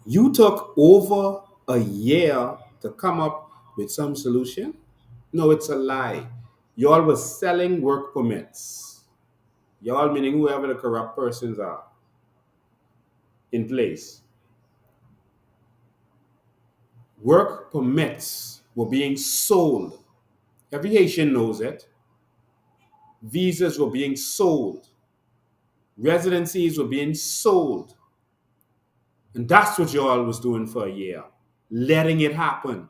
you took over a year to come up with some solution? No, it's a lie. Y'all was selling work permits. Y'all meaning whoever the corrupt persons are in place. Work permits were being sold. Every Haitian knows it. visas were being sold. Residencies were being sold. And that's what y'all was doing for a year, letting it happen.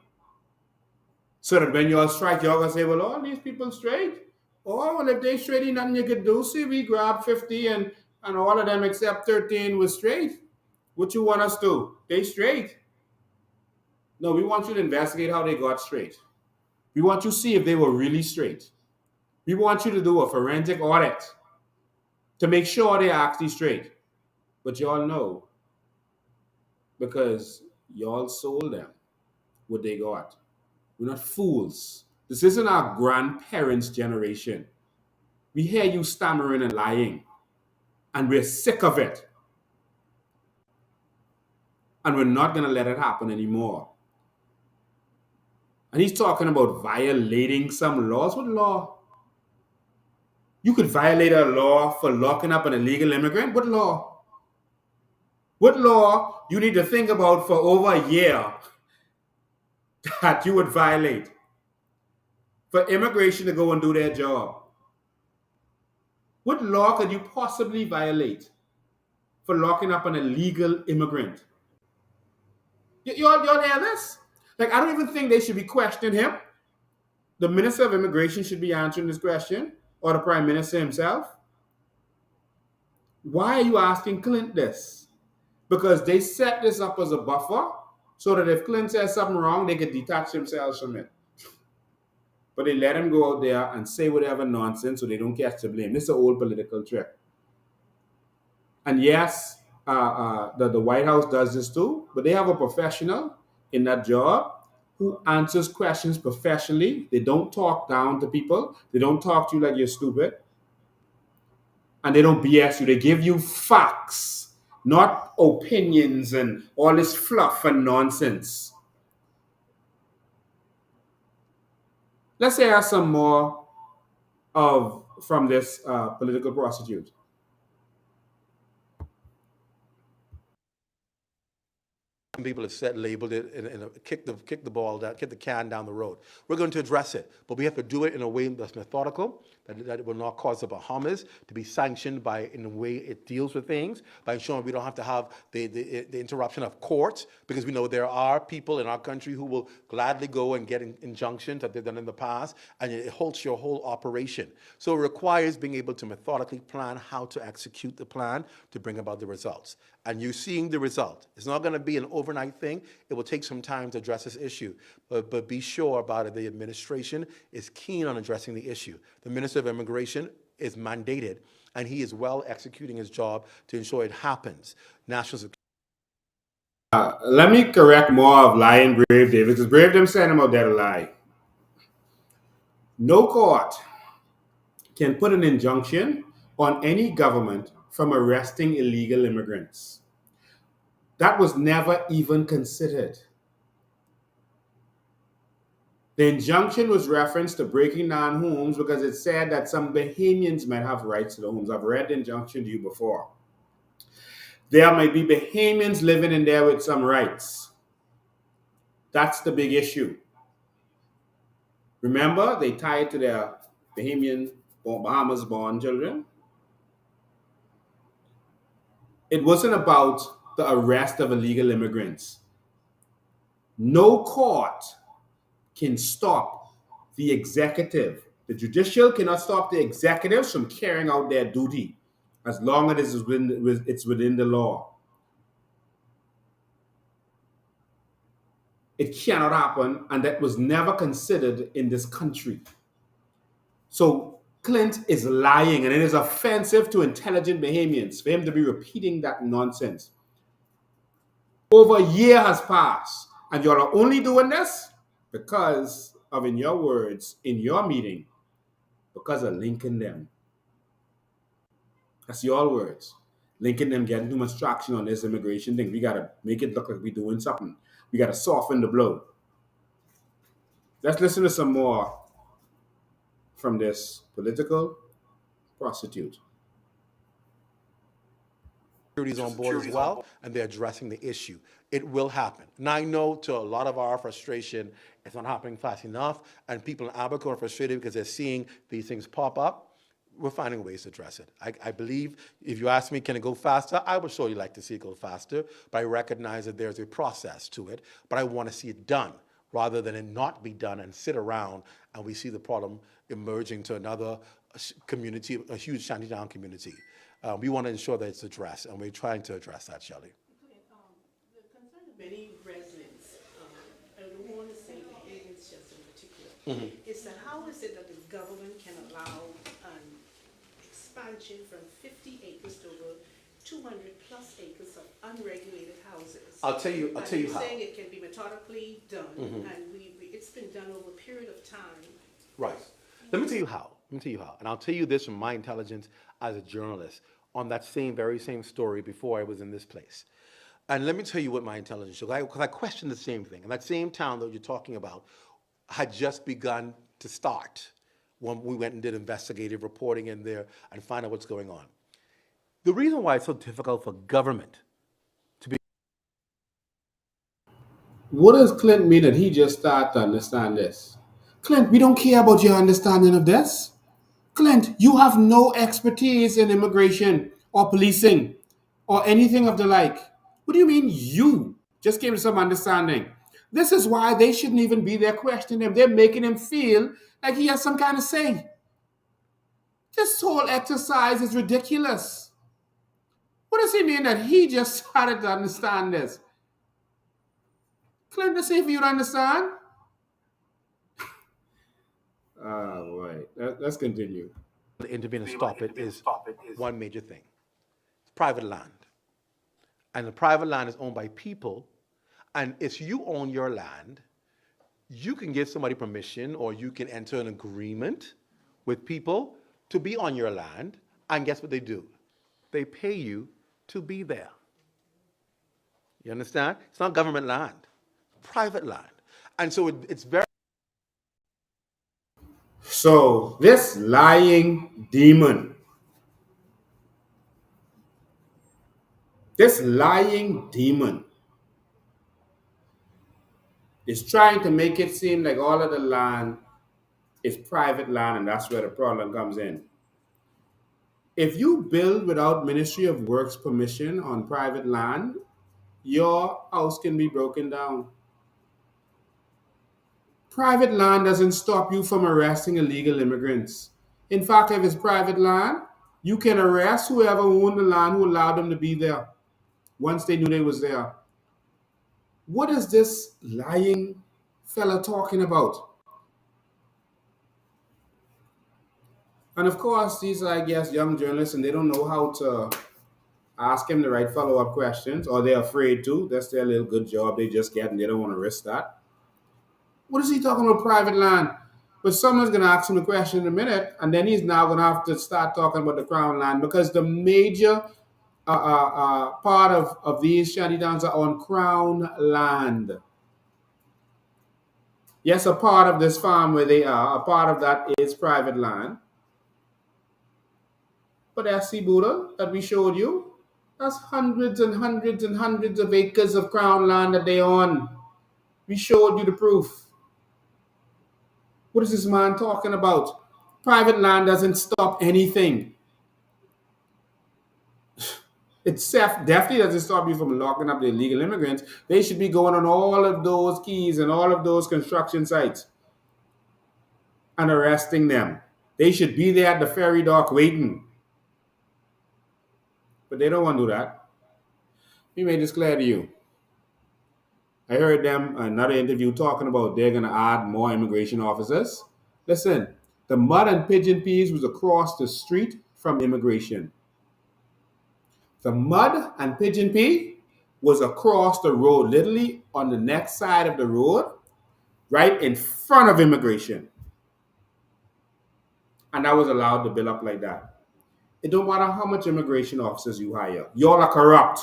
So that when y'all strike, y'all gonna say, well, all these people straight. Oh, well, if they straight, ain't nothing you could do. See, we grabbed 50 and all of them except 13 was straight. What you want us to? They straight. No, we want you to investigate how they got straight. We want you to see if they were really straight. We want you to do a forensic audit to make sure they're actually straight. But y'all know, because y'all sold them what they got. We're not fools. This isn't our grandparents' generation. We hear you stammering and lying, and we're sick of it. And we're not going to let it happen anymore. And he's talking about violating some laws. What law? You could violate a law for locking up an illegal immigrant? What law? What law you need to think about for over a year that you would violate for immigration to go and do their job? What law could you possibly violate for locking up an illegal immigrant? Y'all hear this? Like, I don't even think they should be questioning him. The Minister of Immigration should be answering this question, or the Prime Minister himself. Why are you asking Clint this? Because they set this up as a buffer so that if Clint says something wrong, they could detach themselves from it. But they let him go out there and say whatever nonsense so they don't catch the blame. This is an old political trick. And yes, the White House does this too, but they have a professional in that job who answers questions professionally. They don't talk down to people. They don't talk to you like you're stupid. And they don't BS you. They give you facts, not opinions and all this fluff and nonsense. Let's hear some more from this political prostitute. Some people have said, labeled it, and kick the ball down, kick the can down the road. We're going to address it, but we have to do it in a way that's methodical, that it will not cause the Bahamas to be sanctioned by in the way it deals with things, by ensuring we don't have to have the interruption of courts, because we know there are people in our country who will gladly go and get injunctions that they've done in the past, and it halts your whole operation. So it requires being able to methodically plan how to execute the plan to bring about the results. And you're seeing the result. It's not going to be an overnight thing. It will take some time to address this issue. But be sure about it. The administration is keen on addressing the issue. The Minister of Immigration is mandated, and he is well executing his job to ensure it happens. National security. Let me correct more of lying Brave David, because Brave them said him out there to lie. No court can put an injunction on any government from arresting illegal immigrants. That was never even considered. The injunction was referenced to breaking down homes because it said that some Bahamians might have rights to the homes. I've read the injunction to you before. There might be Bahamians living in there with some rights. That's the big issue. Remember, they tie it to their Bahamas-born children. It wasn't about the arrest of illegal immigrants. No court can stop the executive. The judicial cannot stop the executives from carrying out their duty as long as it's within the law. It cannot happen, and that was never considered in this country. So Clint is lying, and it is offensive to intelligent Bahamians for him to be repeating that nonsense. Over a year has passed, and you're only doing this because of, in your words, in your meeting, because of linking them. That's your words. Linking them, getting too much traction on this immigration thing. We got to make it look like we're doing something. We got to soften the blow. Let's listen to some more from this political prostitute. Security's on board as well, and they're addressing the issue. It will happen. Now, I know to a lot of our frustration, it's not happening fast enough, and people in Abaco are frustrated because they're seeing these things pop up. we're finding ways to address it. I believe if you ask me, can it go faster? I would surely like to see it go faster, but I recognize that there's a process to it, but I want to see it done rather than it not be done and sit around and we see the problem emerging to another community, a huge shantytown community. We want to ensure that it's addressed, and we're trying to address that, Shelley. The concern of many residents, I don't want to say it's just in particular, is that how is it that the government can allow an expansion from 50 acres to over 200 plus acres of unregulated houses? I'll tell you how. You're saying it can be methodically done, and it's been done over a period of time. Right. Let me tell you how. And I'll tell you this from my intelligence as a journalist on that very same story before I was in this place. And let me tell you what my intelligence shows, because I questioned the same thing. And that same town that you're talking about had just begun to start when we went and did investigative reporting in there and find out what's going on. The reason why it's so difficult for government to be... What does Clint mean that he just started to understand this? Clint, we don't care about your understanding of this. Clint, you have no expertise in immigration or policing or anything of the like. What do you mean you just came to some understanding? This is why they shouldn't even be there questioning him. They're making him feel like he has some kind of say. This whole exercise is ridiculous. What does he mean that he just started to understand this? Clint, let's see if you understand. Right. Let's continue. To intervene and stop it is one major thing. It's private land. And the private land is owned by people. And if you own your land, you can give somebody permission or you can enter an agreement with people to be on your land. And guess what they do? They pay you to be there. You understand? It's not government land, private land. And so it's very... So this lying demon, is trying to make it seem like all of the land is private land, and that's where the problem comes in. If you build without Ministry of Works permission on private land, your house can be broken down. Private land doesn't stop you from arresting illegal immigrants. In fact, if it's private land, you can arrest whoever owned the land who allowed them to be there once they knew they was there. What is this lying fella talking about? And of course, these are, I guess, young journalists, and they don't know how to ask him the right follow-up questions, or they're afraid to. That's their little good job they just get, and they don't want to risk that. What is he talking about private land? But someone's going to ask him the question in a minute, and then he's now going to have to start talking about the crown land, because the major part of these shantytowns are on crown land. Yes, a part of this farm where they are, a part of that is private land. But SC Buddha that we showed you, that's hundreds and hundreds and hundreds of acres of crown land that they own. We showed you the proof. What is this man talking about? Private land doesn't stop anything. It definitely doesn't stop you from locking up the illegal immigrants. They should be going on all of those keys and all of those construction sites and arresting them. They should be there at the ferry dock waiting. But they don't want to do that. Let me make this clear to you. I heard them another interview talking about they're going to add more immigration officers. Listen, the mud and pigeon peas was across the street from immigration. The mud and pigeon pea was across the road, literally on the next side of the road, right in front of immigration. And I was allowed to build up like that. It don't matter how much immigration officers you hire. Y'all are corrupt.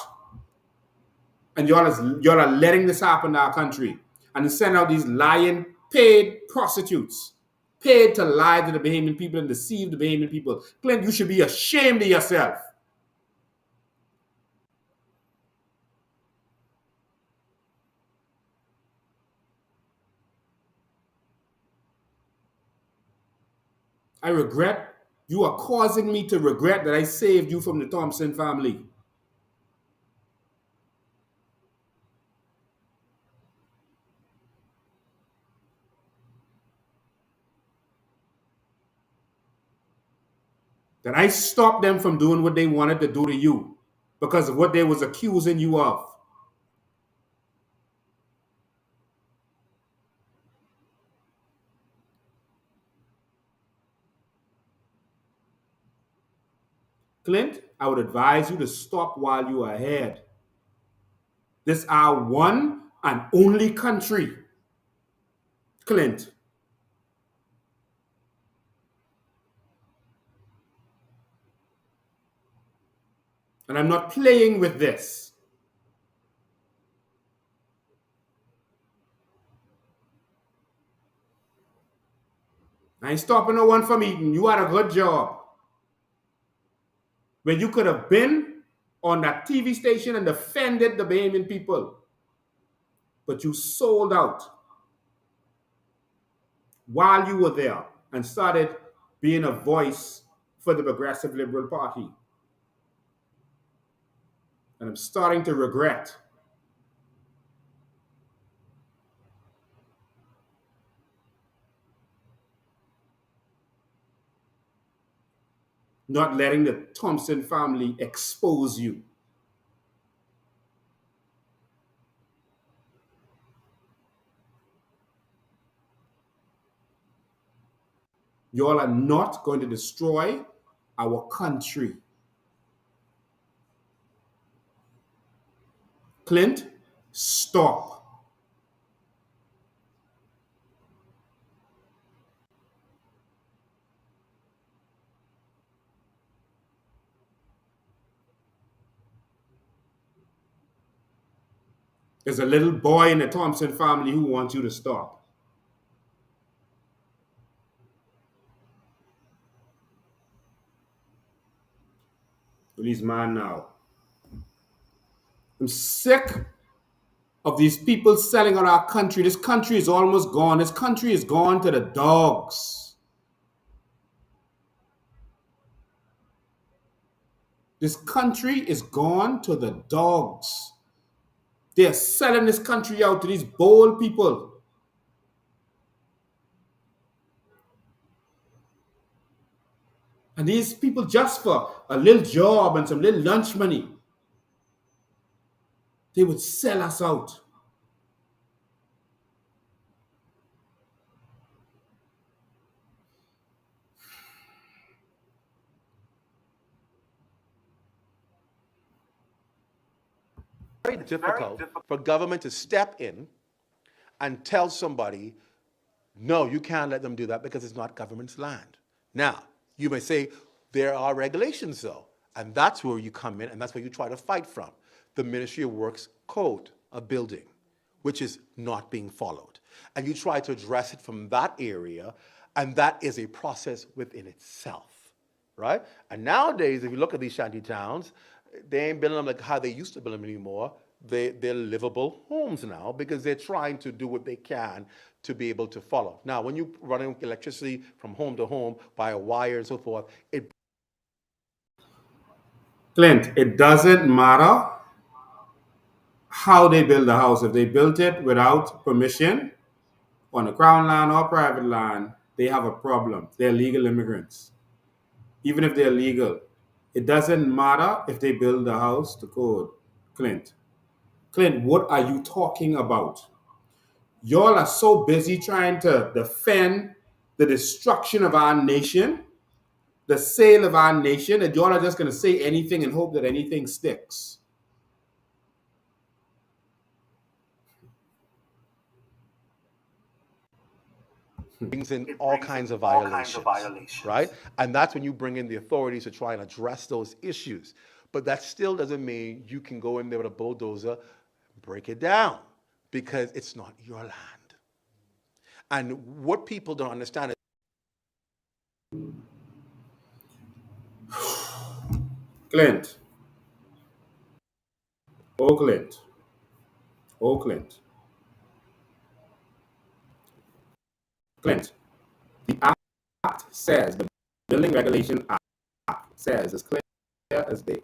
And y'all are letting this happen in our country. And send out these lying, paid prostitutes. Paid to lie to the Bahamian people and deceive the Bahamian people. Clint, you should be ashamed of yourself. I regret You are causing me to regret that I saved you from the Thompson family. That I stopped them from doing what they wanted to do to you because of what they was accusing you of. Clint, I would advise you to stop while you are ahead. This is our one and only country. Clint. And I'm not playing with this. I ain't stopping no one from eating. You had a good job. When you could have been on that TV station and defended the Bahamian people. But you sold out while you were there and started being a voice for the Progressive Liberal Party. And I'm starting to regret not letting the Thompson family expose you. You all are not going to destroy our country. Clint, stop. There's a little boy in the Thompson family who wants you to stop. Release man now. I'm sick of these people selling out our country. This country is almost gone. This country is gone to the dogs. This country is gone to the dogs. They're selling this country out to these bold people. And these people, just for a little job and some little lunch money, they would sell us out. Very difficult for government to step in and tell somebody, no, you can't let them do that because it's not government's land. Now, you may say there are regulations though, and that's where you come in and that's where you try to fight from. The Ministry of Works Code of Building, which is not being followed. And you try to address it from that area, and that is a process within itself, right? And nowadays, if you look at these shanty towns, they ain't building them like how they used to build them anymore. They're livable homes now because they're trying to do what they can to be able to follow. Now, when you running electricity from home to home by a wire and so forth, Clint, it doesn't matter how they build the house. If they built it without permission on the crown land or private land, they have a problem. They're legal immigrants. Even if they're legal, it doesn't matter if they build the house to code. Clint, what are you talking about? Y'all are so busy trying to defend the destruction of our nation, the sale of our nation, that y'all are just going to say anything and hope that anything sticks. brings in all kinds of violations, right? And that's when you bring in the authorities to try and address those issues. But that still doesn't mean you can go in there with a bulldozer, break it down, because it's not your land. And what people don't understand is Clint. Oh, Clint. Oh, Clint. Clint. The act says, the Building Regulation Act says it's clear as day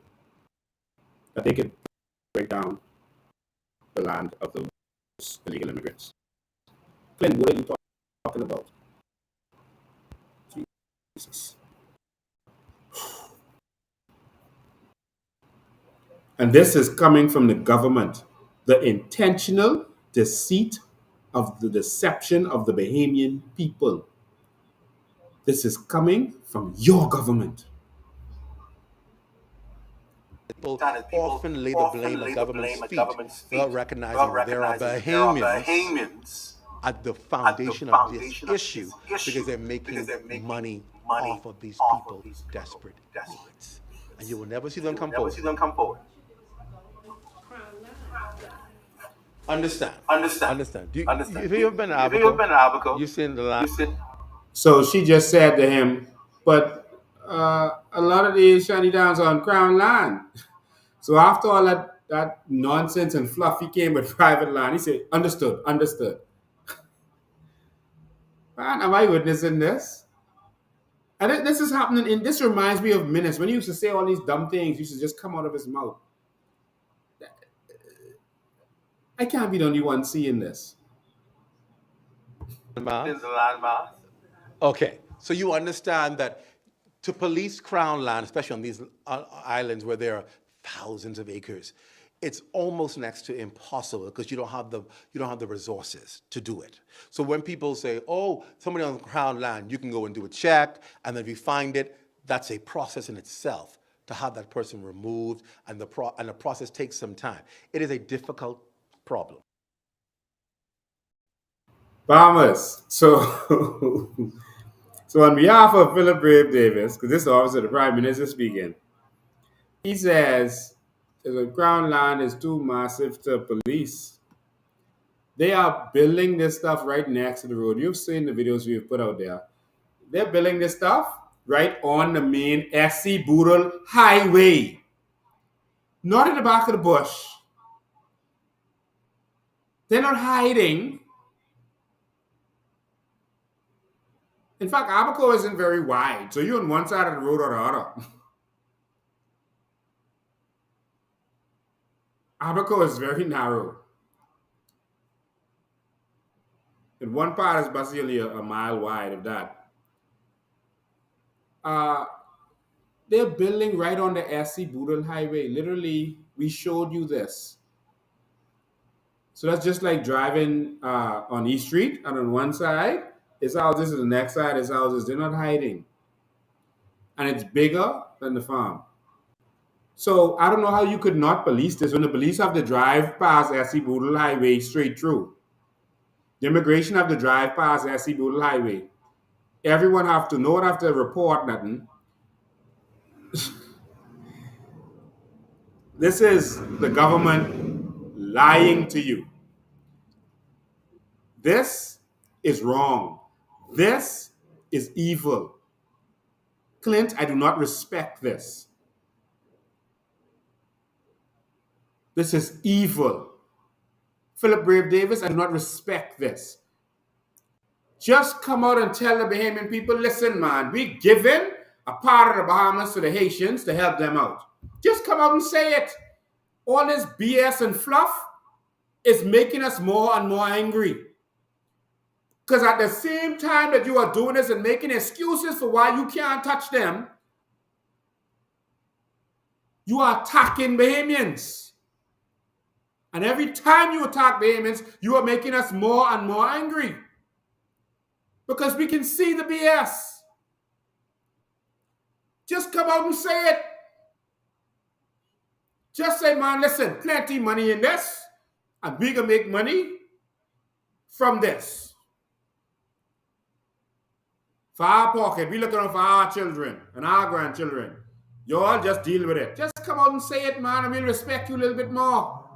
that they can break down the land of those illegal immigrants. Clint, what are you talking about? Jesus. And this is coming from the government. The intentional deceit of the deception of the Bahamian people. This is coming from your government. People often lay the blame at government's feet without recognizing that there are Bahamians at the foundation of this issue because they're making money off of these people's desperate needs. And you will never see them come forward. Understand. If you've been to Abaco, you've seen the land. So she just said to him, but a lot of these shanty downs are on Crown land. So after all that nonsense and fluff, he came with private land. He said, understood. Man, am I witnessing this? And this is happening this reminds me of Minutes. When he used to say all these dumb things, used to just come out of his mouth. I can't be the only one seeing this. Okay, so you understand that to police Crown land, especially on these islands where there are thousands of acres, it's almost next to impossible because you don't have the resources to do it. So when people say, "Oh, somebody on Crown land," you can go and do a check, and then if you find it, that's a process in itself to have that person removed, and the process takes some time. It is a difficult problem. Bahamas. So on behalf of Philip Brave Davis, because this is obviously the Prime Minister speaking, he says the Crown land is too massive to police. They are building this stuff right next to the road. You've seen the videos we've put out there. They're building this stuff right on the main SC Boodle Highway. Not in the back of the bush. They're not hiding. In fact, Abaco isn't very wide, so you're on one side of the road or the other. Abaco is very narrow. And one part is basically a mile wide of that. They're building right on the SC Boodle Highway. Literally, we showed you this. So that's just like driving on East Street, and on one side is houses, and the next side is houses. They're not hiding. And it's bigger than the farm. So I don't know how you could not police this when the police have to drive past SC Boodle Highway straight through. The immigration have to drive past SC Boodle Highway. Everyone have to report nothing. This is the government lying to you. This is wrong. This is evil. Clint, I do not respect this. This is evil. Philip Brave Davis, I do not respect this. Just come out and tell the Bahamian people, listen, man, we given a part of the Bahamas to the Haitians to help them out. Just come out and say it. All this BS and fluff is making us more and more angry. Because at the same time that you are doing this and making excuses for why you can't touch them, you are attacking Bahamians. And every time you attack Bahamians, you are making us more and more angry. Because we can see the BS. Just come out and say it. Just say, man, listen, plenty money in this, and we can make money from this. For our pocket, we looking out for our children and our grandchildren. You all just deal with it. Just come out and say it, man, and we'll respect you a little bit more.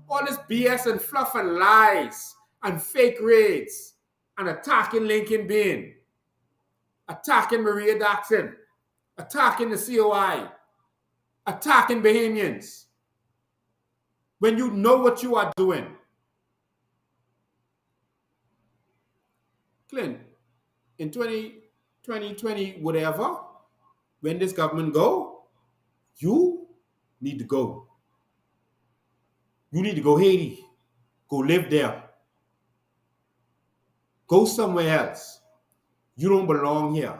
All this BS and fluff and lies and fake raids and attacking Lincoln Bain, attacking Maria Daxon, attacking the COI, attacking Bahamians, when you know what you are doing. Clint, in 2020, whatever, when this government go, you need to go. You need to go Haiti. Go live there. Go somewhere else. You don't belong here.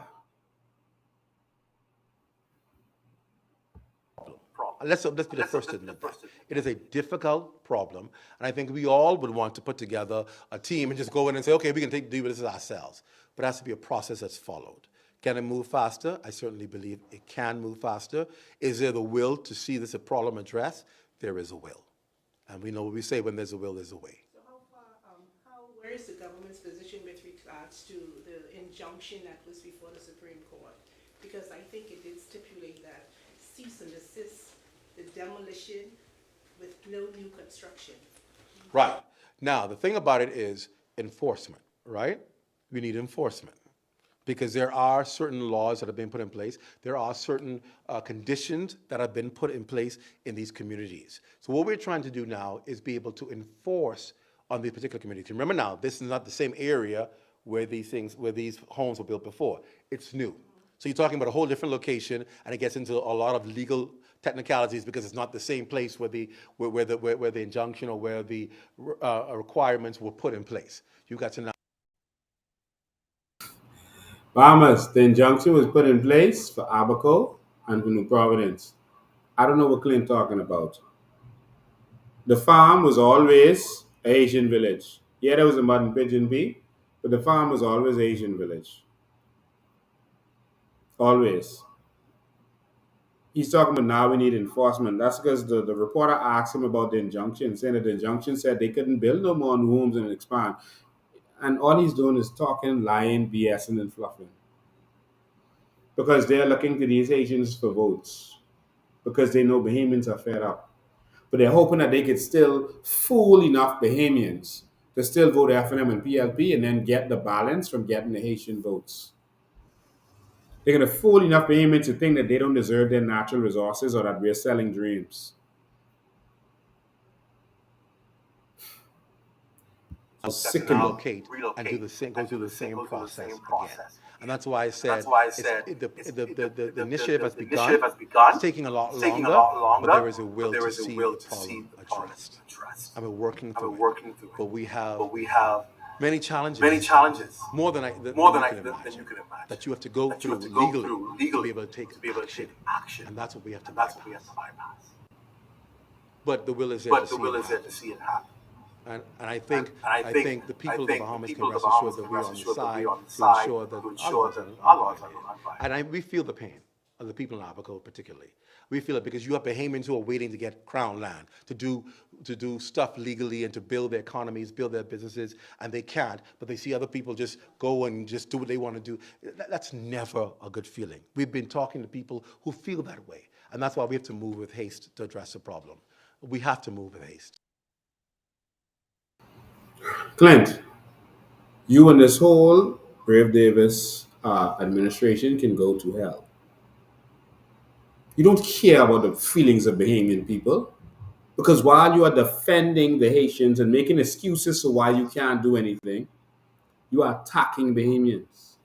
Let's be the first to admit that. It is a difficult problem, and I think we all would want to put together a team and just go in and say, okay, we can deal with this ourselves. But it has to be a process that's followed. Can it move faster? I certainly believe it can move faster. Is there the will to see this a problem addressed? There is a will. And we know what we say, when there's a will, there's a way. So where is the government's position with regards to the injunction that was before the Supreme Court? Because I think it did stipulate that cease and desist the demolition with no new construction. Right. Now, the thing about it is enforcement, right? We need enforcement because there are certain laws that have been put in place. There are certain conditions that have been put in place in these communities. So what we're trying to do now is be able to enforce on these particular communities. Remember now, this is not the same area where these homes were built before. It's new. So you're talking about a whole different location, and it gets into a lot of legal technicalities because it's not the same place where the injunction or where the requirements were put in place. You got to now. Bahamas, the injunction was put in place for Abaco and for New Providence. I don't know what Clint talking about. The farm was always a Haitian village. Yeah, there was a mud and pigeon bee, but the farm was always a Haitian village. Always. He's talking about now we need enforcement. That's because the reporter asked him about the injunction, saying that the injunction said they couldn't build no more new homes and expand. And all he's doing is talking, lying, BSing, and fluffing. Because they're looking to these Haitians for votes. Because they know Bahamians are fed up. But they're hoping that they could still fool enough Bahamians to still vote FNM and PLP and then get the balance from getting the Haitian votes. They're going to fool enough Bahamians to think that they don't deserve their natural resources or that we're selling dreams. Relocate and go through the same process again. And that's why I said the initiative has begun. It's taking a lot longer, but there is a will to see the problem addressed. And we're working through it. But we have many challenges. More than you can imagine. That you have to go through legally to be able to take action. And that's what we have to bypass. But the will is there to see it happen. And I think the people of the Bahamas can rest assured that we're on the side to ensure that our laws are and we feel the pain of the people in Abaco particularly. We feel it because you have Bahamians who are waiting to get crown land, to do stuff legally and to build their economies, build their businesses, and they can't, but they see other people just go and just do what they want to do. That's never a good feeling. We've been talking to people who feel that way, and that's why we have to move with haste to address the problem. We have to move with haste. Clint, you and this whole Brave Davis administration can go to hell. You don't care about the feelings of Bahamian people because while you are defending the Haitians and making excuses for why you can't do anything, you are attacking Bahamians.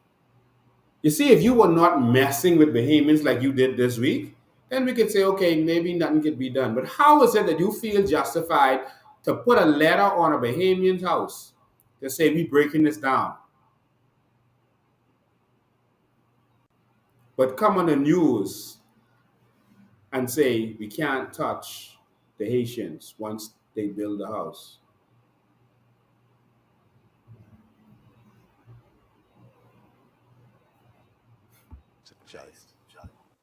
You see, if you were not messing with Bahamians like you did this week, then we could say, okay, maybe nothing could be done. But how is it that you feel justified to put a letter on a Bahamian's house to say we're breaking this down? But come on the news and say we can't touch the Haitians once they build the house.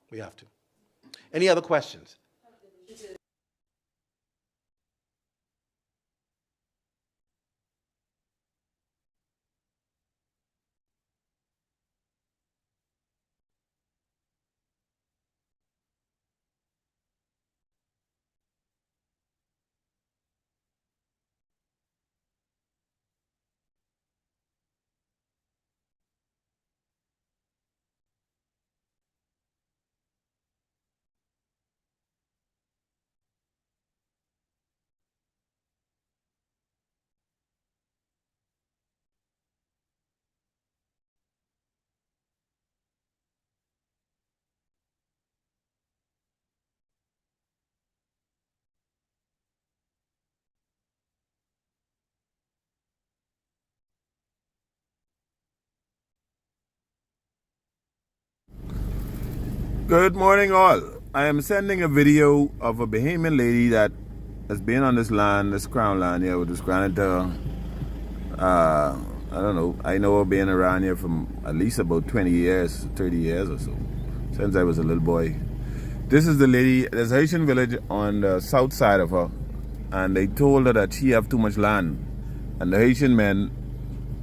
We have to. Any other questions? Good morning, all. I am sending a video of a Bahamian lady that has been on this land, this crown land here, with this granite. I don't know. I know her being around here from at least about 20 years, 30 years or so, since I was a little boy. This is the lady. There's a Haitian village on the south side of her, and they told her that she have too much land, and the Haitian men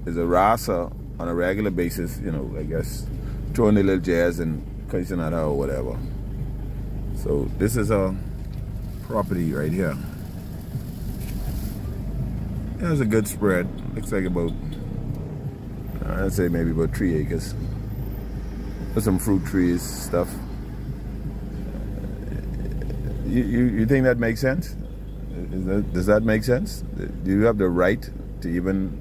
is a rasa on a regular basis. You know, I guess throwing the little jazz and cursing at her or whatever. So this is a property right here. There's a good spread. Looks like about, I'd say maybe about 3 acres. There's some fruit trees, stuff. You think that makes sense? Does that make sense? Do you have the right to even?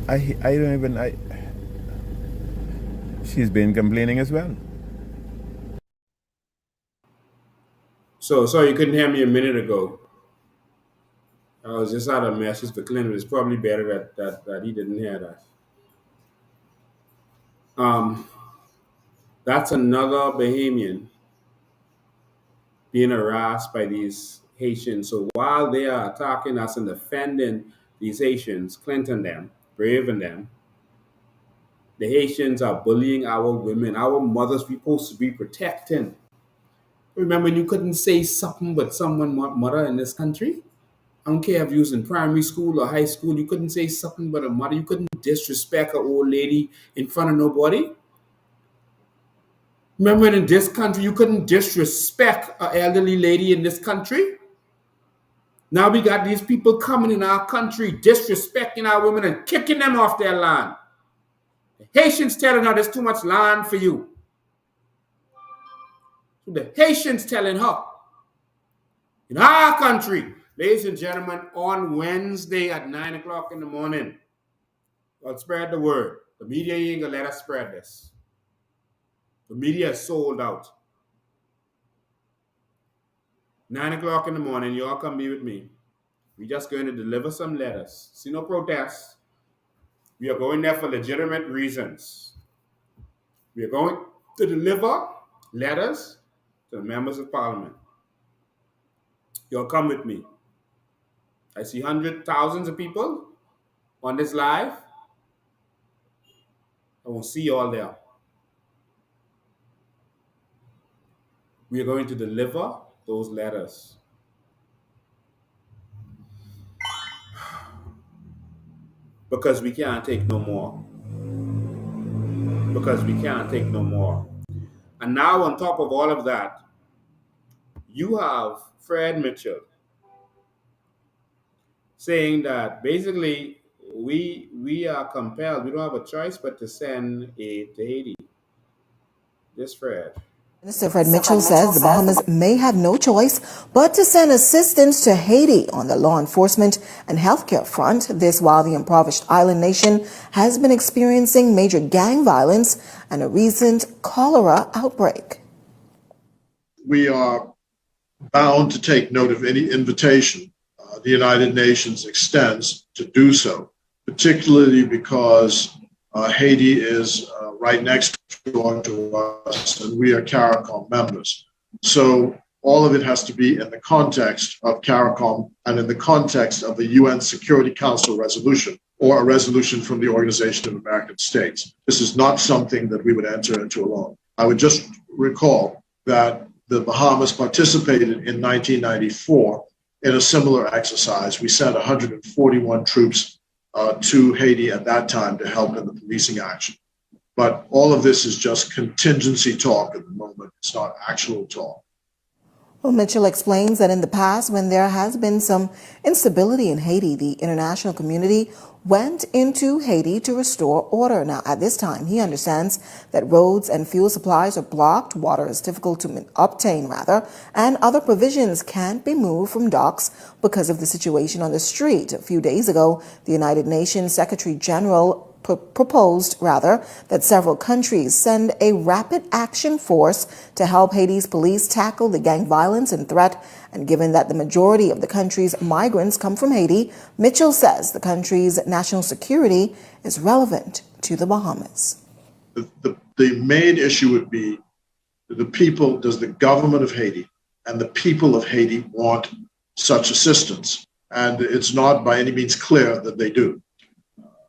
I don't even. She's been complaining as well. So you couldn't hear me a minute ago. I was just out of message to Clinton. It's probably better that he didn't hear that. That's another Bahamian being harassed by these Haitians. So while they are attacking us and defending these Haitians, Clinton them, braving them, the Haitians are bullying our women, our mothers we're supposed to be protecting. Remember, you couldn't say something but someone mother in this country? I don't care if you was in primary school or high school, you couldn't say something but a mother. You couldn't disrespect an old lady in front of nobody. Remember, in this country, you couldn't disrespect an elderly lady in this country? Now we got these people coming in our country, disrespecting our women and kicking them off their land. The Haitians telling her there's too much land for you. So the Haitians telling her, in our country, ladies and gentlemen, on Wednesday at 9 o'clock in the morning, I'll spread the word. The media ain't gonna let us spread this. The media is sold out. 9 o'clock in the morning, you all come be with me. We're just going to deliver some letters. See, no protests. We are going there for legitimate reasons. We are going to deliver letters to the members of parliament. You'll come with me. I see hundreds, thousands of people on this live. I won't see you all there. We are going to deliver those letters. Because we can't take no more. Because we can't take no more. And now on top of all of that, you have Fred Mitchell saying that basically we are compelled, we don't have a choice but to send aid to Haiti. This Fred. Minister Fred Mitchell says the Bahamas may have no choice but to send assistance to Haiti on the law enforcement and healthcare front. This while the impoverished island nation has been experiencing major gang violence and a recent cholera outbreak. We are bound to take note of any invitation the United Nations extends to do so, particularly because Haiti is right next door to us, and we are CARICOM members. So all of it has to be in the context of CARICOM and in the context of the UN Security Council resolution or a resolution from the Organization of American States. This is not something that we would enter into alone. I would just recall that the Bahamas participated in 1994 in a similar exercise. We sent 141 troops to Haiti at that time to help in the policing action. But all of this is just contingency talk at the moment. It's not actual talk. Well, Mitchell explains that in the past, when there has been some instability in Haiti, the international community went into Haiti to restore order. Now, at this time, he understands that roads and fuel supplies are blocked, water is difficult to obtain, and other provisions can't be moved from docks because of the situation on the street. A few days ago, the United Nations Secretary General proposed that several countries send a rapid action force to help Haiti's police tackle the gang violence and threat. And given that the majority of the country's migrants come from Haiti, Mitchell says the country's national security is relevant to the Bahamas. The the main issue would be the people, does the government of Haiti and the people of Haiti want such assistance? And it's not by any means clear that they do.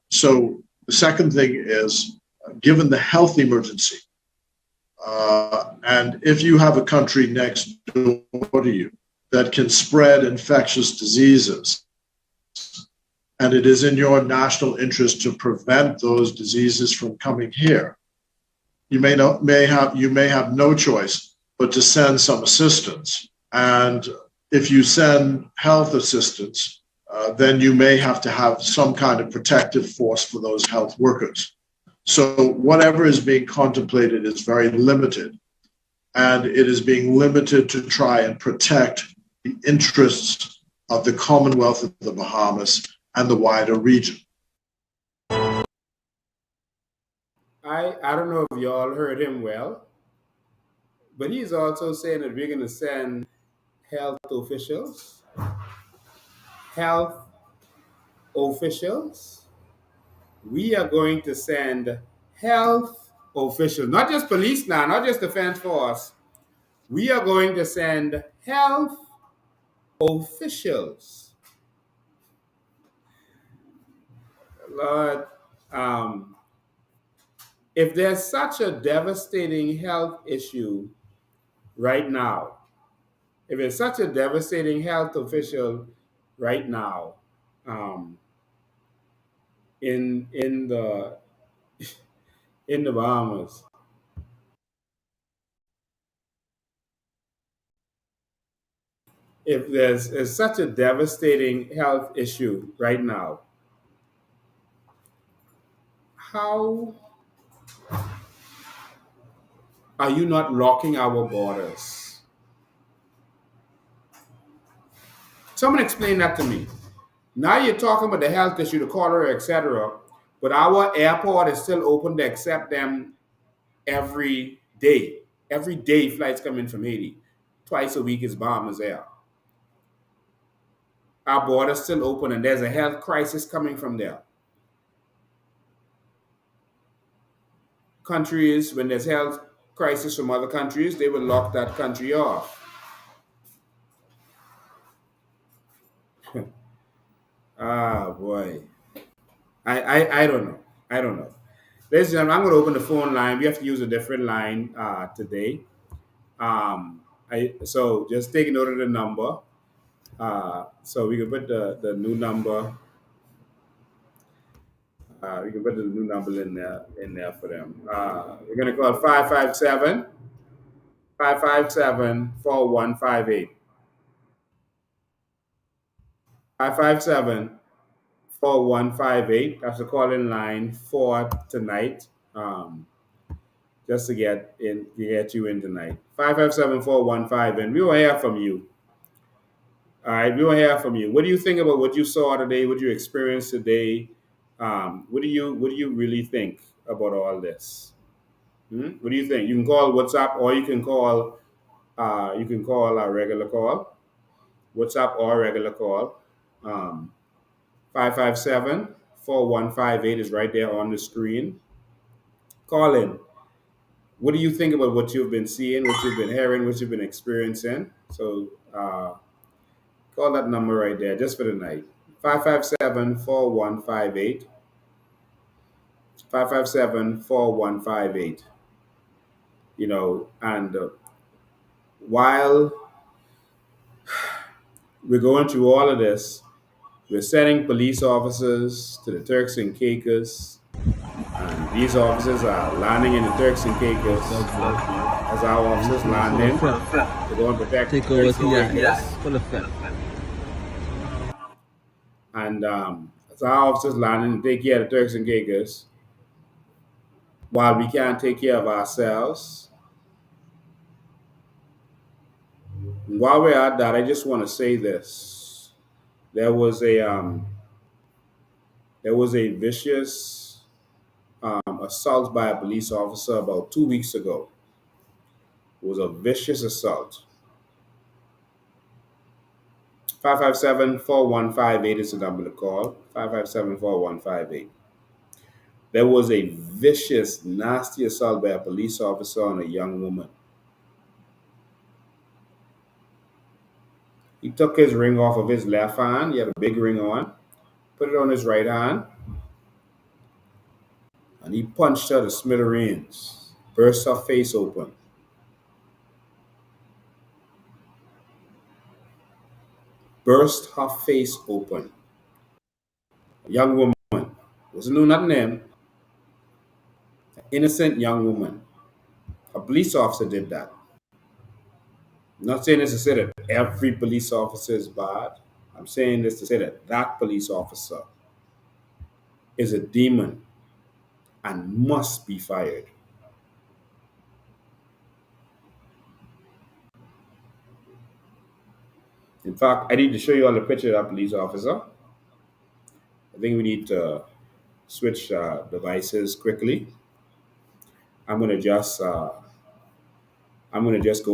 So the second thing is, given the health emergency, and if you have a country next door to you that can spread infectious diseases, and it is in your national interest to prevent those diseases from coming here, you may have no choice but to send some assistance. And if you send health assistance, then you may have to have some kind of protective force for those health workers. So whatever is being contemplated is very limited, and it is being limited to try and protect the interests of the Commonwealth of the Bahamas and the wider region. I don't know if you all heard him well, but he's also saying that we're going to send health officials. Health officials. We are going to send health officials, not just police now, not just defense force. We are going to send health officials. Lord, if there's such a devastating health issue right now, if it's such a devastating health official right now, in the Bahamas, if there's such a devastating health issue right now, how are you not locking our borders? Someone explain that to me. Now you're talking about the health issue, the cholera, etc., but our airport is still open to accept them every day. Every day flights come in from Haiti. Twice a week is Bahamas Air. Our border's still open and there's a health crisis coming from there. Countries, when there's health crisis from other countries, they will lock that country off. Ah, boy. I don't know. I don't know. Ladies and gentlemen, I'm going to open the phone line. We have to use a different line today. So just take note of the number. So we can put the new number. We can put the new number in there for them. We're going to call 557-4158. 557-4158. That's the call-in line for tonight. Just to get you in tonight. 557-4158. And we will hear from you. All right, we will hear from you. What do you think about what you saw today? What you experienced today? What do you really think about all this? What do you think? You can call WhatsApp, or you can call a regular call. WhatsApp or regular call. 557-4158 is right there on the screen. Call in. What do you think about what you've been seeing, what you've been hearing, what you've been experiencing? So call that number right there just for the night. 557-4158. 557-4158. You know, and while we're going through all of this, we're sending police officers to the Turks and Caicos. And these officers are landing in the Turks and Caicos. As our officers land in, to go and protect the Turks and Caicos. And as our officers land in to take care of the Turks and Caicos, while we can't take care of ourselves, and while we're at that, I just want to say this. There was a vicious assault by a police officer about 2 weeks ago. It was a vicious assault. 557-4158 is the number to call. 557-4158. There was a vicious, nasty assault by a police officer on a young woman. He took his ring off of his left hand. He had a big ring on. Put it on his right hand. And he punched her to smithereens. Burst her face open. Burst her face open. A young woman. Wasn't doing nothing to him. An innocent young woman. A police officer did that. I'm not saying this to say that every police officer is bad. I'm saying this to say that that police officer is a demon and must be fired. In fact, I need to show you all the picture of that police officer. I think we need to switch devices quickly. I'm gonna just go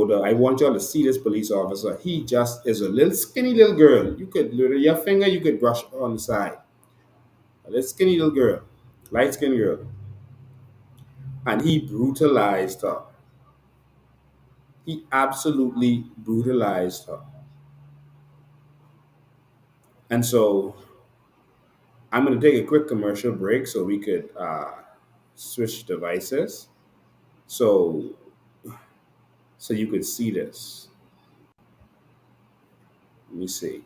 to. I want y'all to see this police officer. He just is a little skinny little girl. You could your finger, you could brush on the side. A little skinny little girl, light skinned girl, and he brutalized her. He absolutely brutalized her. And so I'm going to take a quick commercial break so we could switch devices. So you could see this. Let me see.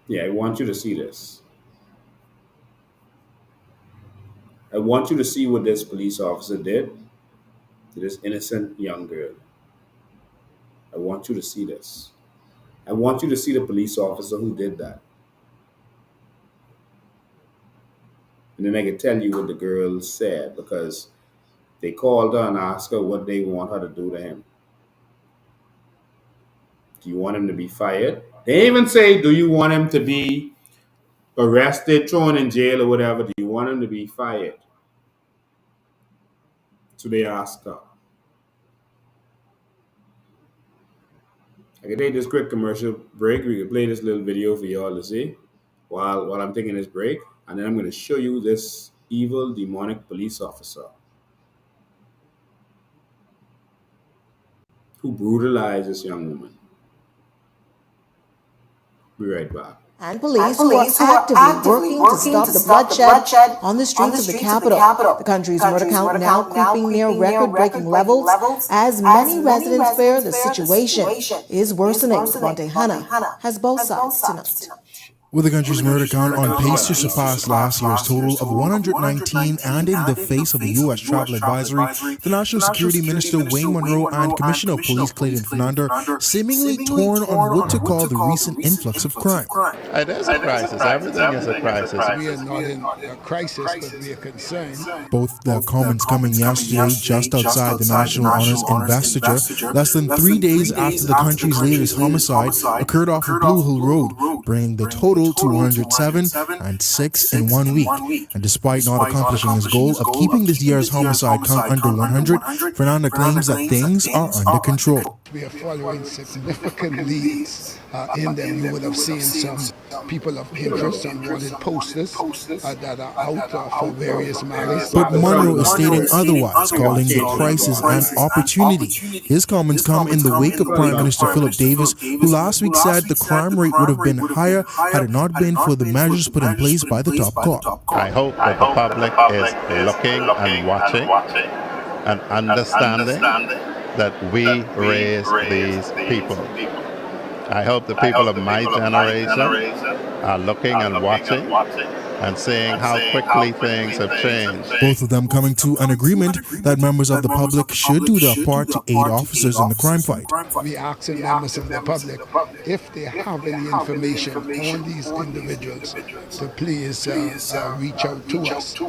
Yeah, I want you to see this. I want you to see what this police officer did to this innocent young girl. I want you to see this. I want you to see the police officer who did that. And then I can tell you what the girl said, because they called her and asked her what they want her to do to him. Do you want him to be fired? They even say, do you want him to be arrested, thrown in jail or whatever? Do you want him to be fired? So they asked her. I can take this quick commercial break. We can play this little video for y'all to see while I'm taking this break. And then I'm going to show you this evil, demonic police officer who brutalized this young woman. Be right back. And police who are actively working to stop the bloodshed on the streets of the capital. The country's murder count now creeping near record-breaking levels as many residents fear the situation is worsening. Devontae Hanna has both sides tonight. With the country's murder count on pace to surpass last year's total of 119, and in the face of the U.S. travel advisory, the National Security Minister Wayne Monroe and Commissioner of Police Clayton Fernando seemingly torn on what to call the recent influx of crime. It is a crisis. Everything is a crisis. We are not in a crisis, but we are concerned. Both the comments coming yesterday just outside the National Honors Investiture, less than 3 days after the country's latest homicide occurred off of Blue Hill Road, bringing the total to 107 and 6 in 1 week. And despite not accomplishing his goal of keeping this year's homicide count under 100, Fernando claims that things are under control. We are following significant leads in them. You would have seen some people of interest, some wanted posters that are out for various matters. But Monroe is stating otherwise, calling the crisis an opportunity. His comments come in the wake of Prime Minister Philip Davis, who last week said the crime rate would have been higher had it not been for the measures put in place by the top court. I hope that the public is looking and watching and understanding that we raise these people. I hope the people of my generation are looking and watching and seeing how quickly things have changed. Both of them coming to an agreement that members of the public should do their part to aid officers in the crime fight. We ask members of the public if they have any information on these individuals to please reach out to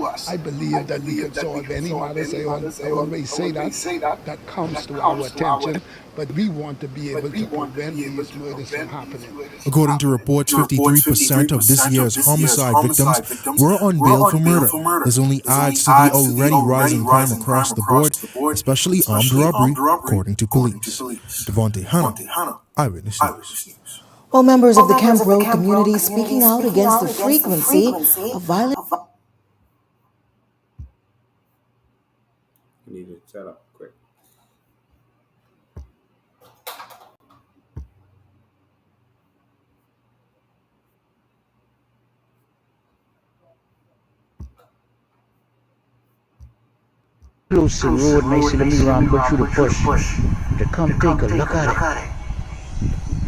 us. I believe that we can solve any matters. I always say that comes to our attention. But we want to be able to prevent these murders from happening. According to reports, 53% of this year's homicide victims were on bail for murder. This only adds to the already rising crime across the board, especially armed robbery, according to police. Devontae Hanna, Eyewitness News. Well, members of the Camp Road community speaking out against the frequency of violent We need to set up quick. Close to the road, and I said, let me run, go through the bush to come take a look at it.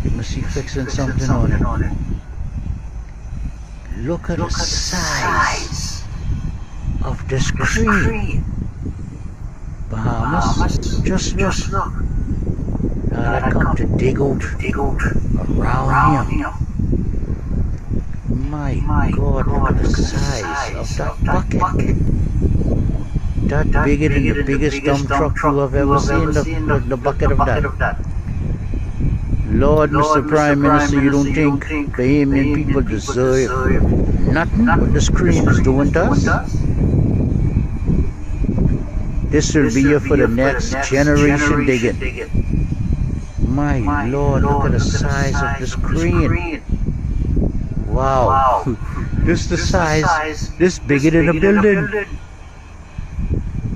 You must be fixing something on it. Look at the size of the screen. Bahamas, just look. Now I come to dig out around here. My God, look at the size of that bucket. That bigger than the biggest dump truck you have ever seen, the bucket of that. Lord, Mr. Prime Minister, you don't think Bahamian people deserve nothing what the screen is doing to us? This will be here for the next generation digging. My Lord, look at the size of the screen. Wow. This the size, this bigger than a building.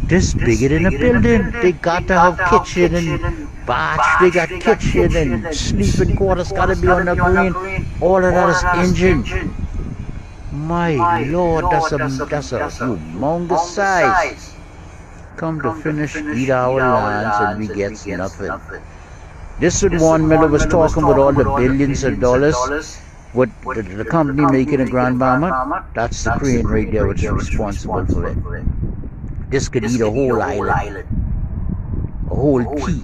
This bigger than a building. They got to have kitchen and bath. They got kitchen and sleeping quarters got to be on the green. All of that is engine. My Lord, that's a humongous size. Come to finish, eat our lands, and we get nothing. This is one Miller was talking about all the billions of dollars. What the company making in Grand Bahama, that's the crane right there which is responsible for it. This could eat a whole island, a whole key.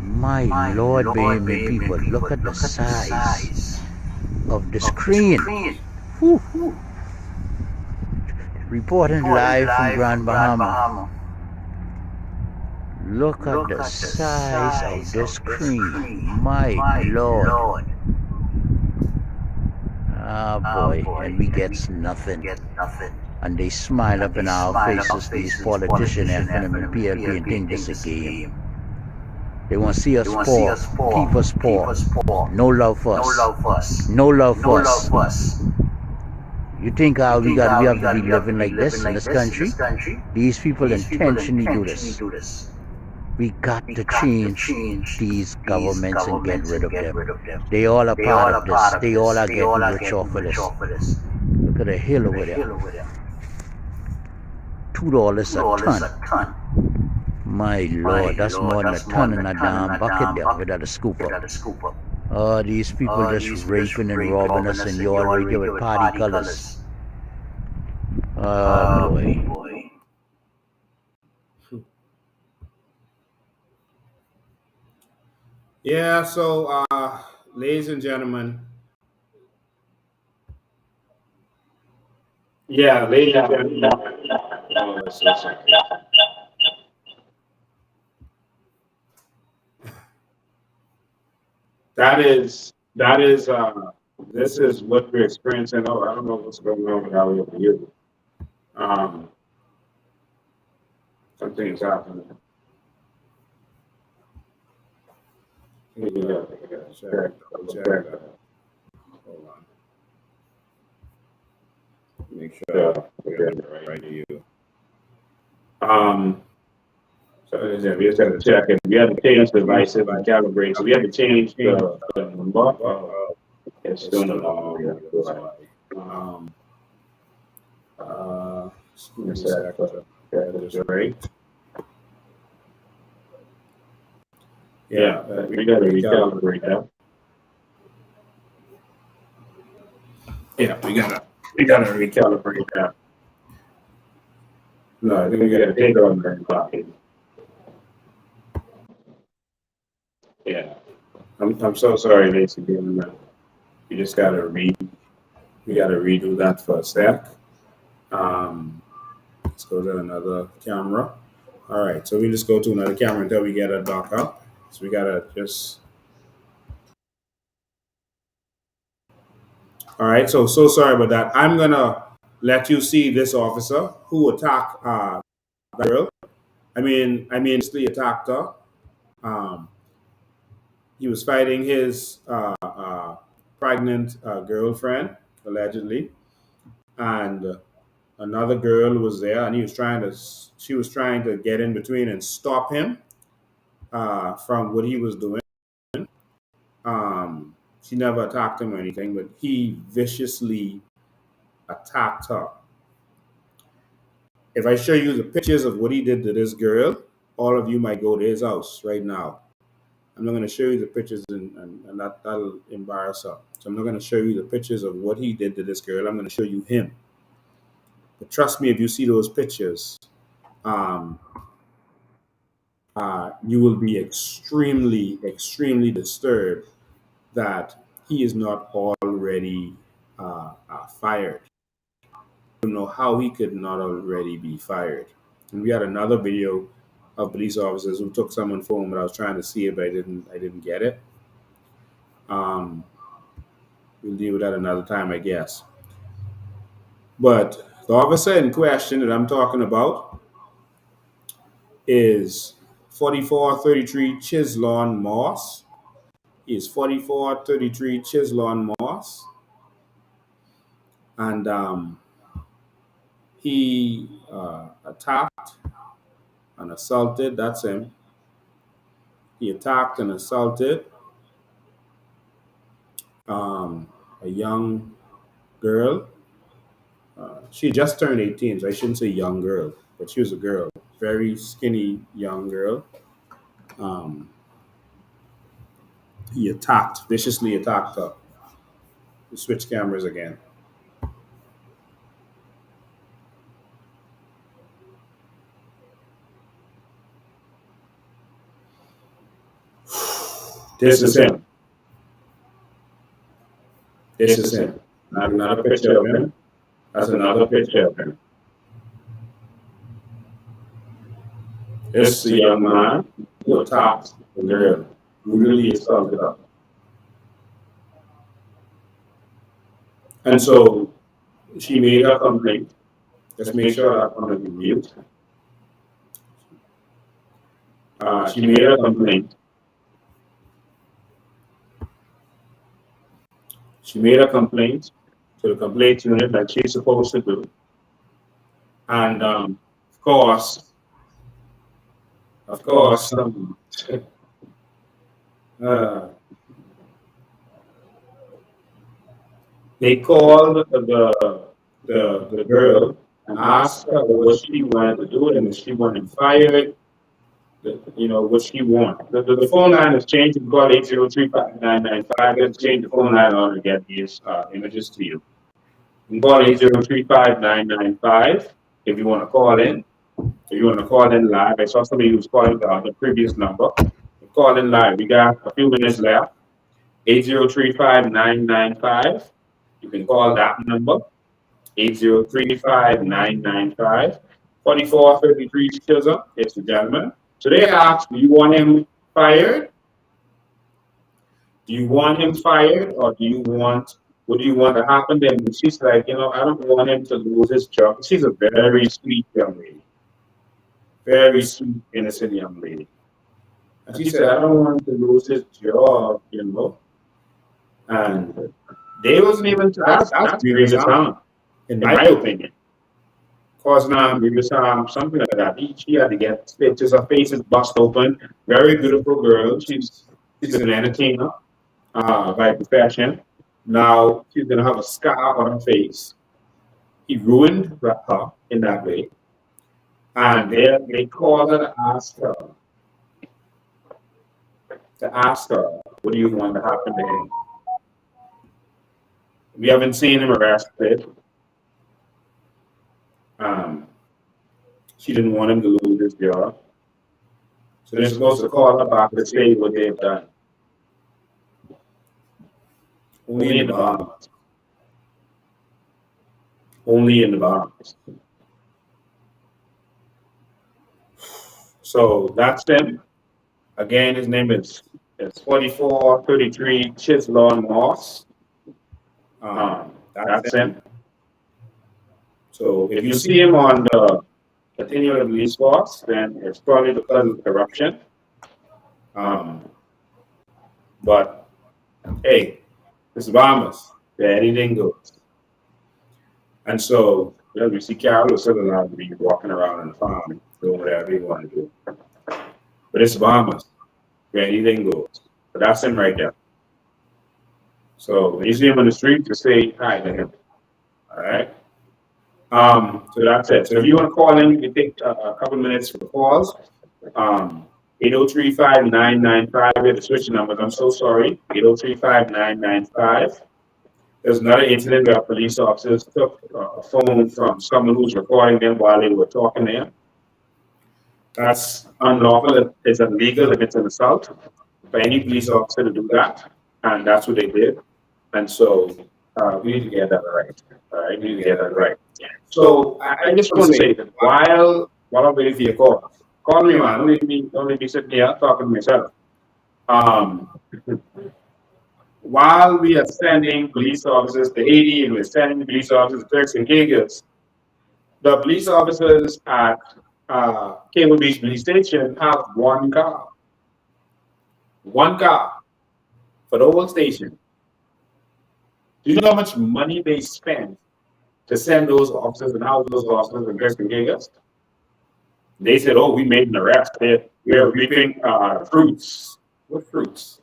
My Lord, Bahamian people, look at the size of the screen. Whew. Reporting live from Grand Bahama. Look at the size of the screen. My Lord. Ah boy, and we get nothing. And they smile up in our faces, these politicians, FM and PLP, and think this is a game. They want to see us poor, keep us poor. No love for us. No love for us. You think we have to be living like this in this country? These people intentionally do this. We got to change these governments and get rid of them. They all are part of this. They all are getting rich off of this. Look at the hill over there. $2 a ton. My Lord, that's more than a ton in a damn bucket there without a scooper. Oh, these people just raping and robbing us, and you all right there with party colors. Oh boy. Yeah, so ladies and gentlemen. Yeah, ladies and gentlemen. This is what we're experiencing. Oh, I don't know what's going on with our over here. Something's happening. Check. Hold on. Make sure we're getting the right view. So we just have to check it. We have to change the devices and calibrate. So we have to change the number. It's still not on. Right. Yeah, we got to recalibrate that. Yeah, we gotta recalibrate that. No, I think we gotta take it on the clock. Yeah, I'm so sorry, Lacey. You just gotta redo that for a sec. Let's go to another camera. All right, so we just go to another camera until we get it back up. So we gotta just. All right, so sorry about that. I'm gonna let you see this officer who attacked the girl. I mean, he attacked her. He was fighting his pregnant girlfriend, allegedly, and Another girl was there, and she was trying to get in between and stop him from what he was doing. She never attacked him or anything, but he viciously attacked her. If I show you the pictures of what he did to this girl, all of you might go to his house right now. I'm not going to show you the pictures, and that'll embarrass her. So I'm not going to show you the pictures of what he did to this girl. I'm going to show you him. But trust me, if you see those pictures, you will be extremely, extremely disturbed that he is not already fired. I don't know how he could not already be fired. And we had another video of police officers who took someone's phone, but I was trying to see it, but I didn't get it. We'll deal with that another time, I guess. But the officer in question that I'm talking about is 4433 Chislon Moss. He is 4433 Chislon Moss. And he attacked and assaulted, that's him. He attacked and assaulted a young girl. She just turned 18, so I shouldn't say young girl, but she was a girl, very skinny young girl. He viciously attacked her. We switch cameras again. This is him. This is him. Another picture of him. That's another picture of him. This is the young man who attacked the girl, who really assaulted her. And so she made a complaint. Let's make sure that one is mute. She made a complaint. She made a complaint to the complaint unit like she's supposed to do. And of course, they called the girl and asked her what she wanted to do, and if she wanted fired, what she wanted. The phone line has changed. You call 803-5995. Let's change the phone line on to get these images to you. You can call 803-5995 if you want to call in. If you want to call in live, I saw somebody who was calling the previous number. Call in live. We got a few minutes left. 803-5995. You can call that number. 803-5995. 4433 Chisholm. It's the gentleman. So they asked, do you want him fired? Do you want him fired, or what do you want to happen to him? And she's like, I don't want him to lose his job. She's a very sweet young lady. Very sweet, innocent young lady. And she said, I don't want him to lose his job, And they wasn't even, that's grievous harm, in my opinion. Cause now grievous harm, something like that. She had to get stitches, her face is bust open. Very beautiful girl. She's an entertainer by profession. Now she's gonna have a scar on her face. He ruined her in that way. And they called her to ask her, what do you want to happen to him? We haven't seen him arrested. She didn't want him to lose his job. So they're supposed to call her back to say what they've done. Only in the Bahamas. Only in the Bahamas. So that's him. Again, his name is 4433 Chislon Moss. That's him. So if you see him on the continual release force, then it's probably because of corruption. But hey, it's Bahamas. Anything goes. And so Well, we see Carol is still allowed to be walking around on the farm doing whatever he want to do. But it's Bahamas, where anything goes. But that's him right there. So when you see him on the street, just say hi to him. All right. So that's it. So if you want to call in, you can take a couple minutes for calls. 803-5995 is the switch numbers. I'm so sorry. 803-5995. There's another incident where police officers took a phone from someone who's recording them while they were talking there. That's unlawful. It's illegal if it's an assault for any police officer to do that. And that's what they did. And so we need to get that right. All right, we need to get that right. So I just want to say that while I'm waiting for your call me, man. Don't let me sit here talking to myself. While we are sending police officers to Haiti and we're sending police officers to Turks and Caicos, the police officers at Cable Beach Police Station have one car. One car for the whole station. Do you know how much money they spend to send those officers and house those officers in Turks and Caicos? They said, oh, we made an arrest. We are reaping fruits. What fruits?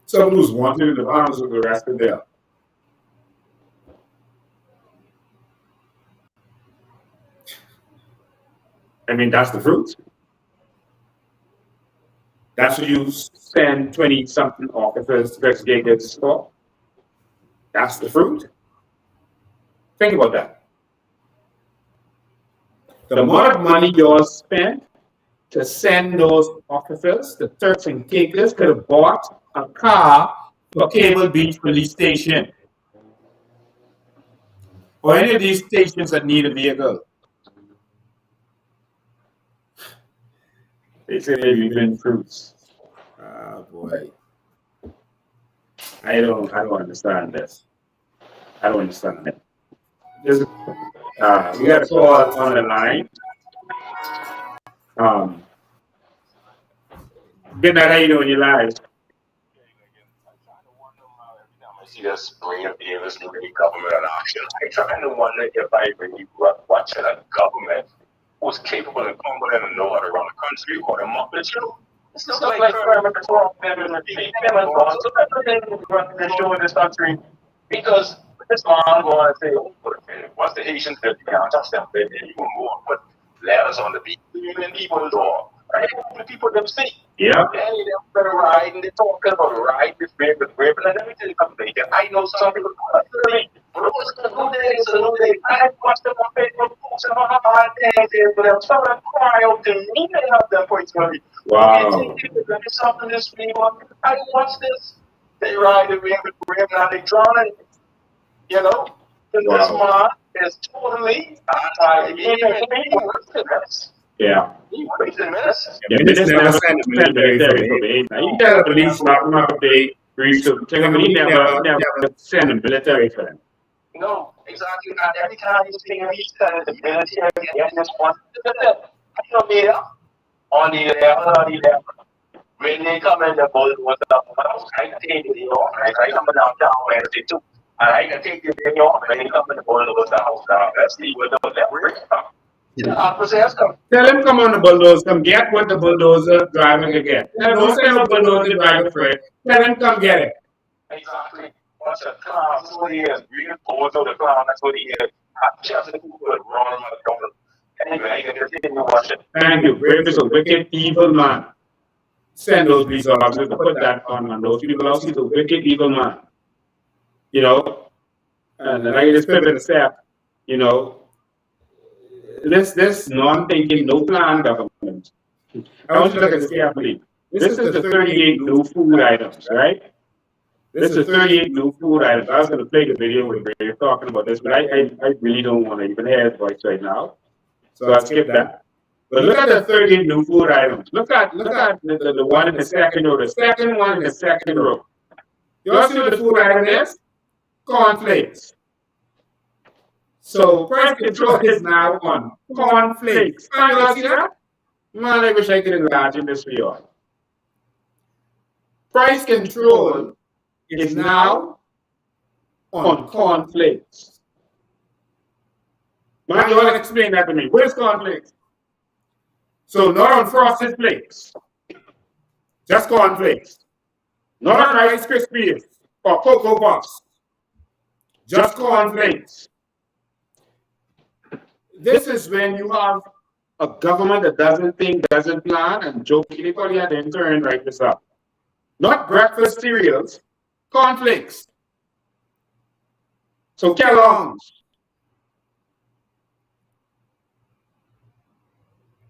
Someone who's wanted in the Bahamas was arrested there. I mean, that's the fruit. That's what you send 20-something officers to Turks and Caicos for. That's the fruit. Think about that. The amount of money y'all spent to send those officers to Turks and Caicos could have bought a car for Cable Beach Police Station. Or any of these stations that need a vehicle. They say they've been fruits. Oh boy. I don't understand this. I don't understand it. We got a call on the line. Good night, how you doing? You live? See us bring up Davis and bring government an action. I trying to wonder if I really watching a government who's capable of going and know how to run a country or the Muppet Show. It's just like Kermit the Frog, them and feed them and God. So everything is running the show in this country because this man going to say, oh, what's the Haitians that you can't touch them, baby, and you can go and put letters on the people's door. Right? The people them see. Yeah. And they better ride and they're talking about ride with rape and everything comes later. I know some people but those are the new days, I watched them on Facebook posts and how hard things is, but I'm starting to cry out to me and have them points for me. Wow. There's something this week. I watch this. They ride the rape and now they drowning. You know? And this man is totally yeah. Yeah, this never sent a military for me. Now you tell the police not to pay briefs to him, but he never send a military for them. No, exactly. And every time you see him, he's telling the military, and just one. You know, there, on the left, when they come in, the boat was up. I can take it off. I come down Wednesday too. And I can take it off. When they come in, the boat was down. Let's see what the left come. Tell him come on the bulldozer, come get what the bulldozer driver can get. Now, don't send no bulldozer driver for it. Tell him come get it. Exactly. Once a clown, that's what he is. Real pose of the clown, that's what he is. Just people wrong on the government. Anyway, I can continue watching. Thank you. Rape is a wicked, evil man. Send those police officers to put that on those people. Also, he's a wicked, evil man. You know, and like I just put in the staff, you know, this non-thinking, no plan government. I want you to look at this carefully. This is the 38 new food items, right? This is 38 new food items. I was going to play the video where you're talking about this, but I really don't want to even hear his voice right now. So I'll skip that. But look at the 38 new food items. Look at the one in the second row. The second one in the second row. You all see what the food item is? Cornflakes. So price control is now on cornflakes. You all see that? Man, I wish I could enlarge this for you all. Price control is now on cornflakes. Man, you all explain that to me. What is cornflakes? So not on frosted flakes. Just cornflakes. Not on Rice Krispies or Cocoa Puffs. Just cornflakes. This is when you have a government that doesn't think, doesn't plan, and jokingly call you at the intern write this up. Not breakfast cereals, cornflakes. So Kellogg's.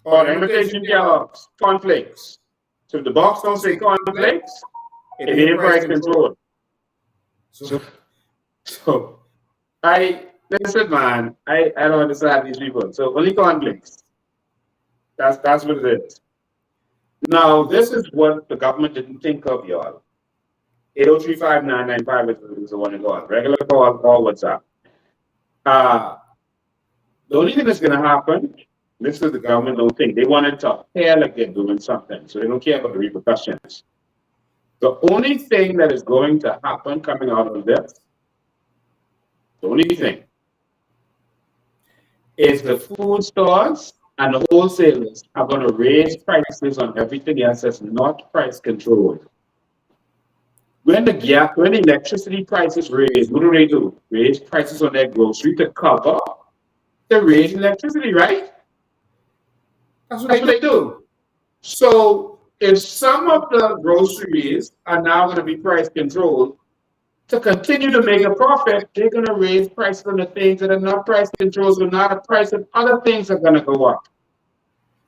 Or imitation Kellogg's, cornflakes. So if the box don't say cornflakes, it ain't price control. So listen, man, I don't understand these people. So only conflicts. That's what it is. Now, this is what the government didn't think of, y'all. 803-5995 is the one to call. Regular call or WhatsApp. The only thing that's going to happen, this is the government don't think. They want it to appear like they're doing something, so they don't care about the repercussions. The only thing that is going to happen coming out of this, the only thing, is the food stores and the wholesalers are going to raise prices on everything else that's not price controlled. When the electricity prices raise, what do? Raise prices on their grocery to cover the raised electricity, right? That's what they do. So if some of the groceries are now going to be price controlled, to continue to make a profit, they're going to raise prices on the things that are not price controlled, so now the price of other things are going to go up.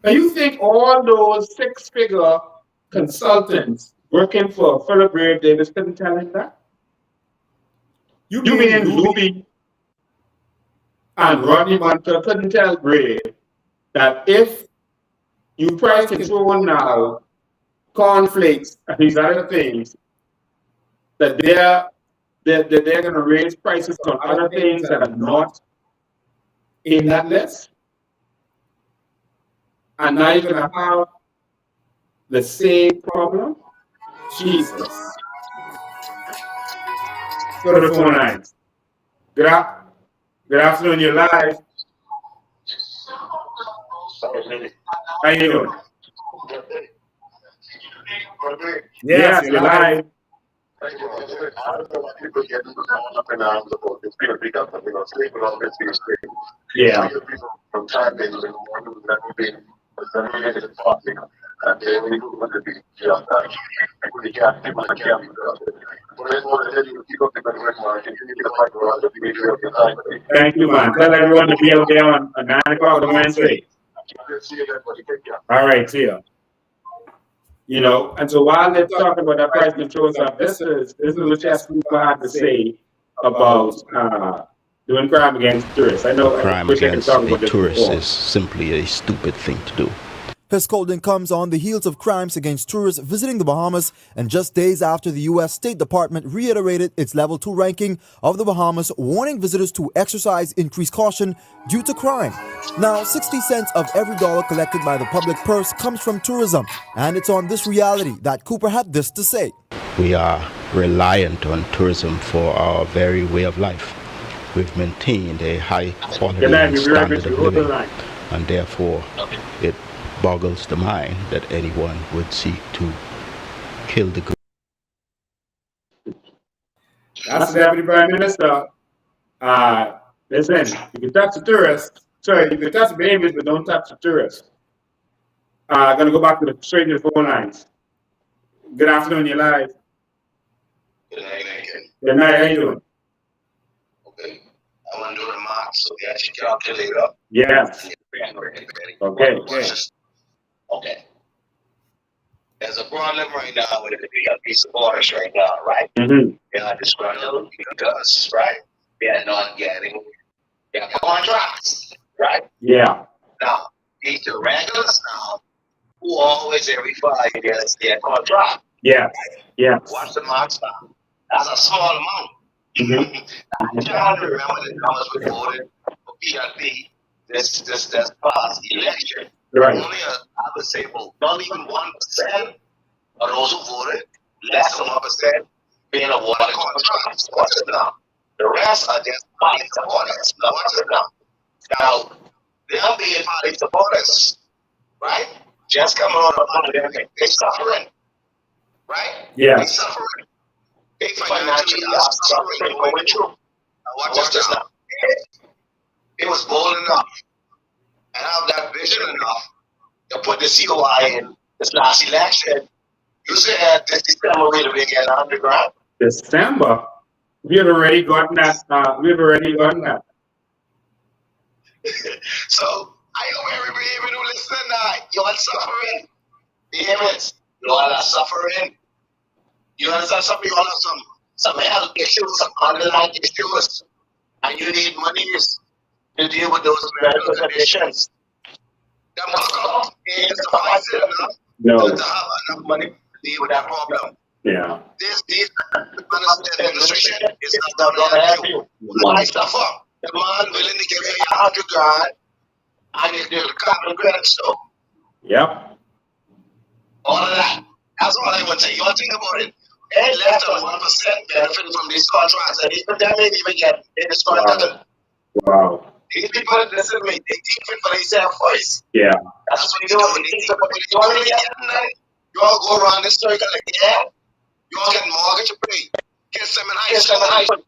Now you think all those six-figure consultants working for Philip Ray Davis couldn't tell him that? You mean Luby and Rodney Munter couldn't tell Ray that if you price control now cornflakes and these other things, that they're going to raise prices on other things that are not in that list? And now you're going to have the same problem? Jesus. Go to the phone lines. Good afternoon, you're live. How you doing? Yes, you're live. Yeah. Thank you, man. Tell everyone to be out there on 9 o'clock on Wednesday. All right, see ya. You know, and so while they're talking about that price control stuff, this is what Chess Cooper had to say about doing crime against tourists. I know crime against a tourist is simply a stupid thing to do. His scolding comes on the heels of crimes against tourists visiting the Bahamas, and just days after the U.S. State Department reiterated its Level 2 ranking of the Bahamas, warning visitors to exercise increased caution due to crime. Now, 60 cents of every dollar collected by the public purse comes from tourism, and it's on this reality that Cooper had this to say. We are reliant on tourism for our very way of life. We've maintained a high quality and standard of living, and therefore it boggles the mind that anyone would seek to kill the good. That's the Deputy Prime Minister. Listen, you can touch the tourists. Sorry, you can touch the babies, but don't touch the tourists. Gonna go back to the straight to the phone lines. Good afternoon, you're live. Good night, Lincoln. Good night, how you doing? Okay. I want to do the math, so we actually calculate up. Yes. Okay. Okay. There's a problem right now with a piece of borders right now, right? Mm-hmm. They are disgruntled because, right, they are not getting their contracts, right? Yeah. Now, these are regulars now who always every 5 years get contract. Yeah. Yeah. What's the max now? That's a small amount. Mm-hmm. I'm trying to remember the numbers we voted for PLP this past election. Right. Only I would say, well, not even 1% of those who voted, less than 1%, being awarded contracts. What's it now? The rest are just bodies of orders. What's it now? Now, them being party supporters, right? Just coming on the pandemic, they suffering, right? Yeah. They suffering. They financially are suffering going through. Now watch this now. It was bold enough and have that vision enough to put the COI in this last election. You said this December we'll be getting 100 grand. December, we had already gotten that. So I hope everybody even who listen now, you are suffering. Payments, you all are suffering. You understand? Some people have some health issues, some underlying issues, and you need monies to deal with those medical conditions. The markup ain't sufficing enough to have enough money to deal with that problem. Yeah. This administration is not going to help you. Why suffer? The man willing to give you 100 grand and you do the carbon credit stuff. Yep. All of that. That's all I would say. You all think about it. Ain't less than 1% benefit from these contracts, and even them ain't even get in this contract. Wow. These people that listen to me, they think for themselves first. Yeah. That's what you do. They think for you already getting that. You all go around this circle again. You all get mortgage to pay. Kids them in high school.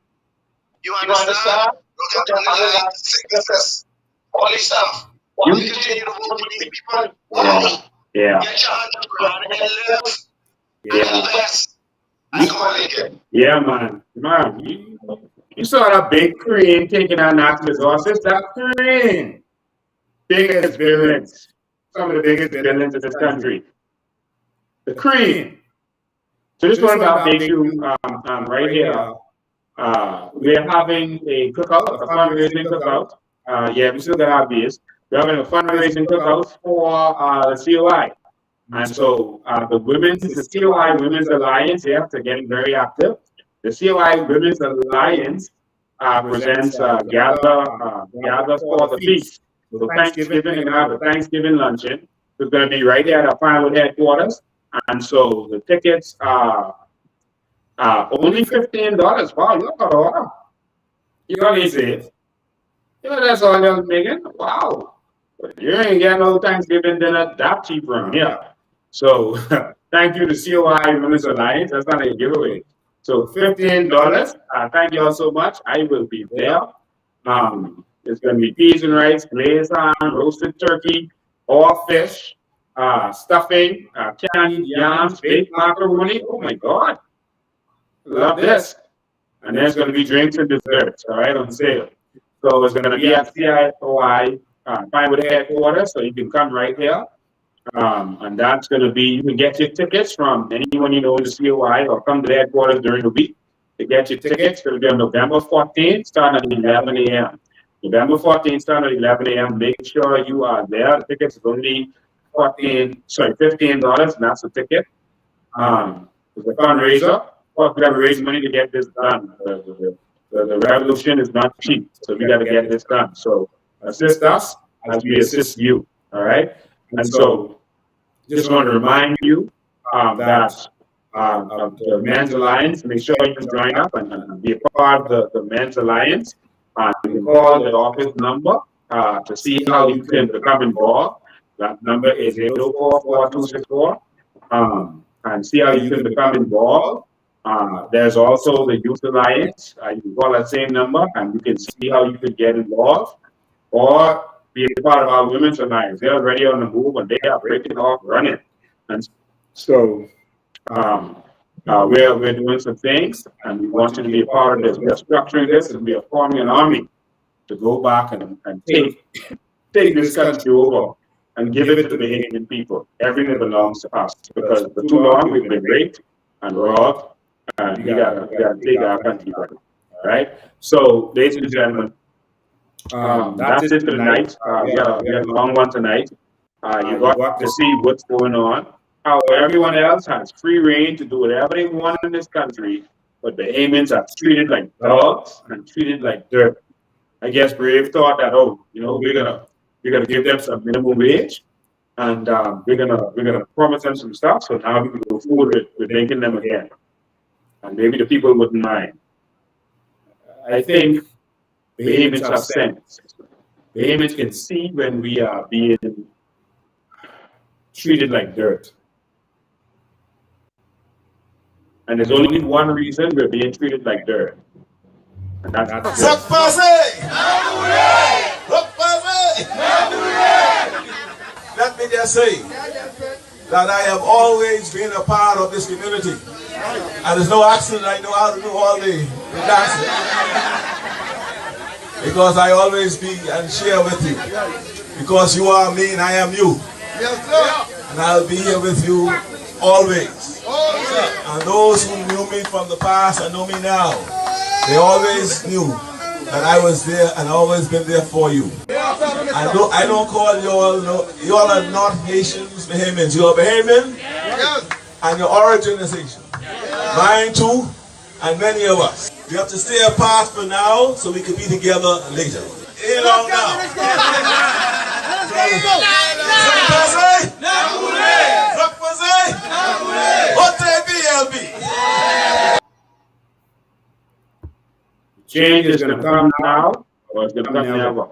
You understand? You got underlying sicknesses. All this stuff. Why you continue to vote for these people? Why? Yeah. Get your 100 grand and live. And invest. I go again. Yeah, man. You saw that big crane taking our natural resources. That crane. Biggest villains. Some of the biggest villains in this country. The crane. So this one about big two right here. We're having a cookout, a fundraising cookout. Yeah, we still got our beers. We're having a fundraising cookout for the COI. And so the COI Women's Alliance, yeah, they're getting very active. The COI Women's Alliance presents Gather for the Feast. So Thanksgiving, they're going to have a Thanksgiving luncheon. It's going to be right there at our Pinewood headquarters. And so the tickets are only $15. Wow, you got to order. You know what he said? You know, that's all you're making? Wow. But you ain't getting no Thanksgiving dinner that cheap from here. So thank you to COI Women's Alliance. That's not a giveaway. So $15. Thank you all so much. I will be there. It's going to be peas and rice, glazed ham, roasted turkey, all fish, stuffing, candied yams, baked macaroni. Oh my God. Love this. And there's going to be drinks and desserts, all right, on sale. So it's going to be at CIOI Pinewood headquarters, so you can come right here. And that's going to be, you can get your tickets from anyone you know in the COI or come to the headquarters during the week to get your tickets. It's going to be on November 14th, starting at 11 a.m. November 14th, starting at 11 a.m. Make sure you are there. The tickets is only $15, and that's the ticket. It's a fundraiser. Well, we got to raise money to get this done. The revolution is not cheap, so we got to get this done. So assist us as we assist you, all right? And so just want to remind you that the Men's Alliance, make sure you join up and be a part of the Men's Alliance. You can call the office number to see how you can become involved. That number is 804-4264. And see how you can become involved. There's also the Youth Alliance. You can call that same number and you can see how you can get involved or be a part of our Women's Alliance. They're already on the move and they are breaking off running. And so we're doing some things and we want you to be a part of this. We're structuring this and we are forming an army to go back and take this country over and give it to the Bahamian people. Everything belongs to us because for too long we've been raped and robbed. And we gotta take our country back. All right. So, ladies and gentlemen, that's it for tonight. We got a long one tonight. You got to see what's going on. How everyone else has free reign to do whatever they want in this country, but the Bahamians are treated like dogs and treated like dirt. I guess Brave thought that, we're gonna give them some minimum wage, and we're gonna promise them some stuff. So now we can go forward with making them again. And maybe the people wouldn't mind. I think Bahamians have sense. Bahamians can see when we are being treated like dirt. And there's only one reason we're being treated like dirt. And that's Let me just say that I have always been a part of this community. And there's no accident I know how to do all the dancing. Because I always be and share with you. Because you are me and I am you. And I'll be here with you always. And those who knew me from the past and know me now, they always knew that I was there and always been there for you. I don't call you all, you all are not Haitians, Bahamians. You are Bahamian, and your origin is Haitian. Mine too, and many of us. We have to stay apart for now so we can be together later. You know now. Change is going to come now, or it's going to come never.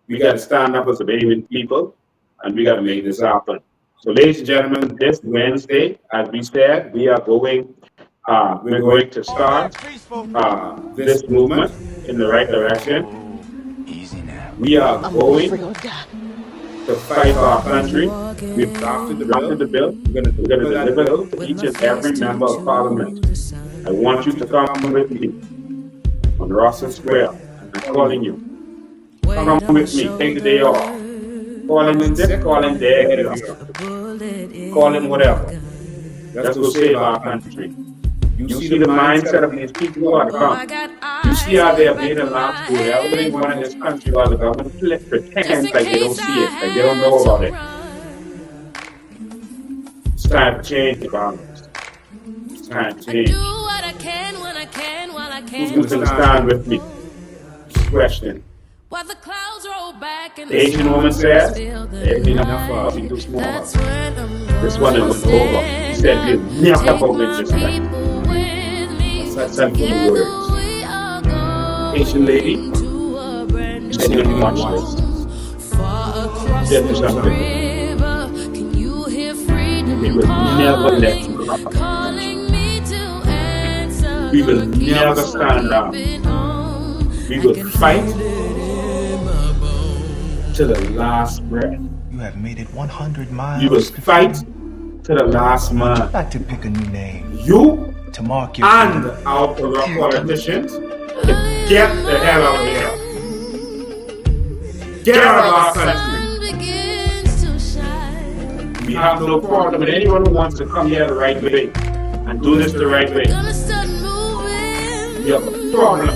We got to stand up as a Bahamian people, and we got to make this happen. So, ladies and gentlemen, this Wednesday, as we said, we are going. We're going to start this movement in the right direction. We are going to fight for our country. We've drafted the bill. We're going to deliver it to each and every member of Parliament. I want you to come with me on Russell Square. I'm calling you. Come with me. Take the day off. Calling in this, calling there, get it off. Calling whatever. Let's go save our country. You see the mindset of these people who are to come. You see how they have made a lot to whatever they want in this country while the government pretends like they don't see it, like they don't know about it. It's time to change the government. It's time to change. Who's going to stand with me? Question. The Asian woman said, everything enough for us, too small. This one is over. He said, we'll never forget this time. That's simple words. Asian lady, you said you watch this. Tell me something. We will never let you come. We will never stand down. We will fight to the last breath. You have made it 100 miles. We will fight to the last man. I'd like to pick a new name. You to mark your and our politicians to get the hell out of here. Get out of our country. We have no problem with anyone who wants to come here the right way and do this the right way. We have a problem.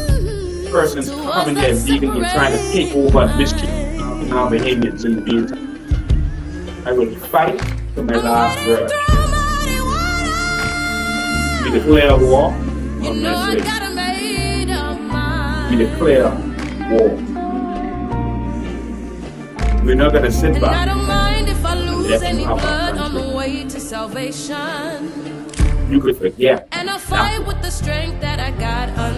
Persons coming here legally trying to take over and mistreat our Bahamians in the meantime. I will fight to my last breath. We declare war on this day. We declare war. We're not going to sit back and let them have our country. You could forget.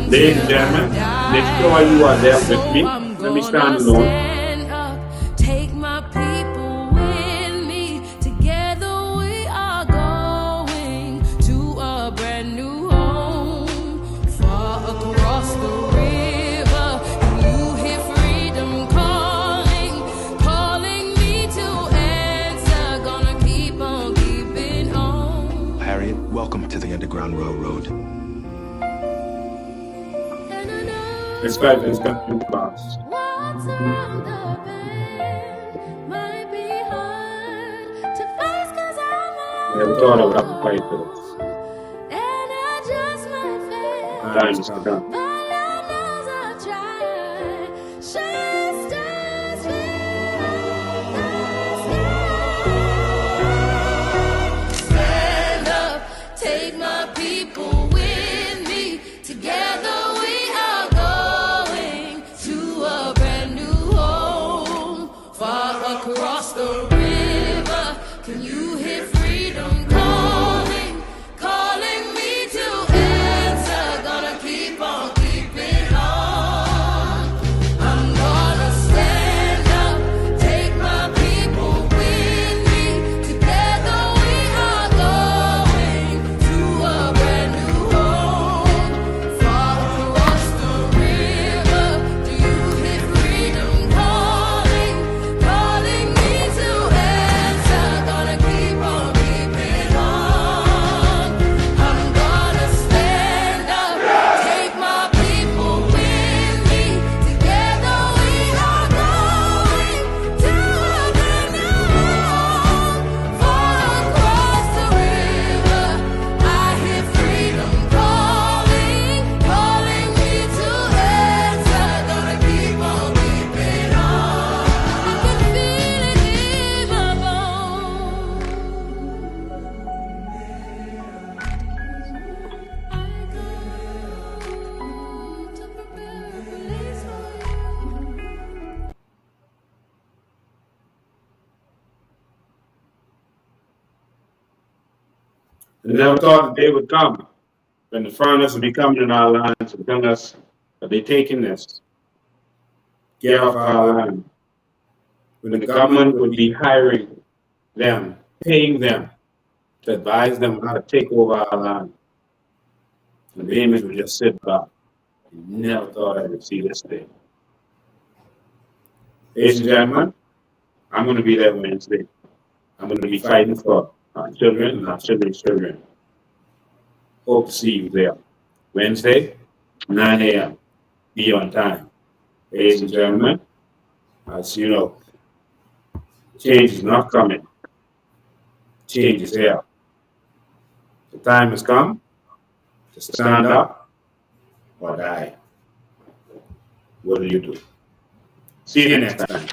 Ladies and gentlemen, make sure you are there with me. Let me stand alone. Underground Railroad. It's got two parts. Never thought I would have to fight this. Time is to come. Stand I never thought the day would come when the foreigners would be coming in our lands and telling us that they're taking this care of our land. When the government would be hiring them, paying them to advise them how to take over our land. And the Bahamians would just sit back. Never thought I would see this day. Ladies and gentlemen, I'm going to be there Wednesday. I'm going to be fighting for our children and our children's children. Hope to see you there. Wednesday, 9 a.m. Be on time. Ladies and gentlemen, as you know, change is not coming. Change is here. The time has come to stand up or die. What do you do? See you next time.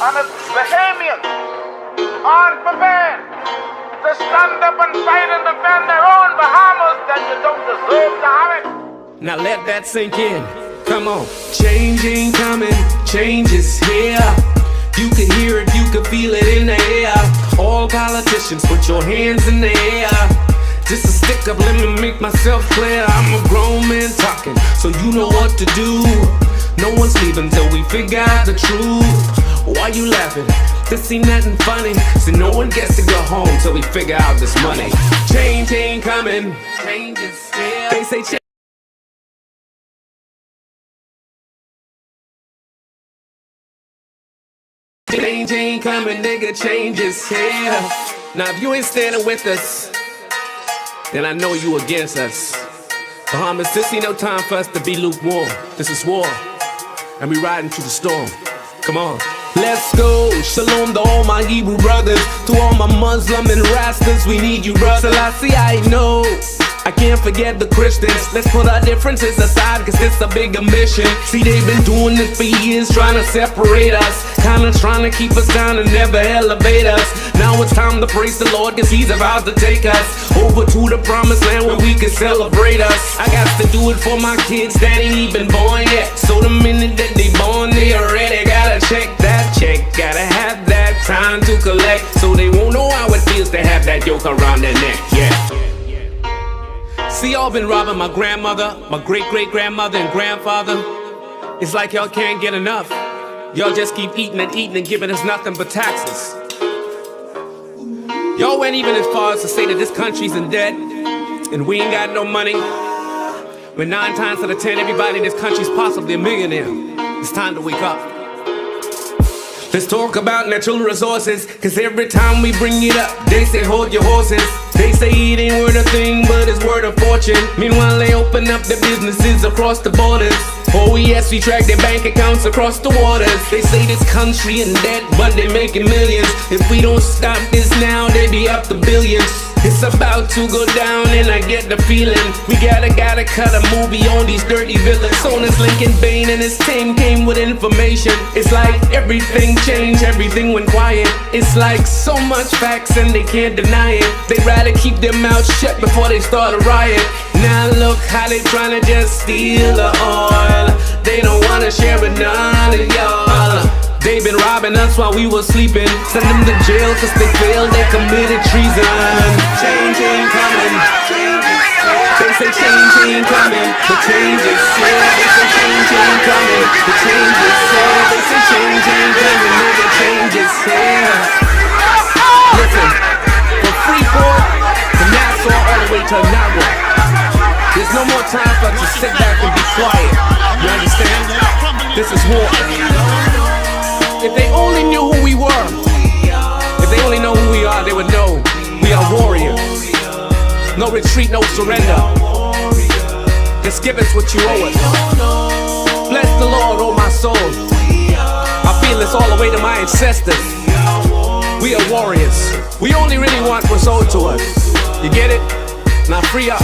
And the Bahamians aren't prepared to stand up and fight and defend their own Bahamas, then you don't deserve to have it. Now let that sink in. Come on. Change ain't coming, change is here. You can hear it, you can feel it in the air. All politicians, put your hands in the air. Just a stick up, let me make myself clear. I'm a grown man talking, so you know what to do. No one's leaving till we figure out the truth. Why you laughing? This ain't nothing funny. So no one gets to go home till we figure out this money. Change ain't coming, change is here. They say change. Change ain't coming, nigga, change is here. Now if you ain't standing with us, then I know you against us. Bahamas, this ain't no time for us to be lukewarm. This is war, and we riding through the storm. Come on. Let's go. Shalom to all my Hebrew brothers, to all my Muslim and Rastas, we need you, brother. Selassie, I know I can't forget the Christians. Let's put our differences aside, cause it's a bigger mission. See, they've been doing this for years, trying to separate us, kinda trying to keep us down and never elevate us. Now it's time to praise the Lord, cause he's about to take us over to the promised land where we can celebrate us. I got to do it for my kids that ain't even born yet, so the minute that they born, they already gotta check that check. Gotta have that time to collect, so they won't know how it feels to have that yoke around their neck, yeah. See, y'all been robbing my grandmother, my great-great-grandmother and grandfather. It's like y'all can't get enough. Y'all just keep eating and giving us nothing but taxes. Y'all went even as far as to say that this country's in debt and we ain't got no money. When 9 times out of 10, everybody in this country's possibly a millionaire. It's time to wake up. Let's talk about natural resources, cause every time we bring it up, they say hold your horses. They say it ain't worth a thing, but it's worth a fortune. Meanwhile, they open up their businesses across the borders. Oh yes, we track their bank accounts across the waters. They say this country in debt, but they making millions. If we don't stop this now, they be up to billions. It's about to go down and I get the feeling we gotta cut a movie on these dirty villains. Sonus Lincoln Bain and his team came with information. It's like everything changed, everything went quiet. It's like so much facts and they can't deny it. They'd rather keep their mouths shut before they start a riot. Now look how they tryna just steal the oil. They don't wanna share with none of y'all. They been robbing us while we were sleeping. Send them to jail cause they failed, they committed treason. Change ain't coming. They say change ain't coming. The change is here. They say change ain't coming. The change is here. They say change ain't coming. Nigga, change is here. Listen, from Freeport to Nassau all the way to Nawa, there's no more time for us to sit back and be quiet. You understand? This is war. If they only knew who we were, if they only know who we are, they would know we are warriors. No retreat, no surrender. Just give us what you owe us. Bless the Lord, oh my soul. I feel this all the way to my ancestors. We are warriors. We only really want what's owed to us. You get it? Now free up.